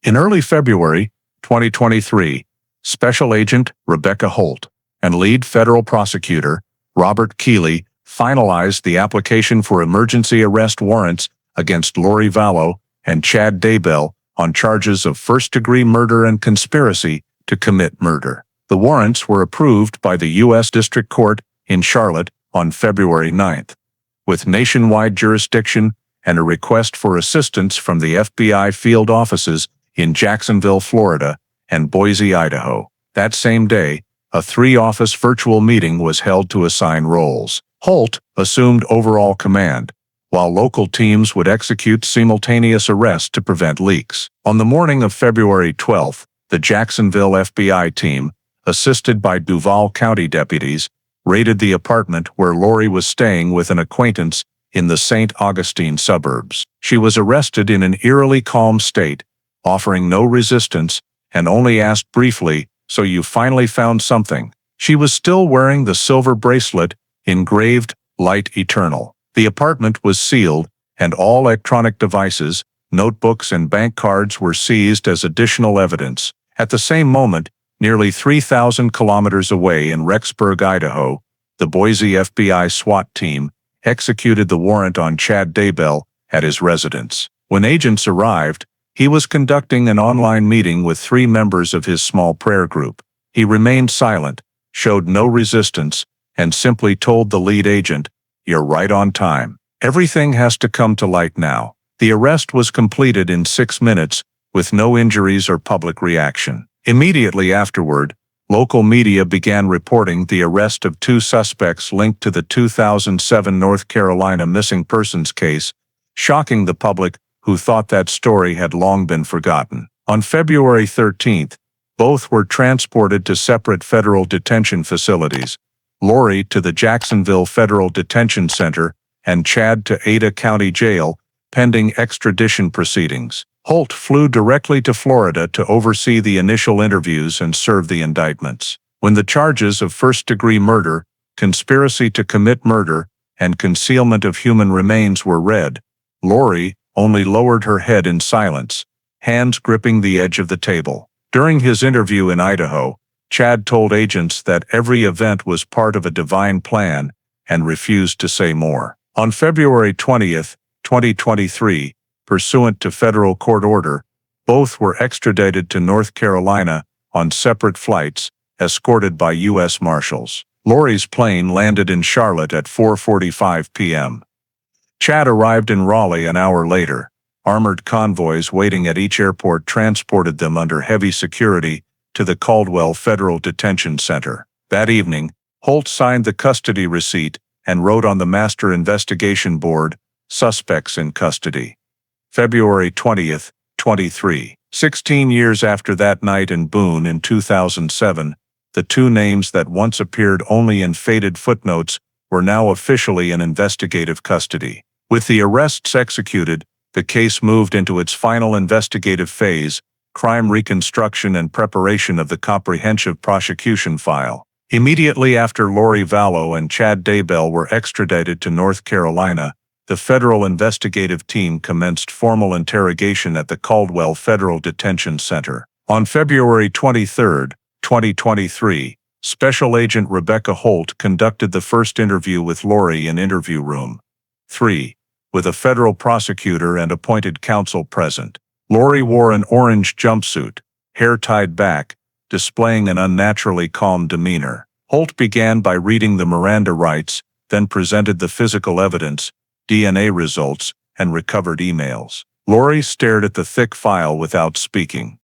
Speaker 1: In early February 2023, Special Agent Rebecca Holt and lead federal prosecutor Robert Keeley finalized the application for emergency arrest warrants against Lori Vallow and Chad Daybell on charges of first-degree murder and conspiracy to commit murder. The warrants were approved by the U.S. District Court in Charlotte on February 9th, with nationwide jurisdiction and a request for assistance from the FBI field offices in Jacksonville, Florida, and Boise, Idaho. That same day, a 3-office virtual meeting was held to assign roles. Holt assumed overall command, while local teams would execute simultaneous arrests to prevent leaks. On the morning of February 12th, the Jacksonville FBI team, assisted by Duval County deputies, raided the apartment where Lori was staying with an acquaintance in the St. Augustine suburbs. She was arrested in an eerily calm state, offering no resistance, and only asked briefly, "So you finally found something?" She was still wearing the silver bracelet, engraved, "Light Eternal." The apartment was sealed, and all electronic devices, notebooks and bank cards were seized as additional evidence. At the same moment, nearly 3,000 kilometers away in Rexburg, Idaho, the Boise FBI SWAT team executed the warrant on Chad Daybell at his residence. When agents arrived, he was conducting an online meeting with 3 members of his small prayer group. He remained silent, showed no resistance, and simply told the lead agent, "You're right on time. Everything has to come to light now." The arrest was completed in 6 minutes, with no injuries or public reaction. Immediately afterward, local media began reporting the arrest of 2 suspects linked to the 2007 North Carolina missing persons case, shocking the public who thought that story had long been forgotten. On February 13th, both were transported to separate federal detention facilities, Lori to the Jacksonville Federal Detention Center and Chad to Ada County Jail, pending extradition proceedings. Holt flew directly to Florida to oversee the initial interviews and serve the indictments. When the charges of first-degree murder, conspiracy to commit murder, and concealment of human remains were read, Lori only lowered her head in silence, hands gripping the edge of the table. During his interview in Idaho, Chad told agents that every event was part of a divine plan and refused to say more. On February 20th, 2023, pursuant to federal court order, both were extradited to North Carolina on separate flights, escorted by U.S. Marshals. Lori's plane landed in Charlotte at 4:45 p.m. Chad arrived in Raleigh an hour later. Armored convoys waiting at each airport transported them under heavy security to the Caldwell Federal Detention Center. That evening, Holt signed the custody receipt and wrote on the Master Investigation Board, "Suspects in custody." February 20th, 23. 16 years after that night in Boone in 2007, the 2 names that once appeared only in faded footnotes were now officially in investigative custody. With the arrests executed, the case moved into its final investigative phase, crime reconstruction and preparation of the comprehensive prosecution file. Immediately after Lori Vallow and Chad Daybell were extradited to North Carolina, the federal investigative team commenced formal interrogation at the Caldwell Federal Detention Center. On February 23, 2023, Special Agent Rebecca Holt conducted the first interview with Lori in Interview Room 3, with a federal prosecutor and appointed counsel present. Lori wore an orange jumpsuit, hair tied back, displaying an unnaturally calm demeanor. Holt began by reading the Miranda rights, then presented the physical evidence, DNA results, and recovered emails. Lori stared at the thick file without speaking.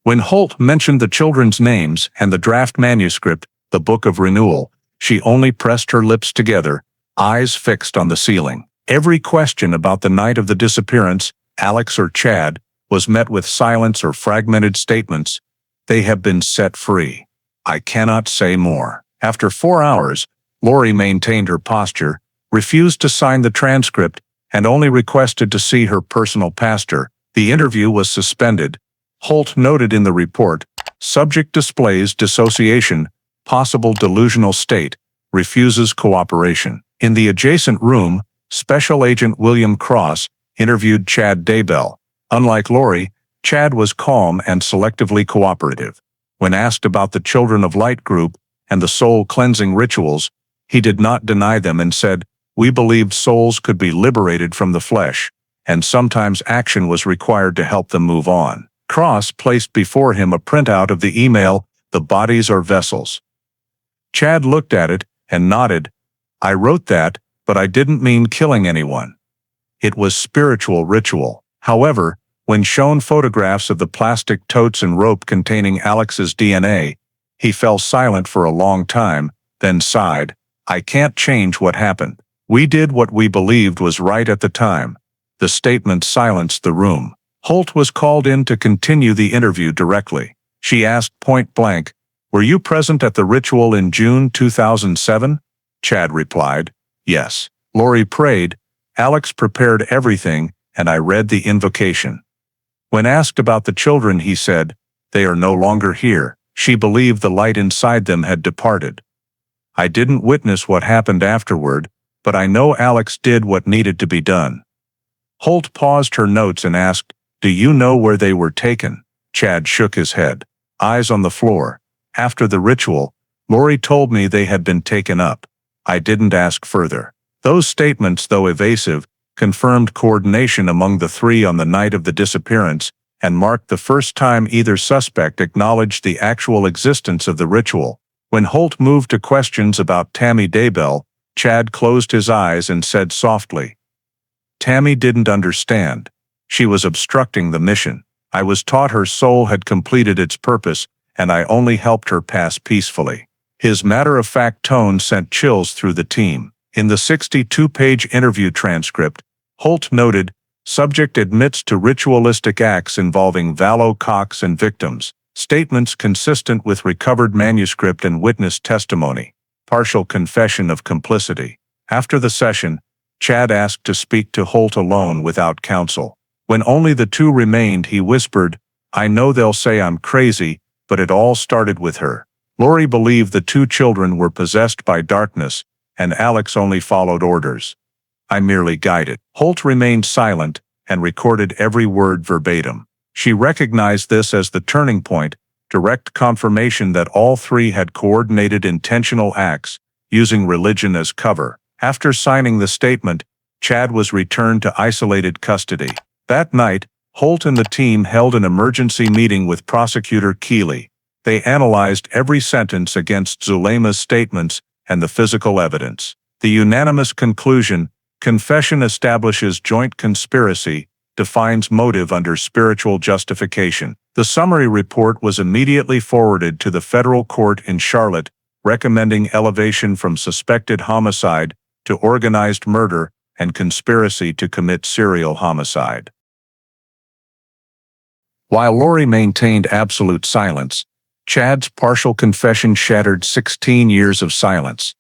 Speaker 1: When Holt mentioned the children's names and the draft manuscript, the Book of Renewal, she only pressed her lips together, eyes fixed on the ceiling. Every question about the night of the disappearance, Alex or Chad, was met with silence or fragmented statements. They have been set free. I cannot say more. After 4 hours, Lori maintained her posture, refused to sign the transcript, and only requested to see her personal pastor. The interview was suspended. Holt noted in the report, subject displays dissociation, possible delusional state, refuses cooperation. In the adjacent room, Special Agent William Cross interviewed Chad Daybell. Unlike Lori, Chad was calm and selectively cooperative. When asked about the Children of Light group and the soul-cleansing rituals, he did not deny them and said, "We believed souls could be liberated from the flesh, and sometimes action was required to help them move on." Cross placed before him a printout of the email, "The bodies are vessels." Chad looked at it and nodded. "I wrote that, but I didn't mean killing anyone. It was spiritual ritual." However, when shown photographs of the plastic totes and rope containing Alex's DNA, he fell silent for a long time, then sighed, "I can't change what happened. We did what we believed was right at the time." The statement silenced the room. Holt was called in to continue the interview directly. She asked point blank, "Were you present at the ritual in June 2007? Chad replied, "Yes." Lori prayed, "Alex prepared everything, and I read the invocation." When asked about the children, he said, "They are no longer here." She believed the light inside them had departed. "I didn't witness what happened afterward, but I know Alex did what needed to be done." Holt paused her notes and asked, "Do you know where they were taken?" Chad shook his head, eyes on the floor. "After the ritual, Lori told me they had been taken up. I didn't ask further." Those statements, though evasive, confirmed coordination among the three on the night of the disappearance and marked the first time either suspect acknowledged the actual existence of the ritual. When Holt moved to questions about Tammy Daybell, Chad closed his eyes and said softly, "Tammy didn't understand. She was obstructing the mission. I was taught her soul had completed its purpose, and I only helped her pass peacefully." His matter-of-fact tone sent chills through the team. In the 62-page interview transcript, Holt noted, "Subject admits to ritualistic acts involving Vallow, Cox, and victims. Statements consistent with recovered manuscript and witness testimony. Partial confession of complicity." After the session, Chad asked to speak to Holt alone without counsel. When only the two remained, he whispered, "I know they'll say I'm crazy, but it all started with her. Lori believed the two children were possessed by darkness, and Alex only followed orders. I merely guided." Holt remained silent and recorded every word verbatim. She recognized this as the turning point, direct confirmation that all three had coordinated intentional acts, using religion as cover. After signing the statement, Chad was returned to isolated custody. That night, Holt and the team held an emergency meeting with Prosecutor Keeley. They analyzed every sentence against Zulema's statements and the physical evidence. The unanimous conclusion, confession establishes joint conspiracy, defines motive under spiritual justification. The summary report was immediately forwarded to the federal court in Charlotte, recommending elevation from suspected homicide to organized murder and conspiracy to commit serial homicide. While Lori maintained absolute silence, Chad's partial confession shattered 16 years of silence,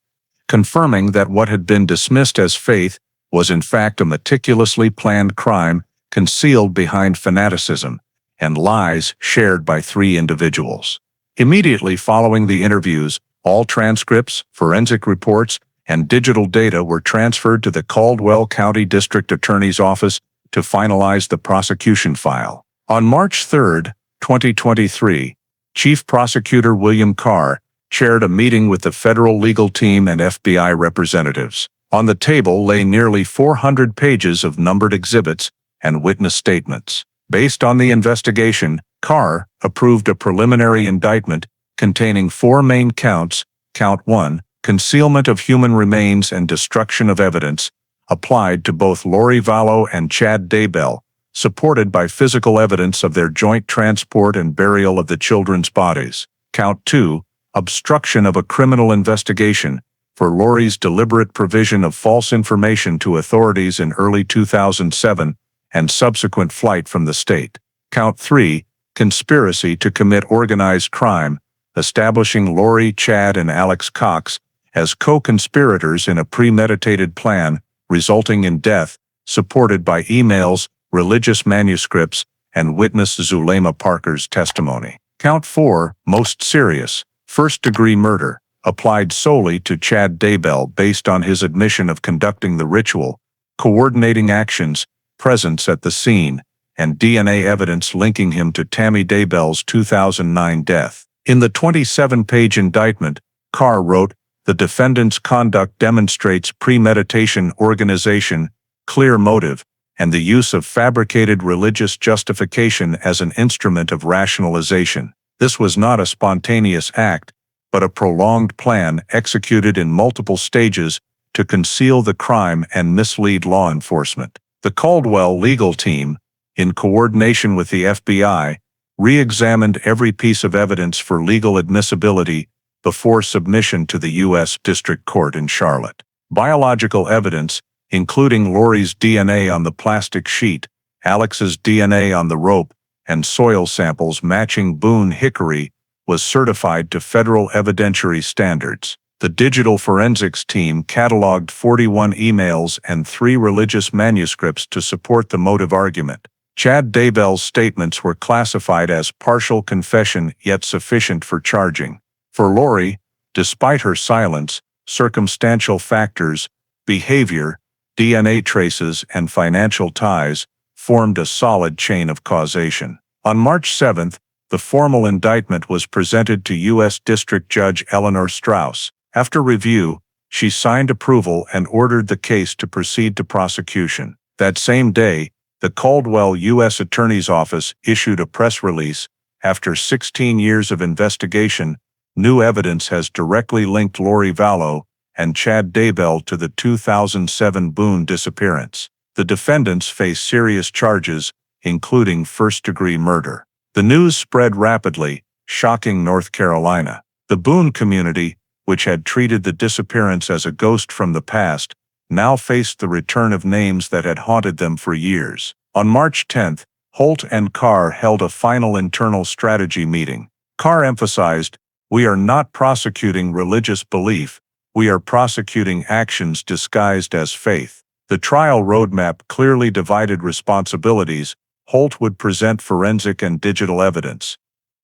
Speaker 1: confirming that what had been dismissed as faith was in fact a meticulously planned crime concealed behind fanaticism and lies shared by three individuals. Immediately following the interviews, all transcripts, forensic reports, and digital data were transferred to the Caldwell County District Attorney's Office to finalize the prosecution file. On March 3, 2023, Chief Prosecutor William Carr chaired a meeting with the federal legal team and FBI representatives. On the table lay nearly 400 pages of numbered exhibits and witness statements. Based on the investigation, Carr approved a preliminary indictment containing 4 main counts. Count 1, concealment of human remains and destruction of evidence, applied to both Lori Vallow and Chad Daybell, supported by physical evidence of their joint transport and burial of the children's bodies. Count 2, obstruction of a criminal investigation, for Lori's deliberate provision of false information to authorities in early 2007 and subsequent flight from the state. Count 3, conspiracy to commit organized crime, establishing Lori, Chad, and Alex Cox as co-conspirators in a premeditated plan resulting in death, supported by emails, religious manuscripts, and witness Zulema Parker's testimony. Count 4, most serious, first-degree murder, applied solely to Chad Daybell based on his admission of conducting the ritual, coordinating actions, presence at the scene, and DNA evidence linking him to Tammy Daybell's 2009 death. In the 27-page indictment, Carr wrote, "The defendant's conduct demonstrates premeditation, organization, clear motive, and the use of fabricated religious justification as an instrument of rationalization. This was not a spontaneous act, but a prolonged plan executed in multiple stages to conceal the crime and mislead law enforcement." The Caldwell legal team, in coordination with the FBI, re-examined every piece of evidence for legal admissibility before submission to the U.S. District Court in Charlotte. Biological evidence, including Lori's DNA on the plastic sheet, Alex's DNA on the rope, and soil samples matching Boone hickory, was certified to federal evidentiary standards. The digital forensics team cataloged 41 emails and 3 religious manuscripts to support the motive argument. Chad Daybell's statements were classified as partial confession yet sufficient for charging. For Lori, despite her silence, circumstantial factors, behavior, DNA traces, and financial ties formed a solid chain of causation. On March 7, the formal indictment was presented to U.S. District Judge Eleanor Strauss. After review, she signed approval and ordered the case to proceed to prosecution. That same day, the Caldwell U.S. Attorney's Office issued a press release. After 16 years of investigation, new evidence has directly linked Lori Vallow and Chad Daybell to the 2007 Boone disappearance. The defendants face serious charges, including first-degree murder. The news spread rapidly, shocking North Carolina. The Boone community, which had treated the disappearance as a ghost from the past, now faced the return of names that had haunted them for years. On March 10, Holt and Carr held a final internal strategy meeting. Carr emphasized, "We are not prosecuting religious belief, we are prosecuting actions disguised as faith." The trial roadmap clearly divided responsibilities. Holt would present forensic and digital evidence.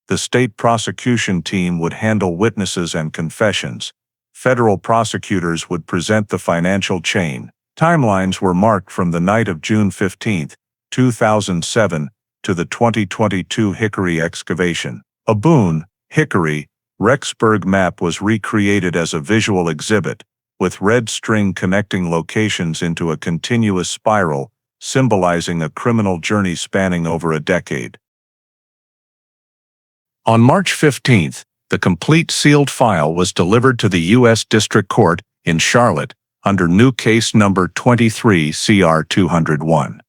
Speaker 1: The state prosecution team would handle witnesses and confessions. Federal prosecutors would present the financial chain. Timelines were marked from the night of June 15, 2007, to the 2022 Hickory excavation. A Boone, Hickory, Rexburg map was recreated as a visual exhibit, with red string connecting locations into a continuous spiral, symbolizing a criminal journey spanning over a decade. On March 15, the complete sealed file was delivered to the U.S. District Court in Charlotte under new case number 23 CR 201.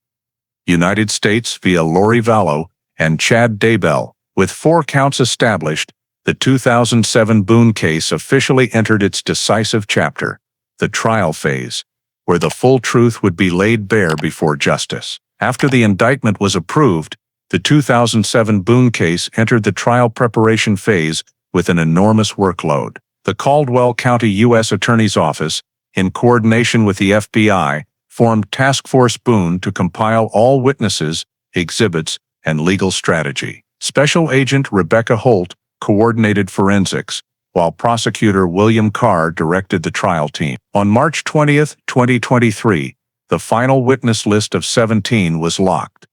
Speaker 1: United States via Lori Vallow and Chad Daybell. With 4 counts established, the 2007 Boone case officially entered its decisive chapter, the trial phase, where the full truth would be laid bare before justice. After the indictment was approved, the 2007 Boone case entered the trial preparation phase with an enormous workload. The Caldwell County U.S. Attorney's Office, in coordination with the FBI, formed Task Force Boone to compile all witnesses, exhibits, and legal strategy. Special Agent Rebecca Holt coordinated forensics, while Prosecutor William Carr directed the trial team. On March 20, 2023, the final witness list of 17 was locked.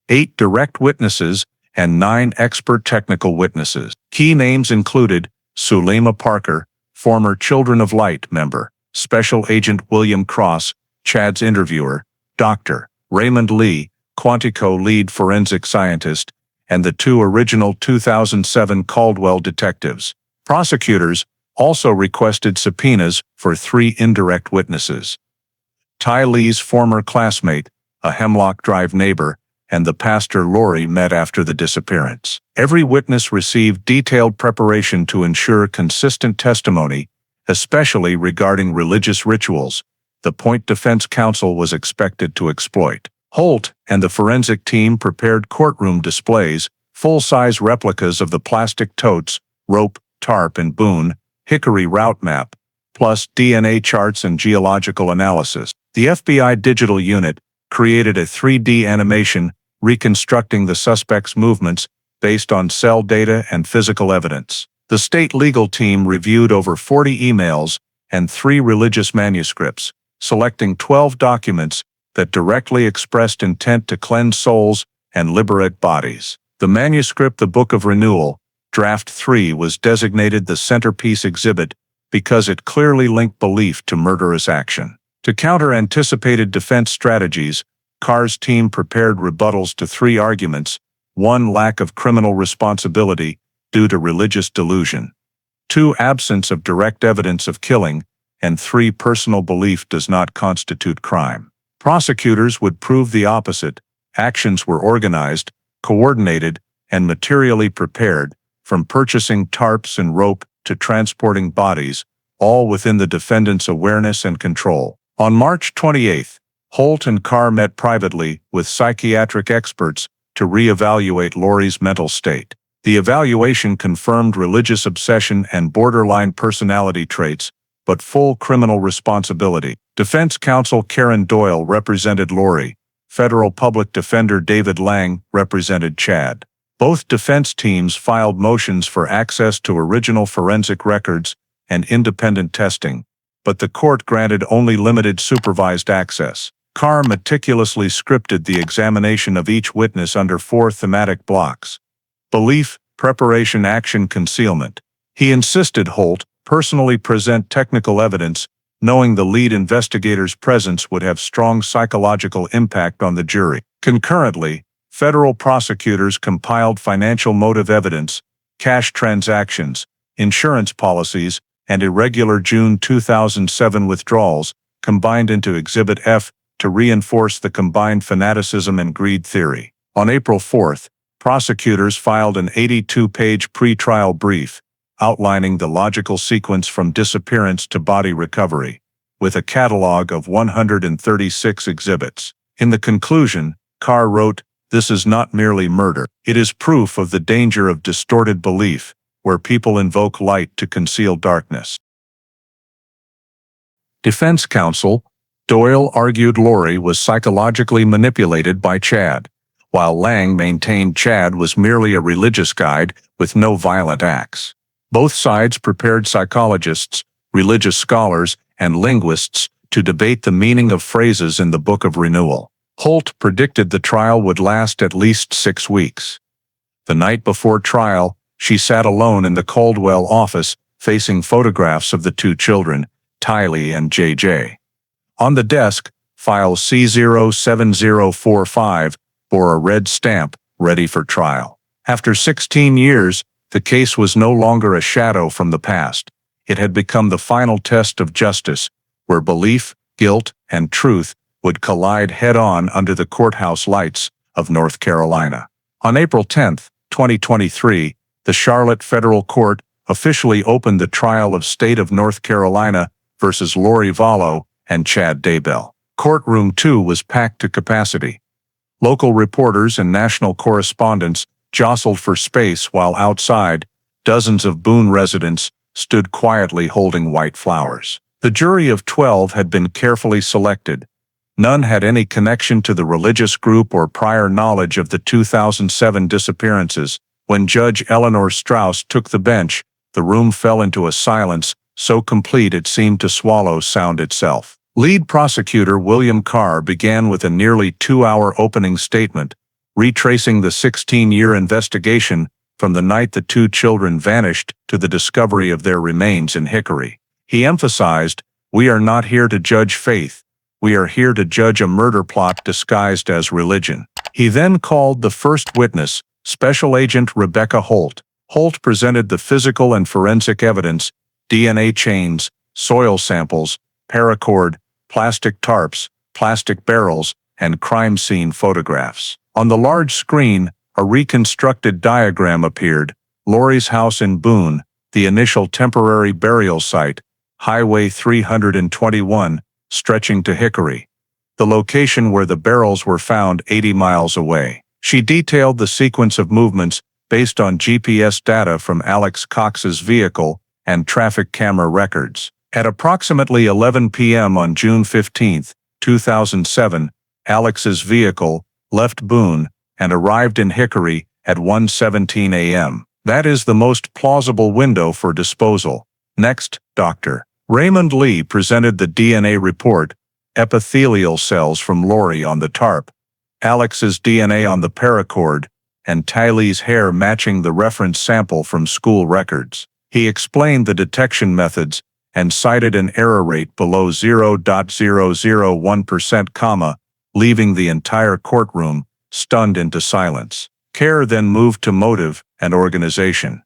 Speaker 1: 8 direct witnesses and 9 expert technical witnesses. Key names included Zulema Parker, former Children of Light member, Special Agent William Cross, Chad's interviewer, Dr. Raymond Lee, Quantico lead forensic scientist, and the 2 original 2007 Caldwell detectives. Prosecutors also requested subpoenas for 3 indirect witnesses. Ty Lee's former classmate, a Hemlock Drive neighbor, and the pastor Lori met after the disappearance. Every witness received detailed preparation to ensure consistent testimony, especially regarding religious rituals, the point defense counsel was expected to exploit. Holt and the forensic team prepared courtroom displays, full-size replicas of the plastic totes, rope, tarp, and Boone, Hickory route map, plus DNA charts and geological analysis. The FBI digital unit created a 3D animation reconstructing the suspect's movements based on cell data and physical evidence. The state legal team reviewed over 40 emails and 3 religious manuscripts, selecting 12 documents that directly expressed intent to cleanse souls and liberate bodies. The manuscript, The Book of Renewal, Draft 3, was designated the centerpiece exhibit because it clearly linked belief to murderous action. To counter anticipated defense strategies, Carr's team prepared rebuttals to 3 arguments: 1. Lack of criminal responsibility due to religious delusion; 2. Absence of direct evidence of killing; and 3. Personal belief does not constitute crime. Prosecutors would prove the opposite. Actions were organized, coordinated, and materially prepared, from purchasing tarps and rope to transporting bodies, all within the defendant's awareness and control. On March 28, Holt and Carr met privately with psychiatric experts to re-evaluate Lori's mental state. The evaluation confirmed religious obsession and borderline personality traits, but full criminal responsibility. Defense counsel Karen Doyle represented Lori. Federal public defender David Lang represented Chad. Both defense teams filed motions for access to original forensic records and independent testing, but the court granted only limited supervised access. Carr meticulously scripted the examination of each witness under 4 thematic blocks: belief, preparation, action, concealment. He insisted Holt personally present technical evidence, knowing the lead investigator's presence would have strong psychological impact on the jury. Concurrently, federal prosecutors compiled financial motive evidence, cash transactions, insurance policies, and irregular June 2007 withdrawals, combined into Exhibit F to reinforce the combined fanaticism and greed theory. On April 4, prosecutors filed an 82-page pre-trial brief outlining the logical sequence from disappearance to body recovery, with a catalog of 136 exhibits. In the conclusion, Carr wrote, "This is not merely murder. It is proof of the danger of distorted belief, where people invoke light to conceal darkness." Defense counsel Doyle argued Lori was psychologically manipulated by Chad, while Lang maintained Chad was merely a religious guide with no violent acts. Both sides prepared psychologists, religious scholars, and linguists to debate the meaning of phrases in the Book of Renewal. Holt predicted the trial would last at least 6 weeks. The night before trial, she sat alone in the Caldwell office, facing photographs of the 2 children, Tylee and JJ. On the desk, file C07045 bore a red stamp, ready for trial. After 16 years, the case was no longer a shadow from the past. It had become the final test of justice, where belief, guilt, and truth would collide head-on under the courthouse lights of North Carolina. On April 10, 2023, the Charlotte Federal Court officially opened the trial of State of North Carolina versus Lori Vallow and Chad Daybell. Courtroom 2 was packed to capacity. Local reporters and national correspondents jostled for space, while outside, dozens of Boone residents stood quietly holding white flowers. The jury of 12 had been carefully selected. None had any connection to the religious group or prior knowledge of the 2007 disappearances. When Judge Eleanor Strauss took the bench, the room fell into a silence so complete it seemed to swallow sound itself. Lead prosecutor William Carr began with a nearly 2-hour opening statement, retracing the 16-year investigation from the night the 2 children vanished to the discovery of their remains in Hickory. He emphasized, "We are not here to judge faith. We are here to judge a murder plot disguised as religion." He then called the first witness, Special Agent Rebecca Holt. Holt presented the physical and forensic evidence: DNA chains, soil samples, paracord, plastic tarps, plastic barrels, and crime scene photographs. On the large screen, a reconstructed diagram appeared: Lori's house in Boone, the initial temporary burial site, Highway 321, stretching to Hickory. the location where the barrels were found 80 miles away. She detailed the sequence of movements based on GPS data from Alex Cox's vehicle and traffic camera records. At approximately 11 p.m. on June 15, 2007, Alex's vehicle left Boone and arrived in Hickory at 1:17 a.m. That is the most plausible window for disposal. Next, Dr. Raymond Lee presented the DNA report, epithelial cells from Lori on the tarp, Alex's DNA on the paracord, and Tylee's hair matching the reference sample from school records. He explained the detection methods and cited an error rate below 0.001%, leaving the entire courtroom stunned into silence. Kerr then moved to motive and organization.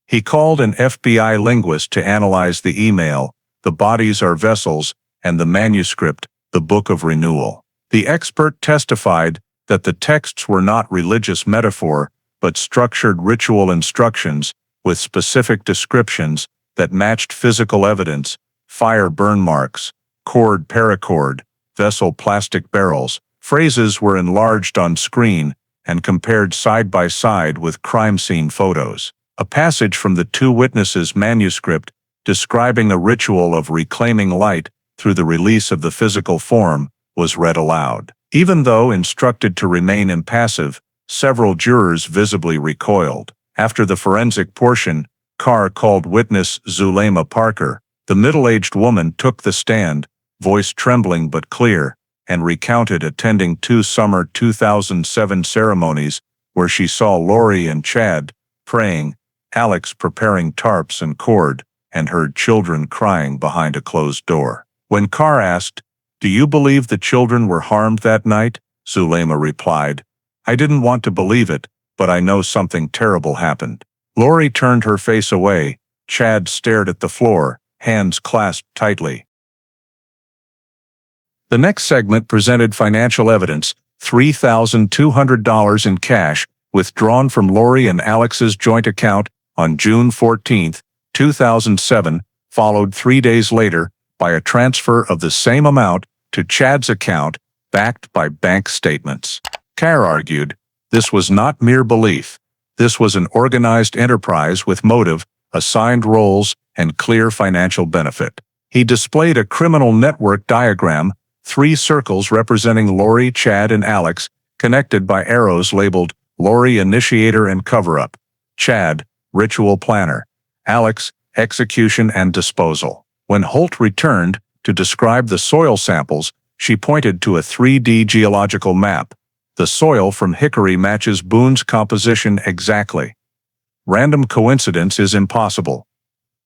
Speaker 1: He called an FBI linguist to analyze the email, the bodies are vessels, and the manuscript, the Book of Renewal. The expert testified that the texts were not religious metaphor, but structured ritual instructions with specific descriptions that matched physical evidence: fire burn marks, cord paracord, vessel plastic barrels. Phrases were enlarged on screen and compared side by side with crime scene photos. A passage from the two witnesses' manuscript describing a ritual of reclaiming light through the release of the physical form was read aloud. Even though instructed to remain impassive, several jurors visibly recoiled. After the forensic portion, Carr called witness Zulema Parker. The middle-aged woman took the stand, voice trembling but clear, and recounted attending two summer 2007 ceremonies where she saw Lori and Chad praying, Alex preparing tarps and cord, and heard children crying behind a closed door. When Carr asked, "Do you believe the children were harmed that night?" Zulema replied, "I didn't want to believe it, but I know something terrible happened." Lori turned her face away. Chad stared at the floor, hands clasped tightly. The next segment presented financial evidence, $3,200 in cash, withdrawn from Lori and Alex's joint account on June 14, 2007, followed 3 days later by a transfer of the same amount to Chad's account, backed by bank statements. Carr argued, this was not mere belief. This was an organized enterprise with motive, assigned roles, and clear financial benefit. He displayed a criminal network diagram, 3 circles representing Lori, Chad, and Alex, connected by arrows labeled Lori initiator and cover-up, Chad, ritual planner, Alex, execution and disposal. When Holt returned to describe the soil samples, she pointed to a 3D geological map. The soil from Hickory matches Boone's composition exactly. Random coincidence is impossible.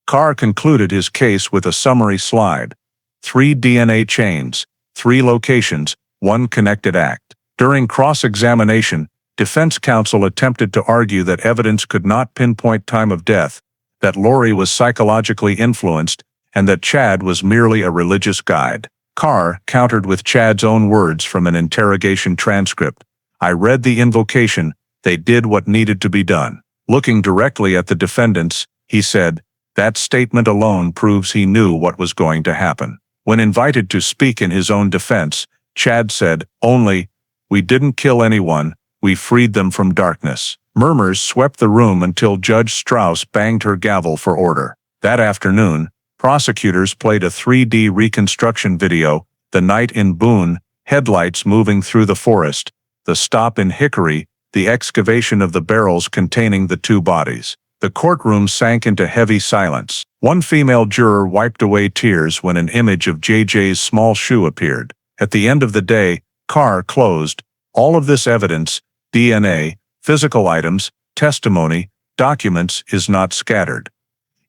Speaker 1: Carr concluded his case with a summary slide. 3 DNA chains, 3 locations, 1 connected act. During cross-examination, defense counsel attempted to argue that evidence could not pinpoint time of death, that Lori was psychologically influenced, and that Chad was merely a religious guide. Carr countered with Chad's own words from an interrogation transcript. "I read the invocation, they did what needed to be done." Looking directly at the defendants, he said, "That statement alone proves he knew what was going to happen." When invited to speak in his own defense, Chad said, "Only, we didn't kill anyone, we freed them from darkness." Murmurs swept the room until Judge Strauss banged her gavel for order. That afternoon, prosecutors played a 3D reconstruction video, the night in Boone, headlights moving through the forest, the stop in Hickory, the excavation of the barrels containing the 2 bodies. The courtroom sank into heavy silence. One female juror wiped away tears when an image of JJ's small shoe appeared. At the end of the day, Carr closed. All of this evidence, DNA, physical items, testimony, documents, is not scattered.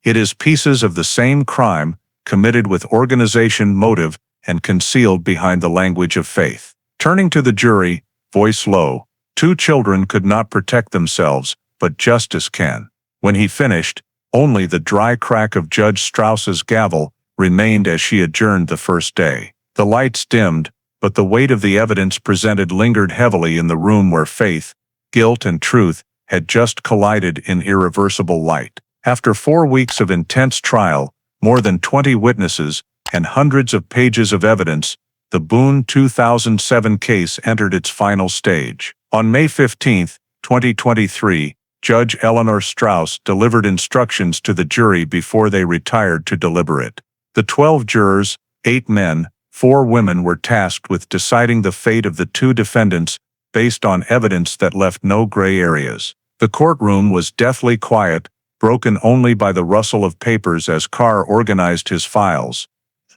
Speaker 1: It is pieces of the same crime, committed with organization, motive, and concealed behind the language of faith. Turning to the jury, voice low, 2 children could not protect themselves, but justice can. When he finished, only the dry crack of Judge Strauss's gavel remained as she adjourned the first day. The lights dimmed, but the weight of the evidence presented lingered heavily in the room where faith, guilt, and truth had just collided in irreversible light. After 4 weeks of intense trial, more than 20 witnesses, and hundreds of pages of evidence, the Boone 2007 case entered its final stage. On May 15, 2023, Judge Eleanor Strauss delivered instructions to the jury before they retired to deliberate. The 12 jurors, 8 men, 4 women were tasked with deciding the fate of the 2 defendants based on evidence that left no gray areas. The courtroom was deathly quiet, broken only by the rustle of papers as Carr organized his files.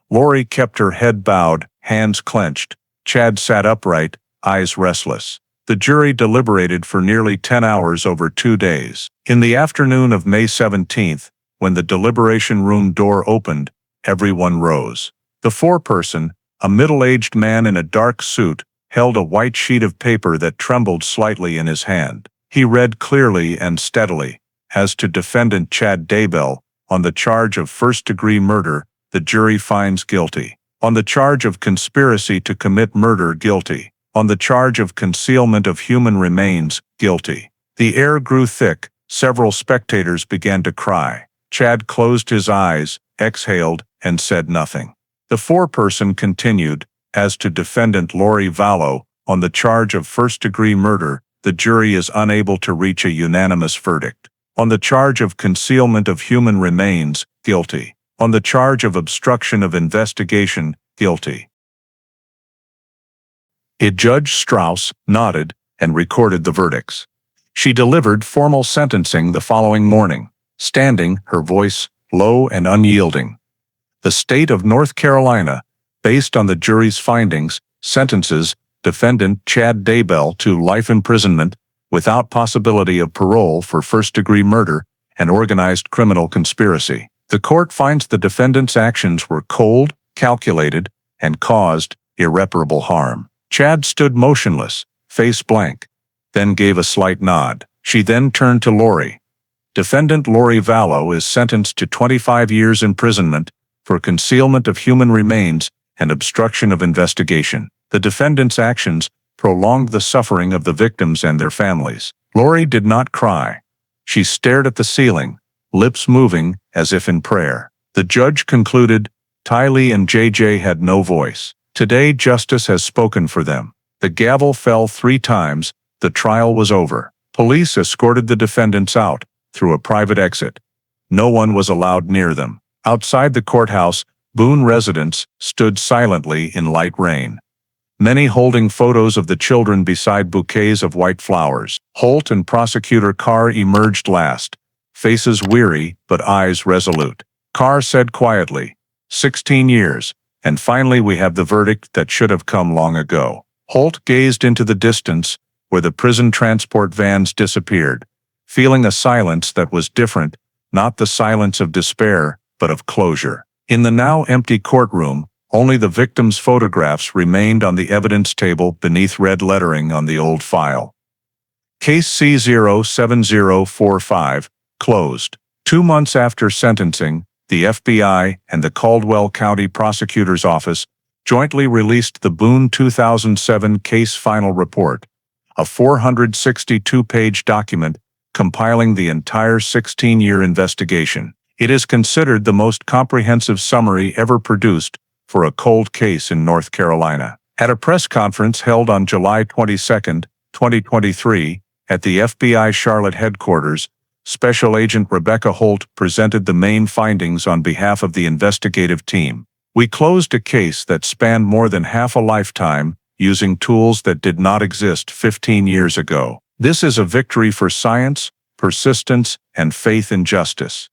Speaker 1: Lori kept her head bowed, hands clenched. Chad sat upright, eyes restless. The jury deliberated for nearly 10 hours over 2 days. In the afternoon of May 17, when the deliberation room door opened, everyone rose. The foreperson, a middle-aged man in a dark suit, held a white sheet of paper that trembled slightly in his hand. He read clearly and steadily. As to defendant Chad Daybell, on the charge of first-degree murder, the jury finds guilty. On the charge of conspiracy to commit murder, guilty. On the charge of concealment of human remains, guilty. The air grew thick. Several spectators began to cry. Chad closed his eyes, exhaled, and said nothing. The foreperson continued, as to defendant Lori Vallow, on the charge of first-degree murder, the jury is unable to reach a unanimous verdict. On the charge of concealment of human remains, guilty. On the charge of obstruction of investigation, guilty. Judge Strauss nodded and recorded the verdicts. She delivered formal sentencing the following morning, standing, her voice low and unyielding. The state of North Carolina, based on the jury's findings, sentences defendant Chad Daybell to life imprisonment without possibility of parole for first-degree murder and organized criminal conspiracy. The court finds the defendant's actions were cold, calculated, and caused irreparable harm. Chad stood motionless, face blank, then gave a slight nod. She then turned to Lori. Defendant Lori Vallow is sentenced to 25 years imprisonment for concealment of human remains and obstruction of investigation. The defendant's actions prolonged the suffering of the victims and their families. Lori did not cry. She stared at the ceiling, lips moving as if in prayer. The judge concluded, Tylee and JJ had no voice. Today justice has spoken for them. The gavel fell 3 times, the trial was over. Police escorted the defendants out, through a private exit. No one was allowed near them. Outside the courthouse, Boone residents stood silently in light rain. Many holding photos of the children beside bouquets of white flowers. Holt and Prosecutor Carr emerged last, faces weary but eyes resolute. Carr said quietly, 16 years, and finally we have the verdict that should have come long ago. Holt gazed into the distance, where the prison transport vans disappeared, feeling a silence that was different, not the silence of despair, but of closure. In the now empty courtroom, only the victims' photographs remained on the evidence table beneath red lettering on the old file. Case C07045, closed. 2 months after sentencing, the FBI and the Caldwell County Prosecutor's Office jointly released the Boone 2007 case final report, a 462-page document compiling the entire 16-year investigation. It is considered the most comprehensive summary ever produced for a cold case in North Carolina. At a press conference held on July 22, 2023, at the FBI Charlotte headquarters, Special Agent Rebecca Holt presented the main findings on behalf of the investigative team. We closed a case that spanned more than half a lifetime, using tools that did not exist 15 years ago. This is a victory for science, persistence, and faith in justice.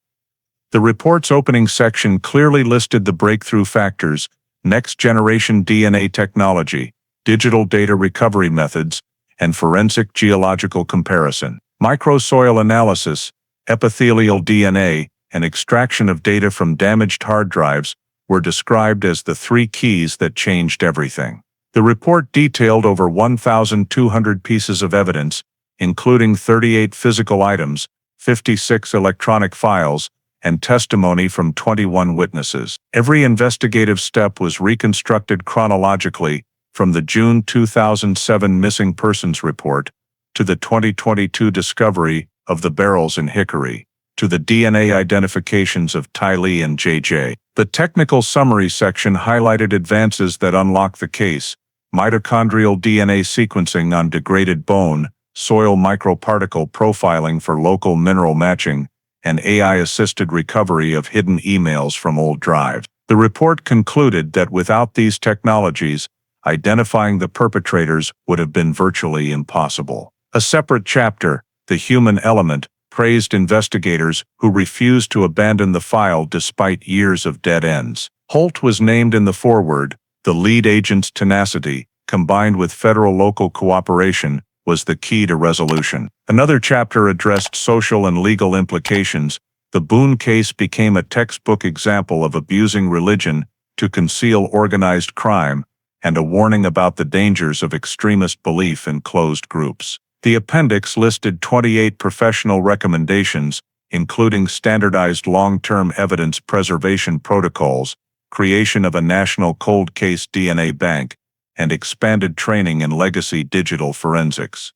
Speaker 1: The report's opening section clearly listed the breakthrough factors: next-generation DNA technology, digital data recovery methods, and forensic geological comparison. Microsoil analysis, epithelial DNA, and extraction of data from damaged hard drives were described as the 3 keys that changed everything. The report detailed over 1,200 pieces of evidence, including 38 physical items, 56 electronic files, and testimony from 21 witnesses. Every investigative step was reconstructed chronologically, from the June 2007 missing persons report to the 2022 discovery of the barrels in Hickory, to the DNA identifications of Tylee and JJ. The technical summary section highlighted advances that unlock the case: mitochondrial DNA sequencing on degraded bone, soil microparticle profiling for local mineral matching, and AI-assisted recovery of hidden emails from old drives. The report concluded that without these technologies, identifying the perpetrators would have been virtually impossible. A separate chapter, The Human Element, praised investigators who refused to abandon the file despite years of dead ends. Holt was named in the foreword. The lead agent's tenacity, combined with federal-local cooperation, was the key to resolution. Another chapter addressed social and legal implications. The Boone case became a textbook example of abusing religion to conceal organized crime, and a warning about the dangers of extremist belief in closed groups. The appendix listed 28 professional recommendations, including standardized long-term evidence preservation protocols, creation of a national cold case DNA bank, and expanded training in legacy digital forensics.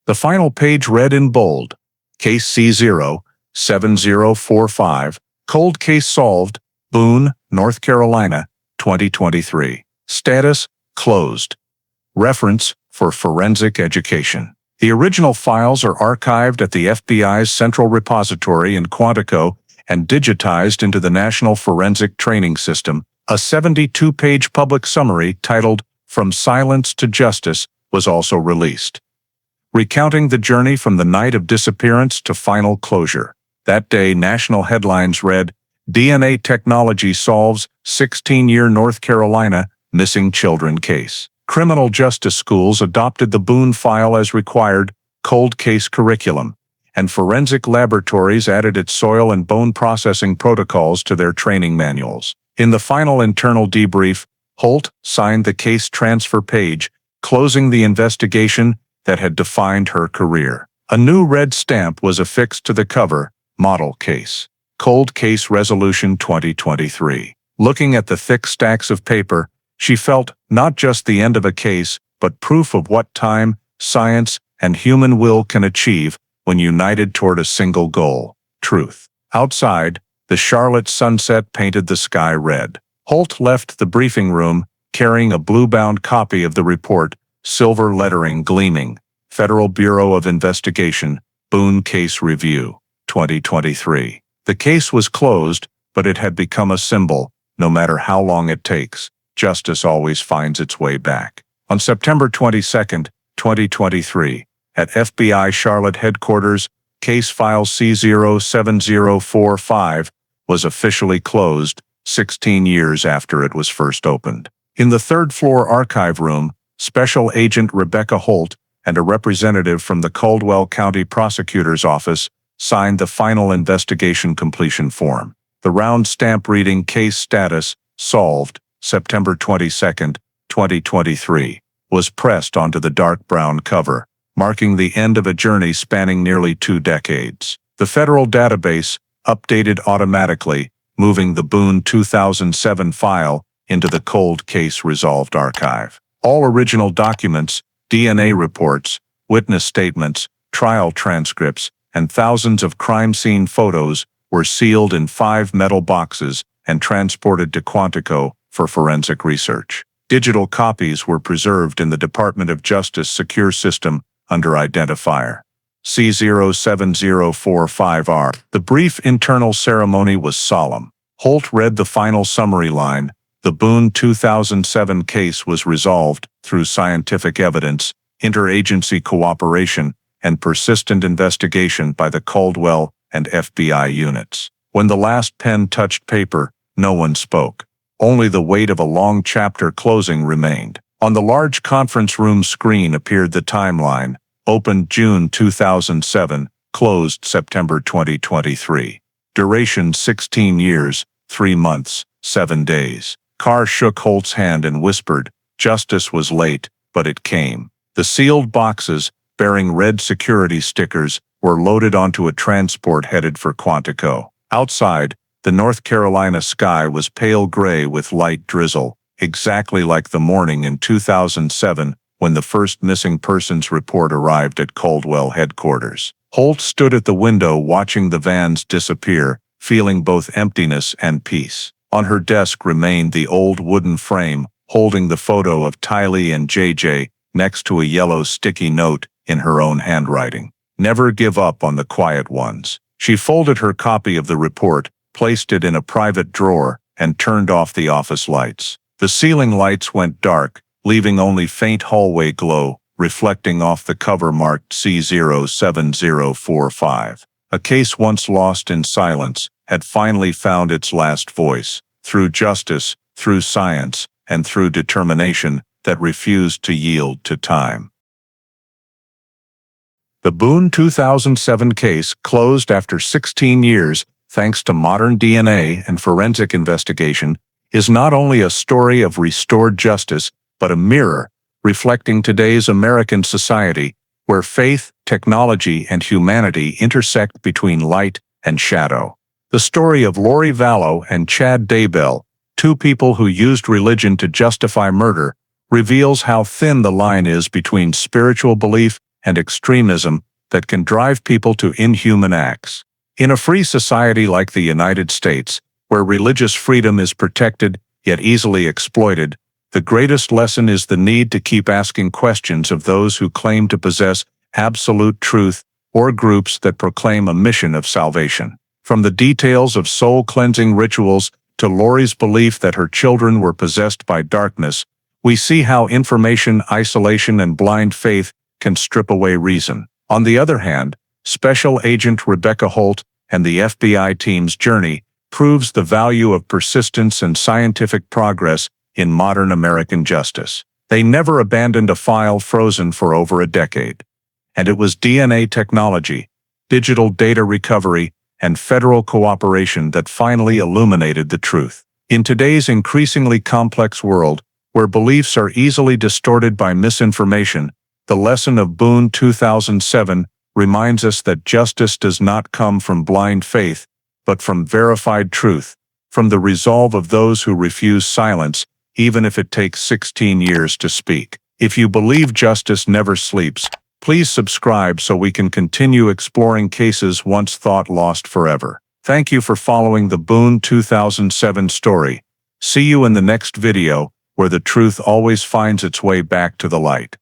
Speaker 1: The final page read in bold: Case C07045, Cold Case Solved, Boone, North Carolina, 2023. Status: Closed. Reference: for forensic education. The original files are archived at the FBI's Central Repository in Quantico and digitized into the National Forensic Training System. A 72-page public summary titled From Silence to Justice was also released, recounting the journey from the night of disappearance to final closure. That day, national headlines read, DNA Technology Solves 16-Year North Carolina Missing Children Case. Criminal justice schools adopted the Boone file as required cold case curriculum, and forensic laboratories added its soil and bone processing protocols to their training manuals. In the final internal debrief, Holt signed the case transfer page, closing the investigation that had defined her career. A new red stamp was affixed to the cover: Model Case. Cold Case Resolution 2023. Looking at the thick stacks of paper, she felt not just the end of a case, but proof of what time, science, and human will can achieve when united toward a single goal: truth. Outside, the Charlotte sunset painted the sky red. Holt left the briefing room, carrying a blue-bound copy of the report, silver lettering gleaming: Federal Bureau of Investigation, Boone Case Review, 2023. The case was closed, but it had become a symbol: no matter how long it takes, justice always finds its way back. On September 22, 2023, at FBI Charlotte headquarters, case file C07045 was officially closed 16 years after it was first opened. In the third-floor archive room, Special Agent Rebecca Holt and a representative from the Caldwell County Prosecutor's Office signed the final investigation completion form. The round stamp reading Case Status Solved, September 22, 2023, was pressed onto the dark brown cover, marking the end of a journey spanning nearly 2 decades. The federal database updated automatically, moving the Boone 2007 file into the Cold Case Resolved archive. All original documents, DNA reports, witness statements, trial transcripts, and thousands of crime scene photos were sealed in 5 metal boxes and transported to Quantico for forensic research. Digital copies were preserved in the Department of Justice secure system under identifier C07045R. The brief internal ceremony was solemn. Holt read the final summary line: the Boone 2007 case was resolved through scientific evidence, interagency cooperation, and persistent investigation by the Caldwell and FBI units. When the last pen touched paper, no one spoke. Only the weight of a long chapter closing remained. On the large conference room screen appeared the timeline: opened June 2007, closed September 2023. Duration 16 years, 3 months, 7 days. Carr shook Holt's hand and whispered, "Justice was late, but it came." The sealed boxes, bearing red security stickers, were loaded onto a transport headed for Quantico. Outside, the North Carolina sky was pale gray with light drizzle, exactly like the morning in 2007 when the first missing persons report arrived at Caldwell headquarters. Holt stood at the window watching the vans disappear, feeling both emptiness and peace. On her desk remained the old wooden frame, holding the photo of Tylee and JJ, next to a yellow sticky note in her own handwriting. Never give up on the quiet ones. She folded her copy of the report, placed it in a private drawer, and turned off the office lights. The ceiling lights went dark, leaving only faint hallway glow, reflecting off the cover marked C07045. A case once lost in silence had finally found its last voice, through justice, through science, and through determination that refused to yield to time. The Boone 2007 case closed after 16 years, thanks to modern DNA and forensic investigation, is not only a story of restored justice, but a mirror reflecting today's American society, where faith, technology, and humanity intersect between light and shadow. The story of Lori Vallow and Chad Daybell, two people who used religion to justify murder, reveals how thin the line is between spiritual belief and extremism that can drive people to inhuman acts. In a free society like the United States, where religious freedom is protected yet easily exploited, the greatest lesson is the need to keep asking questions of those who claim to possess absolute truth or groups that proclaim a mission of salvation. From the details of soul-cleansing rituals to Lori's belief that her children were possessed by darkness, we see how information isolation and blind faith can strip away reason. On the other hand, Special Agent Rebecca Holt and the FBI team's journey proves the value of persistence and scientific progress in modern American justice. They never abandoned a file frozen for over a decade. And it was DNA technology, digital data recovery, and federal cooperation that finally illuminated the truth. In today's increasingly complex world, where beliefs are easily distorted by misinformation, the lesson of Boone 2007 reminds us that justice does not come from blind faith, but from verified truth, from the resolve of those who refuse silence, even if it takes 16 years to speak. If you believe justice never sleeps, please subscribe so we can continue exploring cases once thought lost forever. Thank you for following the Boone 2007 story. See you in the next video, where the truth always finds its way back to the light.